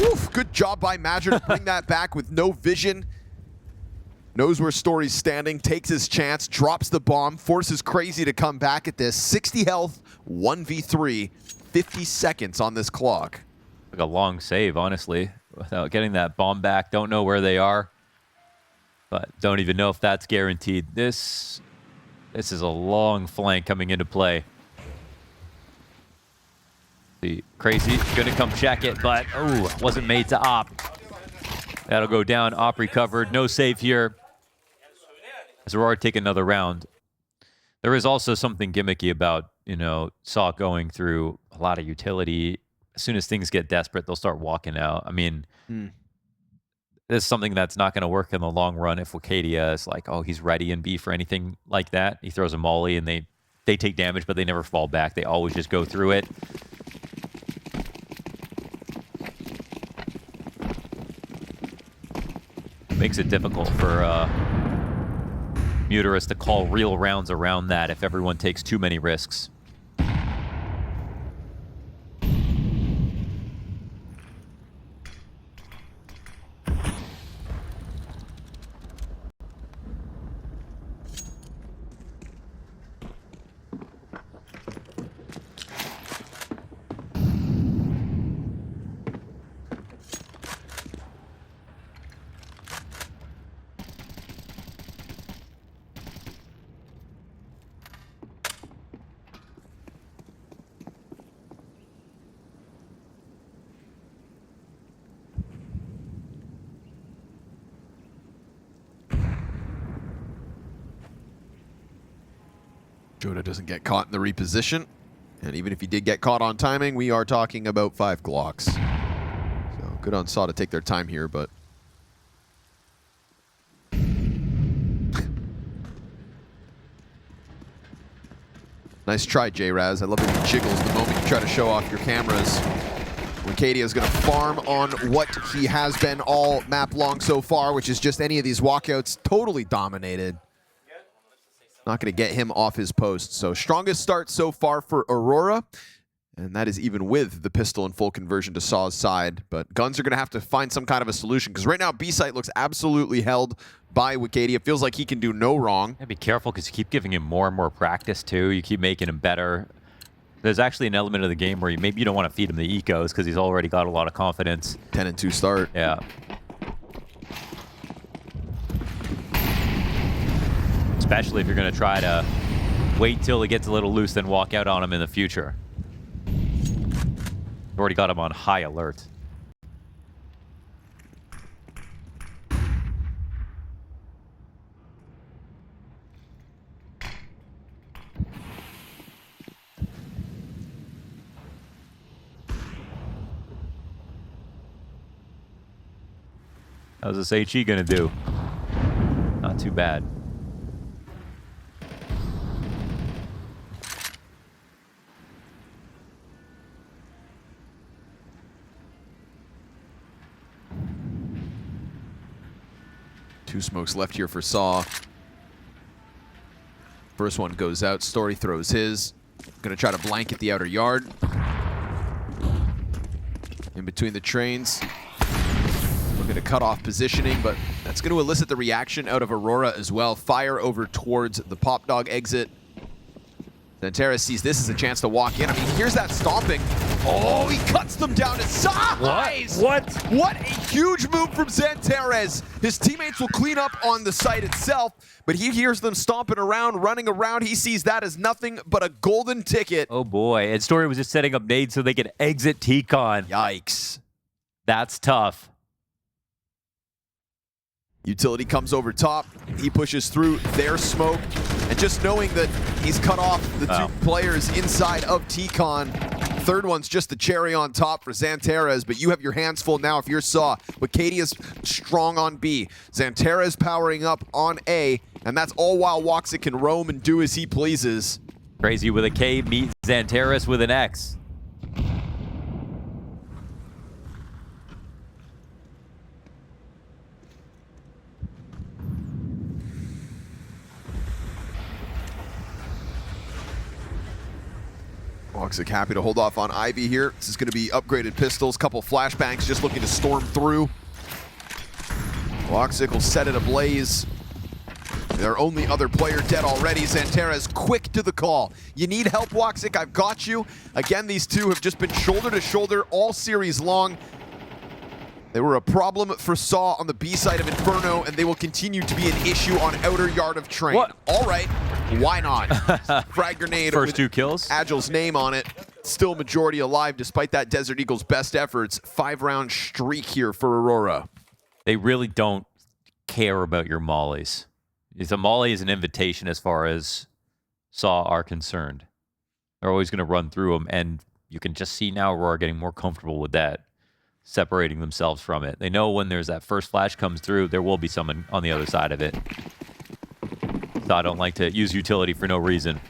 Oof, good job by Madger to bring that back with no vision. Knows where Story's standing, takes his chance, drops the bomb, forces krazy to come back at this. 60 health, 1v3, 50 seconds on this clock. Like a long save, honestly, without getting that bomb back. Don't know where they are, but don't even know if that's guaranteed. This is a long flank coming into play. The krazy gonna come check it, but oh, wasn't made to op. That'll go down. Op recovered. No save here. As Aurora take another round. There is also something gimmicky about, you know, Saw going through a lot of utility. As soon as things get desperate, they'll start walking out. I mean, this is something that's not going to work in the long run if Wicadia is like, oh, he's ready in B for anything like that. He throws a molly and they take damage, but they never fall back. They always just go through it. Makes it difficult for Uterus to call real rounds around that if everyone takes too many risks. Joda doesn't get caught in the reposition. And even if he did get caught on timing, we are talking about 5 Glocks. So good on Saw to take their time here, but... Nice try, J-Raz. I love when he jiggles the moment you try to show off your cameras. Wicadia is going to farm on what he has been all map long so far, which is just any of these walkouts. Totally dominated. Not going to get him off his post. So strongest start so far for Aurora. And that is even with the pistol and full conversion to Saw's side. But Guns are going to have to find some kind of a solution. Because right now, B-site looks absolutely held by Wicadia. Feels like he can do no wrong. Yeah, be careful because you keep giving him more and more practice too. You keep making him better. There's actually an element of the game where maybe you don't want to feed him the ecos because he's already got a lot of confidence. 10-2 start. Yeah. Especially if you're going to try to wait till he gets a little loose, then walk out on him in the future. Already got him on high alert. How's this HE going to do? Not too bad. Two smokes left here for Saw. First one goes out. Story throws his. Gonna try to blanket the outer yard. In between the trains. Looking to cut off positioning, but that's going to elicit the reaction out of Aurora as well. Fire over towards the Pop Dog exit. Xantares sees this as a chance to walk in. I mean, here's that stomping. Oh, he cuts them down to size! What? What a huge move from Xantares. His teammates will clean up on the site itself, but he hears them stomping around, running around. He sees that as nothing but a golden ticket. Oh boy, and Story was just setting up nades so they could exit T-Con. Yikes. That's tough. Utility comes over top. He pushes through their smoke. And just knowing that he's cut off the two players inside of T-Con, third one's just the cherry on top for Xantares, but you have your hands full now if you're Saw. Wacadia's strong on B. Xantares powering up on A, and that's all while woxic can roam and do as he pleases. Krazy with a K meets Xantares with an X. woxic happy to hold off on Ivy here. This is going to be upgraded pistols, couple flashbangs just looking to storm through. woxic will set it ablaze. Their only other player dead already. Xantares quick to the call. You need help, woxic, I've got you. Again, these two have just been shoulder to shoulder all series long. They were a problem for Saw on the B side of Inferno, and they will continue to be an issue on outer yard of Train. What? All right, why not? Frag grenade. First 2 kills. Agile's name on it. Still majority alive despite that Desert Eagle's best efforts. 5-round streak here for Aurora. They really don't care about your mollies. The molly is an invitation as far as Saw are concerned. They're always going to run through them, and you can just see now Aurora getting more comfortable with that, separating themselves from it. They know when there's that first flash comes through, there will be someone on the other side of it. So I don't like to use utility for no reason.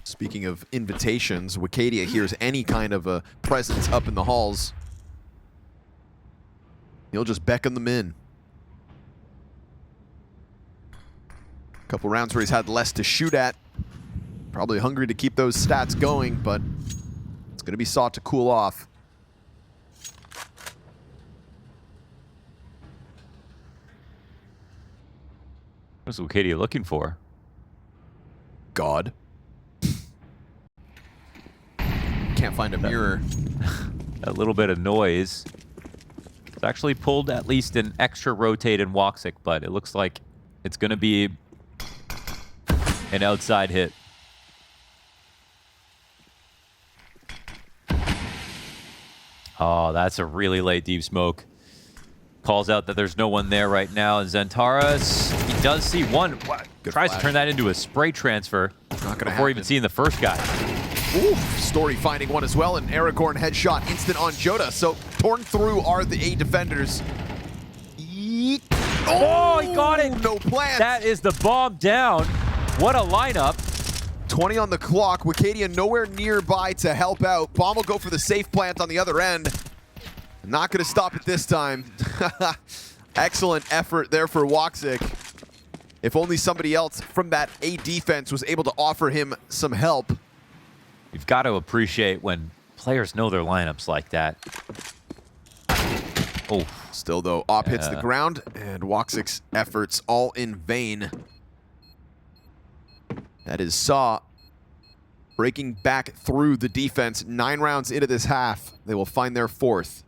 Speaking of invitations, Wacadia hears any kind of a presence up in the halls. He'll just beckon them in. A couple rounds where he's had less to shoot at. Probably hungry to keep those stats going, but it's going to be sought to cool off. What's Wacadia looking for? God. Can't find a mirror. A little bit of noise. It's actually pulled at least an extra rotate in woxic, but it looks like it's going to be an outside hit. Oh, that's a really late deep smoke. Calls out that there's no one there right now. And Xantares, he does see one. Good Tries flash. to turn that into a spray transfer Not gonna before even happen. seeing the first guy. Oof, Story finding one as well, and Aragorn headshot instant on Joda. So torn through are the A defenders. Yeet. Oh, he got it. No plans. That is the bomb down. What a lineup. 20 on the clock. Wacadia nowhere nearby to help out. Bomb will go for the safe plant on the other end. Not going to stop it this time. Excellent effort there for woxic. If only somebody else from that A defense was able to offer him some help. You've got to appreciate when players know their lineups like that. Oh, Still, though, Op hits the ground, and woxic's efforts all in vain. That is Saw breaking back through the defense. 9 rounds into this half. They will find their 4th.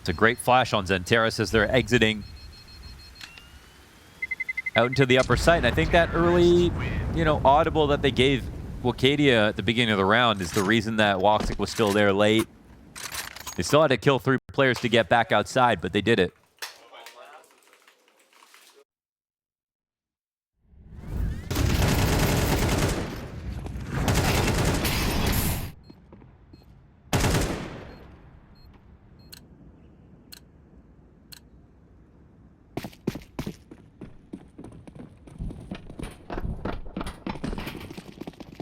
it's a great flash on Xantares as they're exiting out into the upper site. And I think that early, audible that they gave Wacadia at the beginning of the round is the reason that woxic was still there late. They still had to kill 3 players to get back outside, but they did it.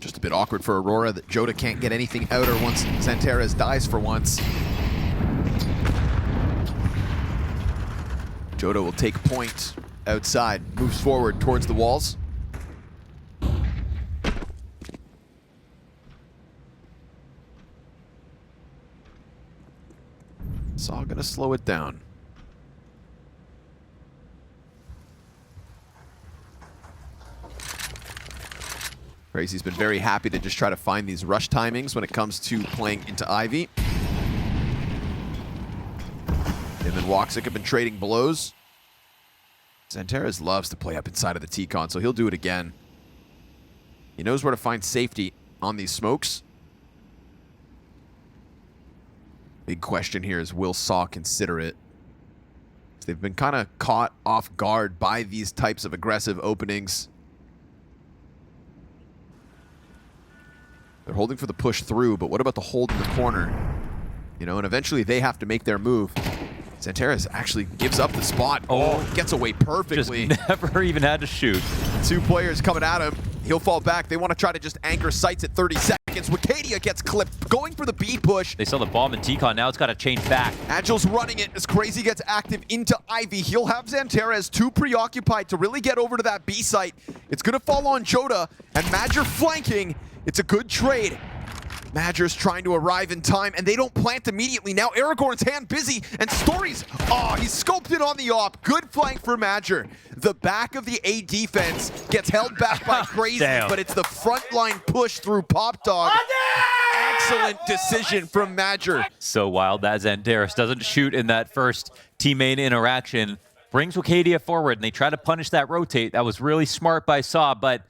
Just a bit awkward for Aurora that Joda can't get anything out her once Xantares dies for once. Joda will take point outside, moves forward towards the walls. Saw gonna slow it down. Krazy's been very happy to just try to find these rush timings when it comes to playing into Ivy. And then woxic have been trading blows. Xantares loves to play up inside of the T-Con, so he'll do it again. He knows where to find safety on these smokes. Big question here is, will Saw consider it? They've been kind of caught off guard by these types of aggressive openings. They're holding for the push through, but what about the hold in the corner? You know, and eventually they have to make their move. Xantares actually gives up the spot. Oh, gets away perfectly. Just never even had to shoot. 2 players coming at him. He'll fall back. They want to try to just anchor sights at 30 seconds. Wicadia gets clipped, going for the B push. They saw the bomb in T-Con. Now it's got to change back. Agile's running it as krazy gets active into Ivy. He'll have Xantares too preoccupied to really get over to that B site. It's going to fall on Joda, and MIBR flanking. It's a good trade. MIBR's trying to arrive in time, and they don't plant immediately. Now Aragorn's hand busy, and Story's, oh, he's scoped it on the op. Good flank for MIBR. The back of the A defense gets held back by krazy, but it's the frontline push through Pop Dog. Excellent decision from MIBR. So wild that Xantares doesn't shoot in that first teammate interaction. Brings Wicadia forward, and they try to punish that rotate. That was really smart by Saw, but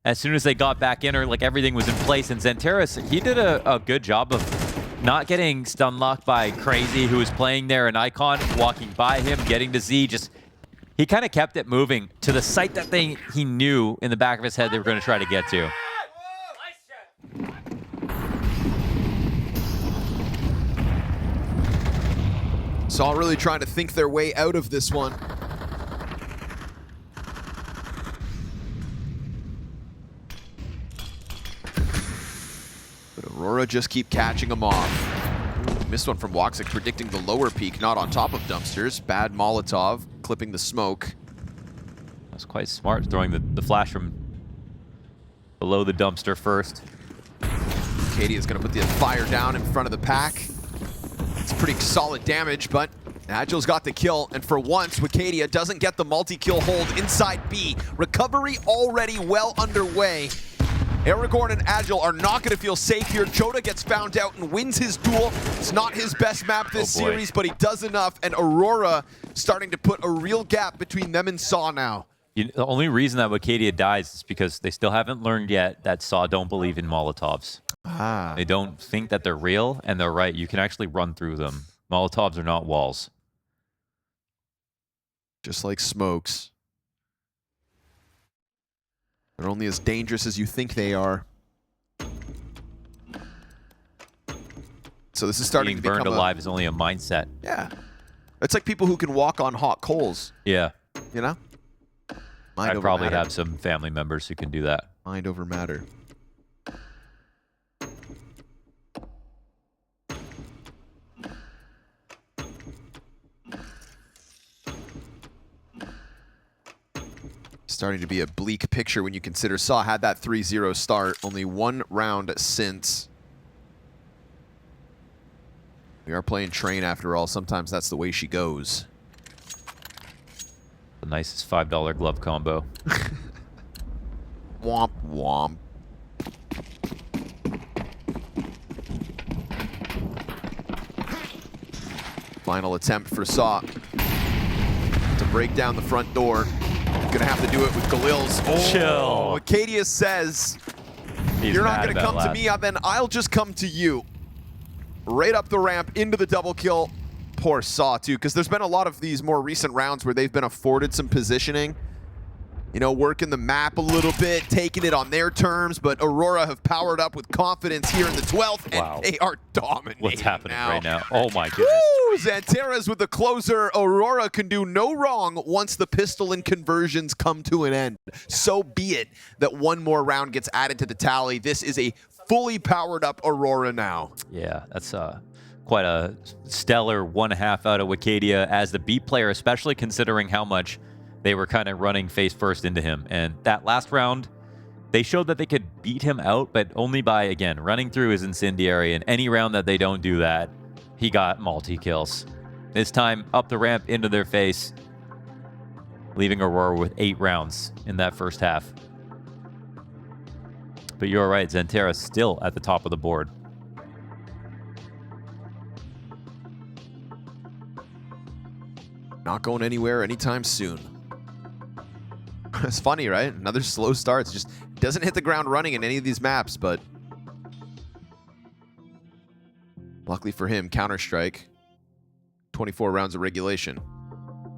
as soon as they got back in, like everything was in place, and Xantares, he did a good job of not getting stun locked by krazy, who was playing there, an icon, walking by him, getting to Z. Just he kind of kept it moving to the site that he knew in the back of his head they were going to try to get to. Saw really trying to think their way out of this one. Aurora just keep catching them off. Missed one from woxic, predicting the lower peak, not on top of dumpsters. Bad Molotov, clipping the smoke. That's quite smart, throwing the flash from below the dumpster first. Katie is going to put the fire down in front of the pack. It's pretty solid damage, but Agile's got the kill, and for once, Wicadia doesn't get the multi-kill hold inside B. Recovery already well underway. Aragorn and Agile are not going to feel safe here. Joda gets found out and wins his duel. It's not his best map this series, but he does enough, and Aurora starting to put a real gap between them and Saw now. The only reason that Wicadia dies is because they still haven't learned yet that Saw don't believe in Molotovs. They don't think that they're real, and they're right. You can actually run through them. Molotovs are not walls. Just like smokes. They're only as dangerous as you think they are. So this is starting to become burned alive is only a mindset. Yeah. It's like people who can walk on hot coals. Yeah. You know? I probably have some family members who can do that. Mind over matter. Starting to be a bleak picture when you consider Saw had that 3-0 start, only 1 round since. We are playing Train after all. Sometimes that's the way she goes. The nicest $5 glove combo. Womp womp. Final attempt for Saw to break down the front door. Gonna have to do it with Galil's. Oh, chill. Wicadia says, you're not gonna come to me, then I'll just come to you. Right up the ramp into the double kill. Poor Saw too, because there's been a lot of these more recent rounds where they've been afforded some positioning. You know, working the map a little bit, taking it on their terms, but Aurora have powered up with confidence here in the 12th, and they are dominating. What's happening now. right now? Oh my goodness. Woo! Xantares with the closer. Aurora can do no wrong once the pistol and conversions come to an end. So be it that one more round gets added to the tally. This is a fully powered up Aurora now. Yeah, that's quite a stellar 1.5 out of Wicadia as the B player, especially considering how much they were kind of running face first into him. And that last round, they showed that they could beat him out, but only by, again, running through his incendiary. And any round that they don't do that, he got multi-kills. This time, up the ramp into their face, leaving Aurora with 8 rounds in that first half. But you're right, Xanterra still at the top of the board. Not going anywhere anytime soon. It's funny, right? Another slow start. It just doesn't hit the ground running in any of these maps, but luckily for him, Counter-Strike, 24 rounds of regulation.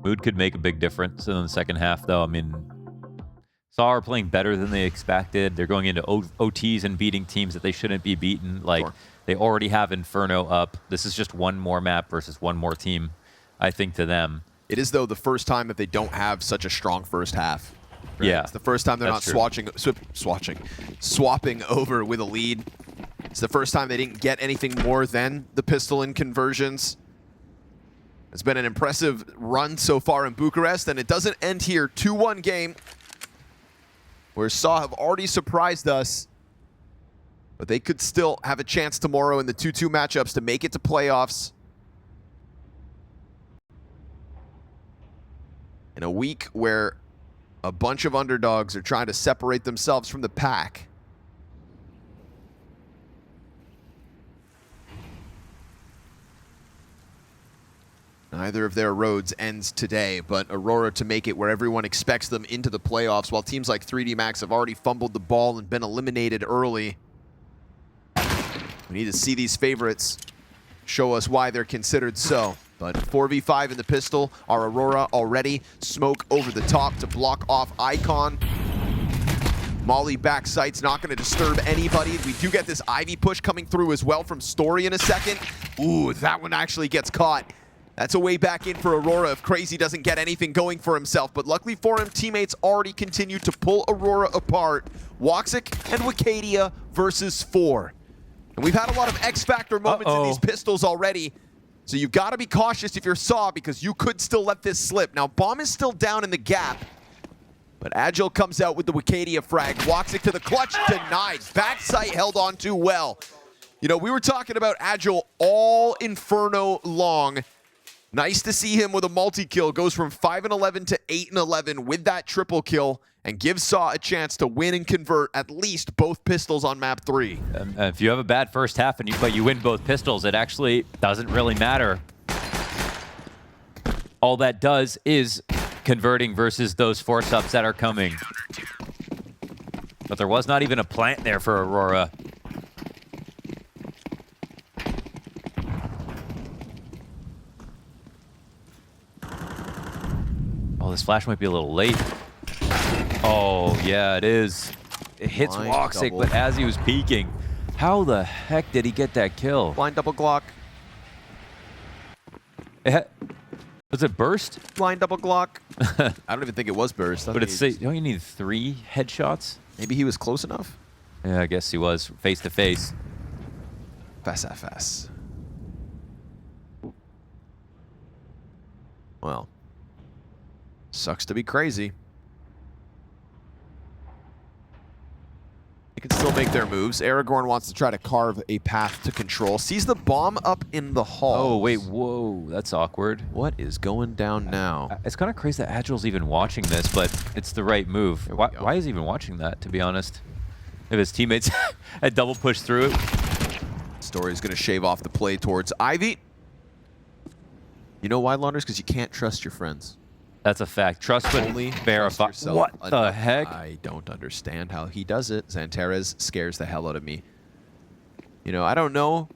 Mood could make a big difference in the second half, though. I mean, SAW are playing better than they expected. They're going into OTs and beating teams that they shouldn't be beaten. Like, they already have Inferno up. This is just one more map versus one more team, I think, to them. It is, though, the first time that they don't have such a strong first half. Right? Yeah. It's the first time they're not swapping over with a lead. It's the first time they didn't get anything more than the pistol in conversions. It's been an impressive run so far in Bucharest, and it doesn't end here. 2-1 game, where SAW have already surprised us, but they could still have a chance tomorrow in the 2-2 matchups to make it to playoffs. In a week where a bunch of underdogs are trying to separate themselves from the pack. Neither of their roads ends today, but Aurora to make it where everyone expects them into the playoffs, while teams like 3D Max have already fumbled the ball and been eliminated early. We need to see these favorites show us why they're considered so. But 4v5 in the pistol are Aurora already. Smoke over the top to block off Icon. Molly back sight's not going to disturb anybody. We do get this Ivy push coming through as well from Story in a second. Ooh, that one actually gets caught. That's a way back in for Aurora if krazy doesn't get anything going for himself. But luckily for him, teammates already continue to pull Aurora apart. woxic and Wicadia versus 4. And we've had a lot of X-Factor moments in these pistols already. So you've got to be cautious if you're SAW, because you could still let this slip. Now, Bomb is still down in the gap, but Agile comes out with the Wicadia frag. woxic to the clutch, denied. Back sight held on too well. You know, we were talking about Agile all Inferno long. Nice to see him with a multi-kill. Goes from 5-11 to 8-11 with that triple kill, and gives SAW a chance to win and convert at least both pistols on map 3. If you have a bad first half but you win both pistols, it actually doesn't really matter. All that does is converting versus those 4 subs that are coming. But there was not even a plant there for Aurora. Oh, this flash might be a little late. Oh, yeah, it is. It hits woxic, but as he was peeking, how the heck did he get that kill? Blind double Glock. Was it burst? Blind double Glock. I don't even think it was burst. But it's don't you need 3 headshots? Maybe he was close enough. Yeah, I guess he was face to face. Face. Well, sucks to be krazy. They can still make their moves. Aragorn wants to try to carve a path to control. Sees the bomb up in the hall. Oh, wait, whoa, that's awkward. What is going down now? It's kind of crazy that Agile's even watching this, but it's the right move. Why is he even watching that, to be honest? If his teammates had double pushed through it. Story's going to shave off the play towards Ivy. You know why, Launders? Because you can't trust your friends. That's a fact. Trust but Only verify. What the heck? I don't understand how he does it. Xanterra scares the hell out of me. You know, I don't know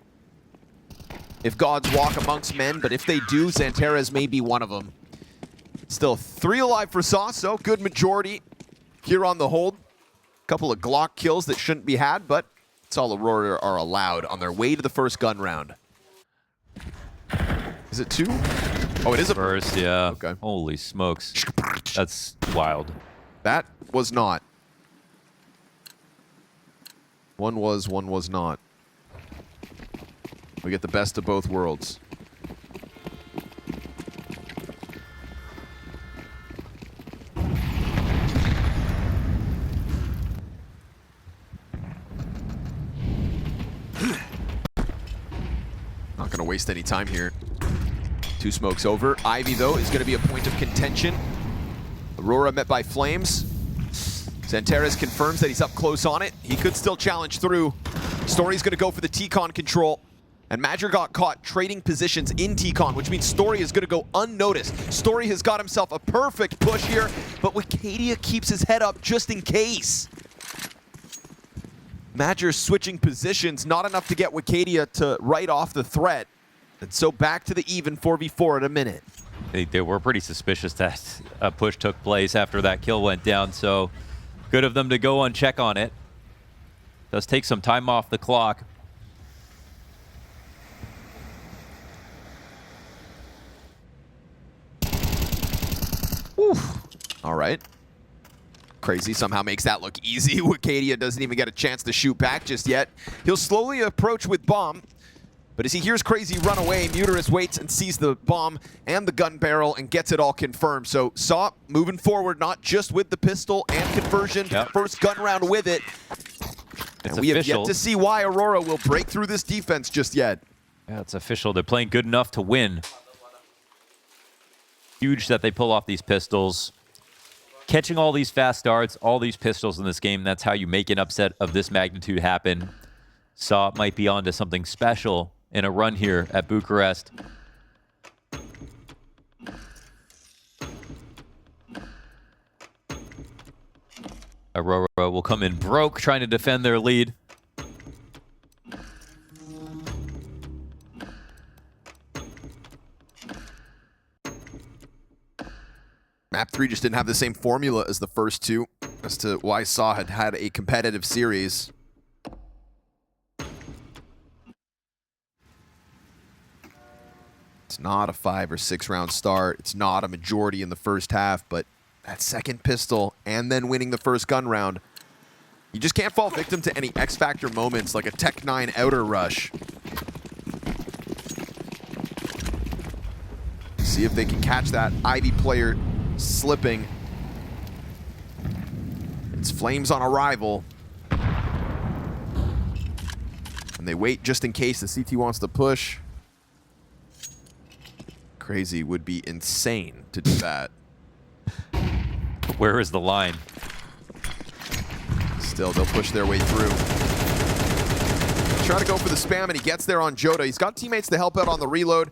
if gods walk amongst men, but if they do, Xanterra may be one of them. Still 3 alive for SAW, so good majority here on the hold. Couple of Glock kills that shouldn't be had, but it's all Aurora are allowed on their way to the first gun round. Is it 2? Oh, it is a burst, yeah. Okay. Holy smokes. That's wild. That was not. One was not. We get the best of both worlds. Not going to waste any time here. 2 smokes over. Ivy, though, is going to be a point of contention. Aurora met by Flames. Xantares confirms that he's up close on it. He could still challenge through. Story's going to go for the T-Con control. And Madger got caught trading positions in T-Con, which means Story is going to go unnoticed. Story has got himself a perfect push here, but Wicadia keeps his head up just in case. Madger switching positions, not enough to get Wicadia to write off the threat. And so back to the even 4v4 in a minute. They were pretty suspicious that a push took place after that kill went down, so good of them to go and check on it. Does take some time off the clock. Oof. All right. Krazy somehow makes that look easy. Wicadia doesn't even get a chance to shoot back just yet. He'll slowly approach with bomb, but as he hears Krazy run away, Muterus waits and sees the bomb and the gun barrel and gets it all confirmed. So Saw moving forward, not just with the pistol and conversion, first gun round with it. And we have yet to see why Aurora will break through this defense just yet. Yeah, it's official. They're playing good enough to win. Huge that they pull off these pistols. Catching all these fast starts, all these pistols in this game, that's how you make an upset of this magnitude happen. Saw might be onto something special in a run here at Bucharest. Aurora will come in broke, trying to defend their lead. Map 3 just didn't have the same formula as the first two as to why Saw had had a competitive series. It's not a 5 or 6 round start. It's not a majority in the first half, but that second pistol and then winning the first gun round, you just can't fall victim to any X-Factor moments like a Tech 9 outer rush. See if they can catch that Ivy player slipping. It's Flames on arrival. And they wait just in case the CT wants to push. Krazy would be insane to do that. Where is the line? Still, they'll push their way through. Try to go for the spam, and he gets there on Joda. He's got teammates to help out on the reload,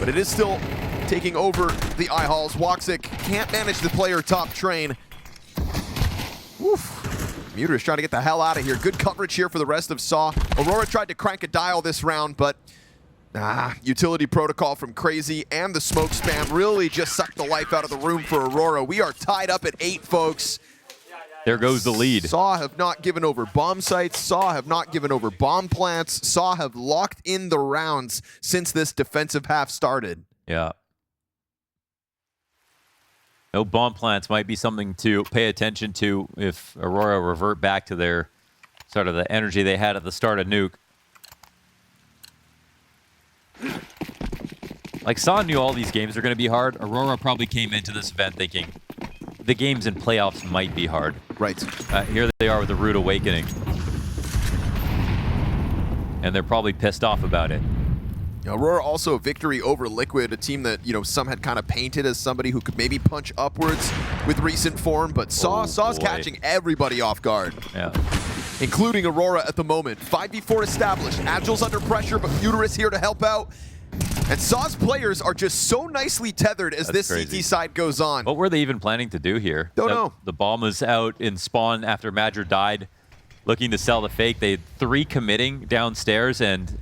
but it is still taking over the eye halls. Woxic can't manage the player top train. Woof. Muterus trying to get the hell out of here. Good coverage here for the rest of Saw. Aurora tried to crank a dial this round, but utility protocol from Krazy and the smoke spam really just sucked the life out of the room for Aurora. We are tied up at 8, folks. There goes the lead. Saw have not given over bomb sites. Saw have not given over bomb plants. Saw have locked in the rounds since this defensive half started. Yeah. No bomb plants might be something to pay attention to if Aurora revert back to their sort of the energy they had at the start of Nuke. Like, Saw knew all these games are going to be hard. Aurora probably came into this event thinking the games in playoffs might be hard. Right. Here they are with the Rude Awakening. And they're probably pissed off about it. Aurora also a victory over Liquid, a team that, you know, some had kind of painted as somebody who could maybe punch upwards with recent form, but Saw's catching everybody off guard. Yeah. Including Aurora at the moment. 5v4 established. Agile's under pressure, but Muterus here to help out. And Saw's players are just so nicely tethered as this CT side goes on. What were they even planning to do here? Don't know. The bomb was out in spawn after Madger died, looking to sell the fake. They had 3 committing downstairs, and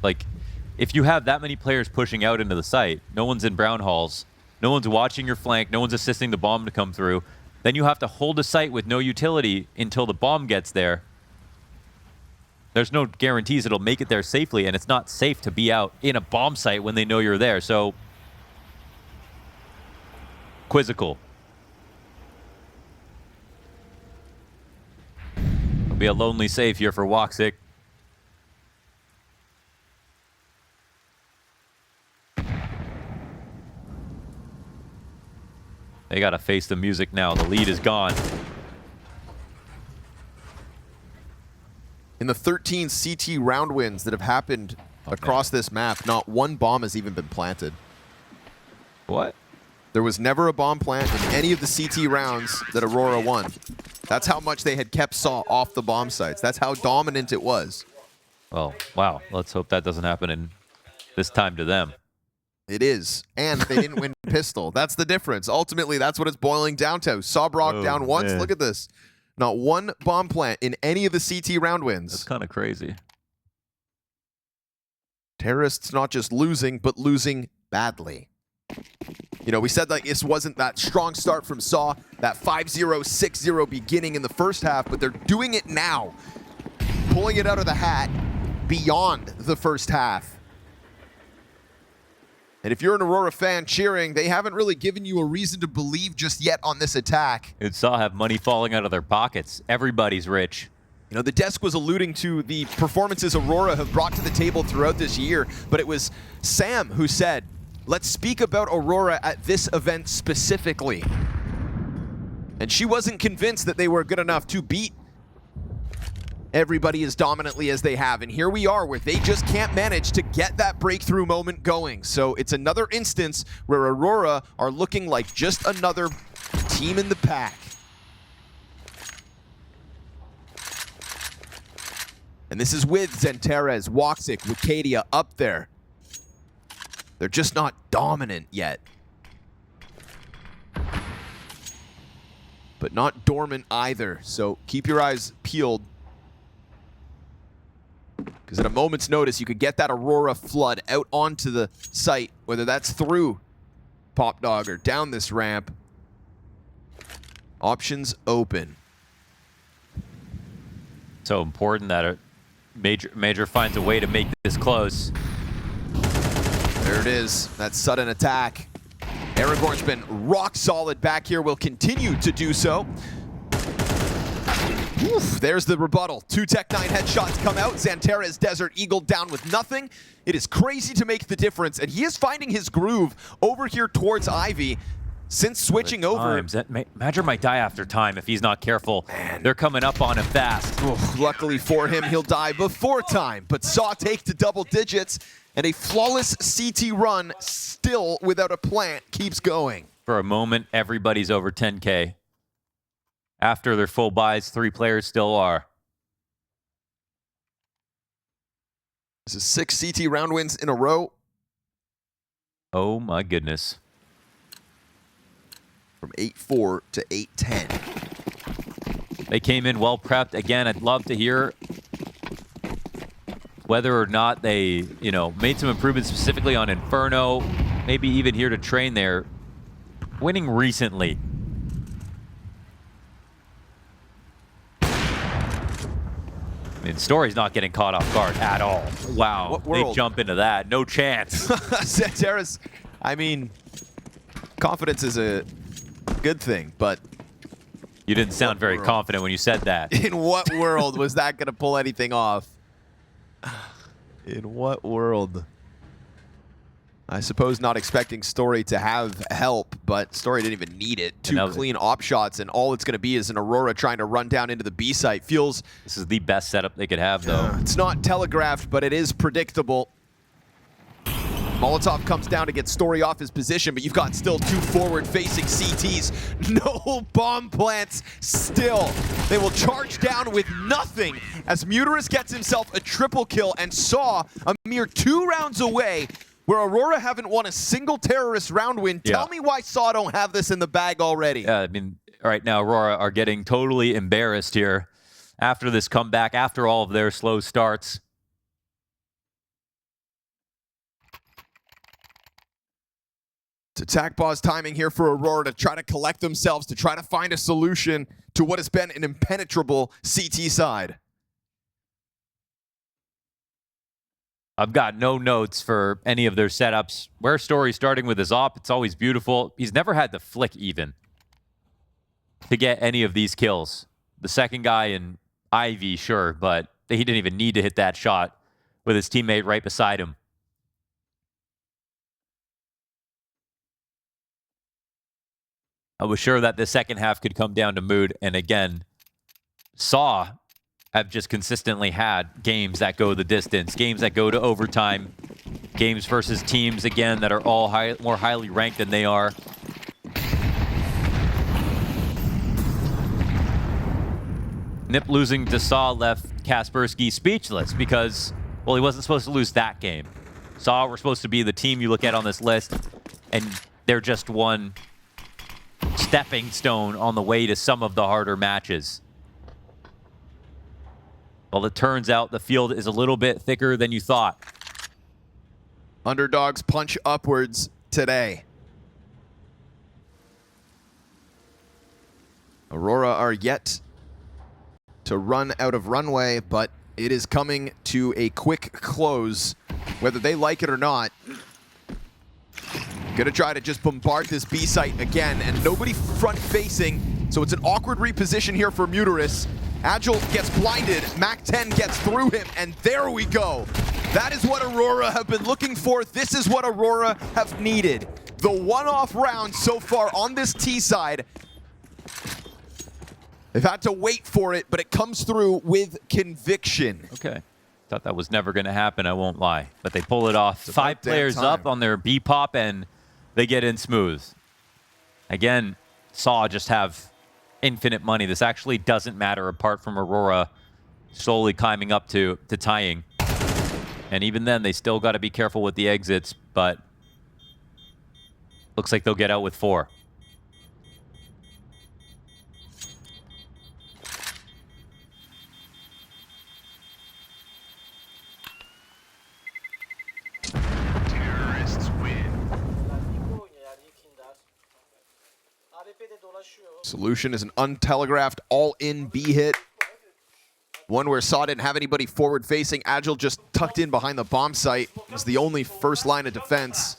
like, if you have that many players pushing out into the site, no one's in brown halls, no one's watching your flank, no one's assisting the bomb to come through, then you have to hold a site with no utility until the bomb gets there. There's no guarantees it'll make it there safely, and it's not safe to be out in a bomb site when they know you're there, so quizzical. It'll be a lonely save here for Woxic. They gotta face the music now. The lead is gone. In the 13 CT round wins that have happened across this map, not one bomb has even been planted. What? There was never a bomb plant in any of the CT rounds that Aurora won. That's how much they had kept Saw off the bomb sites. That's how dominant it was. Well, wow. Let's hope that doesn't happen in this time to them. It is. And they didn't win pistol. That's the difference. Ultimately, that's what it's boiling down to. Saw Brock down once. Man. Look at this. Not one bomb plant in any of the CT round wins. That's kind of crazy. Terrorists not just losing, but losing badly. You know, we said like this wasn't that strong start from Saw, that 5-0, 6-0 beginning in the first half, but they're doing it now. Pulling it out of the hat beyond the first half. And if you're an Aurora fan cheering, they haven't really given you a reason to believe just yet on this attack. It saw have money falling out of their pockets. Everybody's rich. You know, the desk was alluding to the performances Aurora have brought to the table throughout this year, but it was Sam who said, let's speak about Aurora at this event specifically. And she wasn't convinced that they were good enough to beat everybody as dominantly as they have. And here we are, where they just can't manage to get that breakthrough moment going. So it's another instance where Aurora are looking like just another team in the pack. And this is with Zenterez, woxic, Wicadia up there. They're just not dominant yet. But not dormant either. So keep your eyes peeled. Because at a moment's notice, you could get that Aurora flood out onto the site, whether that's through Pop Dog or down this ramp. Options open. So important that a Major finds a way to make this close. There it is, that sudden attack. Aragorn's been rock solid back here, will continue to do so. Oof, there's the rebuttal. 2 Tech 9 headshots come out. Zenterez Desert Eagle down with nothing. It is crazy to make the difference, and he is finding his groove over here towards Ivy since switching over. Major might die after time if he's not careful. Man. They're coming up on him fast. Oof, luckily for him, he'll die before time, but Saw take to double digits, and a flawless CT run still without a plant keeps going. For a moment, everybody's over 10K. After their full buys, 3 players still are. This is 6 CT round wins in a row. Oh my goodness. From 8-4 to 8-10. They came in well prepped. Again, I'd love to hear whether or not they, you know, made some improvements specifically on Inferno. Maybe even here to train there. Winning recently. I mean, Story's not getting caught off guard at all. Wow, they jump into that. No chance. Zenterez, I mean, confidence is a good thing, but... You didn't sound very confident when you said that. In what world was that going to pull anything off? In what world? I suppose not expecting Story to have help, but Story didn't even need it. 2 clean op shots, and all it's going to be is an Aurora trying to run down into the B site. Feels... This is the best setup they could have, though. It's not telegraphed, but it is predictable. Molotov comes down to get Story off his position, but you've got still 2 forward-facing CTs. No bomb plants still. They will charge down with nothing as Muterus gets himself a triple kill and Saw a mere 2 rounds away where Aurora haven't won a single terrorist round win. Tell me why Saw don't have this in the bag already. Yeah, I mean, right now Aurora are getting totally embarrassed here after this comeback, after all of their slow starts. It's attack pause timing here for Aurora to try to collect themselves, to try to find a solution to what has been an impenetrable CT side. I've got no notes for any of their setups. Where Story starting with his op, it's always beautiful. He's never had the flick even to get any of these kills. The second guy in Ivy, sure, but he didn't even need to hit that shot with his teammate right beside him. I was sure that the second half could come down to mood, and again, Saw have just consistently had games that go the distance, games that go to overtime, games versus teams, again, that are all more highly ranked than they are. Nip losing to Saw left Kaspersky speechless because, well, he wasn't supposed to lose that game. Saw were supposed to be the team you look at on this list, and they're just one stepping stone on the way to some of the harder matches. Well, it turns out the field is a little bit thicker than you thought. Underdogs punch upwards today. Aurora are yet to run out of runway, but it is coming to a quick close, whether they like it or not. Gonna try to just bombard this B site again, and nobody front-facing, so it's an awkward reposition here for Muteris. Agile gets blinded, Mac-10 gets through him, and there we go. That is what Aurora have been looking for. This is what Aurora have needed. The one-off round so far on this T side. They've had to wait for it, but it comes through with conviction. Okay. Thought that was never going to happen, I won't lie. But they pull it off. 5 players up on their B-pop, and they get in smooth. Again, Saw just have infinite money. This actually doesn't matter apart from Aurora slowly climbing up to tying. And even then, they still got to be careful with the exits, but looks like they'll get out with 4. Terrorists win. İlk oynuyor yani ilk Hindar. AWP'de dolaşıyor. Solution is an untelegraphed all-in B hit. One where Saw didn't have anybody forward-facing. Agile just tucked in behind the bomb site. Was the only first line of defense.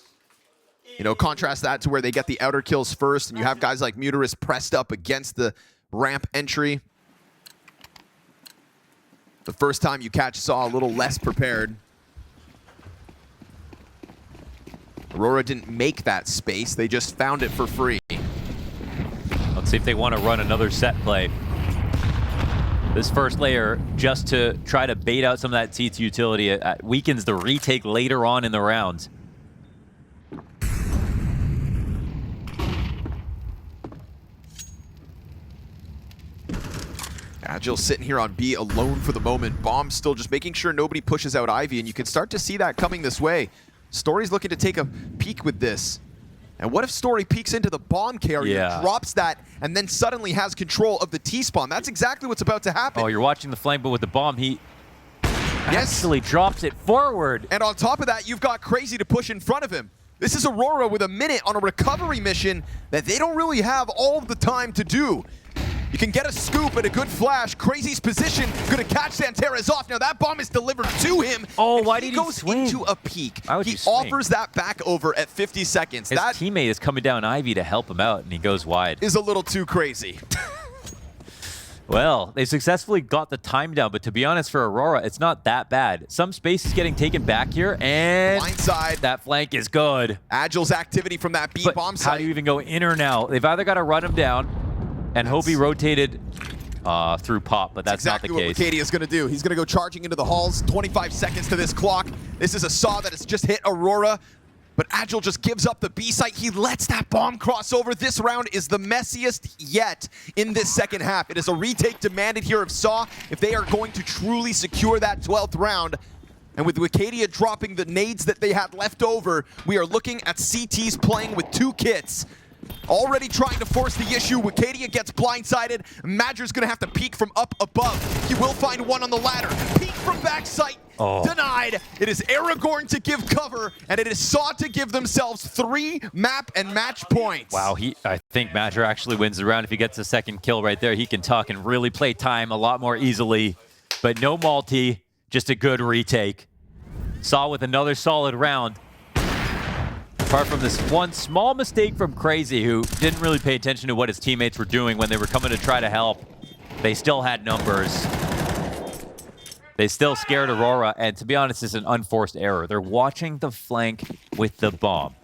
You know, contrast that to where they get the outer kills first, and you have guys like Muteris pressed up against the ramp entry. The first time you catch Saw a little less prepared. Aurora didn't make that space. They just found it for free. Let's see if they want to run another set play. This first layer, just to try to bait out some of that T2 utility, weakens the retake later on in the round. Agile sitting here on B alone for the moment. Bomb still just making sure nobody pushes out Ivy, and you can start to see that coming this way. Story's looking to take a peek with this. And what if Story peeks into the bomb carrier, drops that, and then suddenly has control of the T-spawn? That's exactly what's about to happen. Oh, you're watching the flank, but with the bomb, he actually drops it forward. And on top of that, you've got krazy to push in front of him. This is Aurora with a minute on a recovery mission that they don't really have all of the time to do. You can get a scoop and a good flash. krazy's position, gonna catch Santeras off. Now that bomb is delivered to him. Oh, why did he goes swing? into a peek. Why would He you swing? offers that back over at 50 seconds. His That teammate is coming down Ivy to help him out, and he goes wide. is a little too crazy. Well, they successfully got the time down, but to be honest, for Aurora, it's not that bad. Some space is getting taken back here, and Blindside. that flank is good. Agile's activity from that B But bomb how do you site. even go in or now? They've either got to run him down and hope he rotated through pop, but that's exactly not the case. what Katie is going to do. He's going to go charging into the halls. 25 seconds to this clock. This is a Saw that has just hit Aurora, but Agile just gives up the B site. He lets that bomb cross over. This round is the messiest yet in this second half. It is a retake demanded here of Saw if they are going to truly secure that 12th round. And with Wicadia dropping the nades that they had left over, we are looking at CTs playing with 2 kits. Already trying to force the issue. Wicadia gets blindsided. Madger's going to have to peek from up above. He will find one on the ladder. Peek from backside. Denied. It is Aragorn to give cover, and it is Saw to give themselves 3 map and match points. Wow, I think Madger actually wins the round. If he gets a second kill right there, he can tuck and really play time a lot more easily. But no multi, just a good retake. Saw with another solid round. Apart from this one small mistake from krazy, who didn't really pay attention to what his teammates were doing when they were coming to try to help. They still had numbers. They still scared Aurora, and to be honest, it's an unforced error. They're watching the flank with the bomb.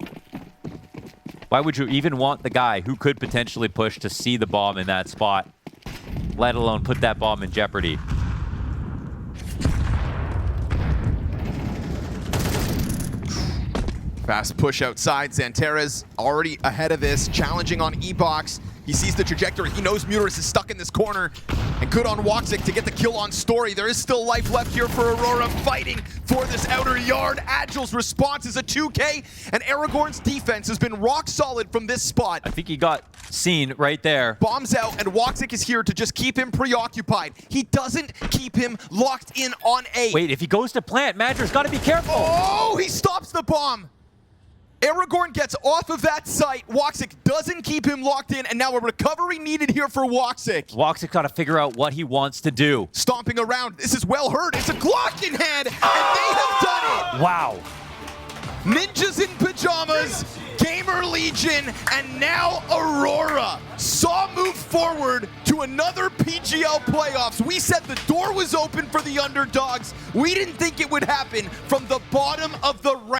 Why would you even want the guy who could potentially push to see the bomb in that spot, let alone put that bomb in jeopardy? Fast push outside. Xanterez already ahead of this, challenging on E-Box. He sees the trajectory. He knows Muris is stuck in this corner. And good on woxic to get the kill on Story. There is still life left here for Aurora, fighting for this outer yard. Agile's response is a 2K, and Aragorn's defense has been rock solid from this spot. I think he got seen right there. Bombs out, and woxic is here to just keep him preoccupied. He doesn't keep him locked in on A. Wait, if he goes to plant, Madger's got to be careful. Oh, he stops the bomb. Aragorn gets off of that site. Woxic doesn't keep him locked in, and now a recovery needed here for Woxic. Woxic's got to figure out what he wants to do. Stomping around. This is well heard. It's a Glock in hand, and they have done it. Wow. Ninjas in pajamas, GamerLegion, and now Aurora. Saw move forward to another PGL playoffs. We said the door was open for the underdogs. We didn't think it would happen from the bottom of the round.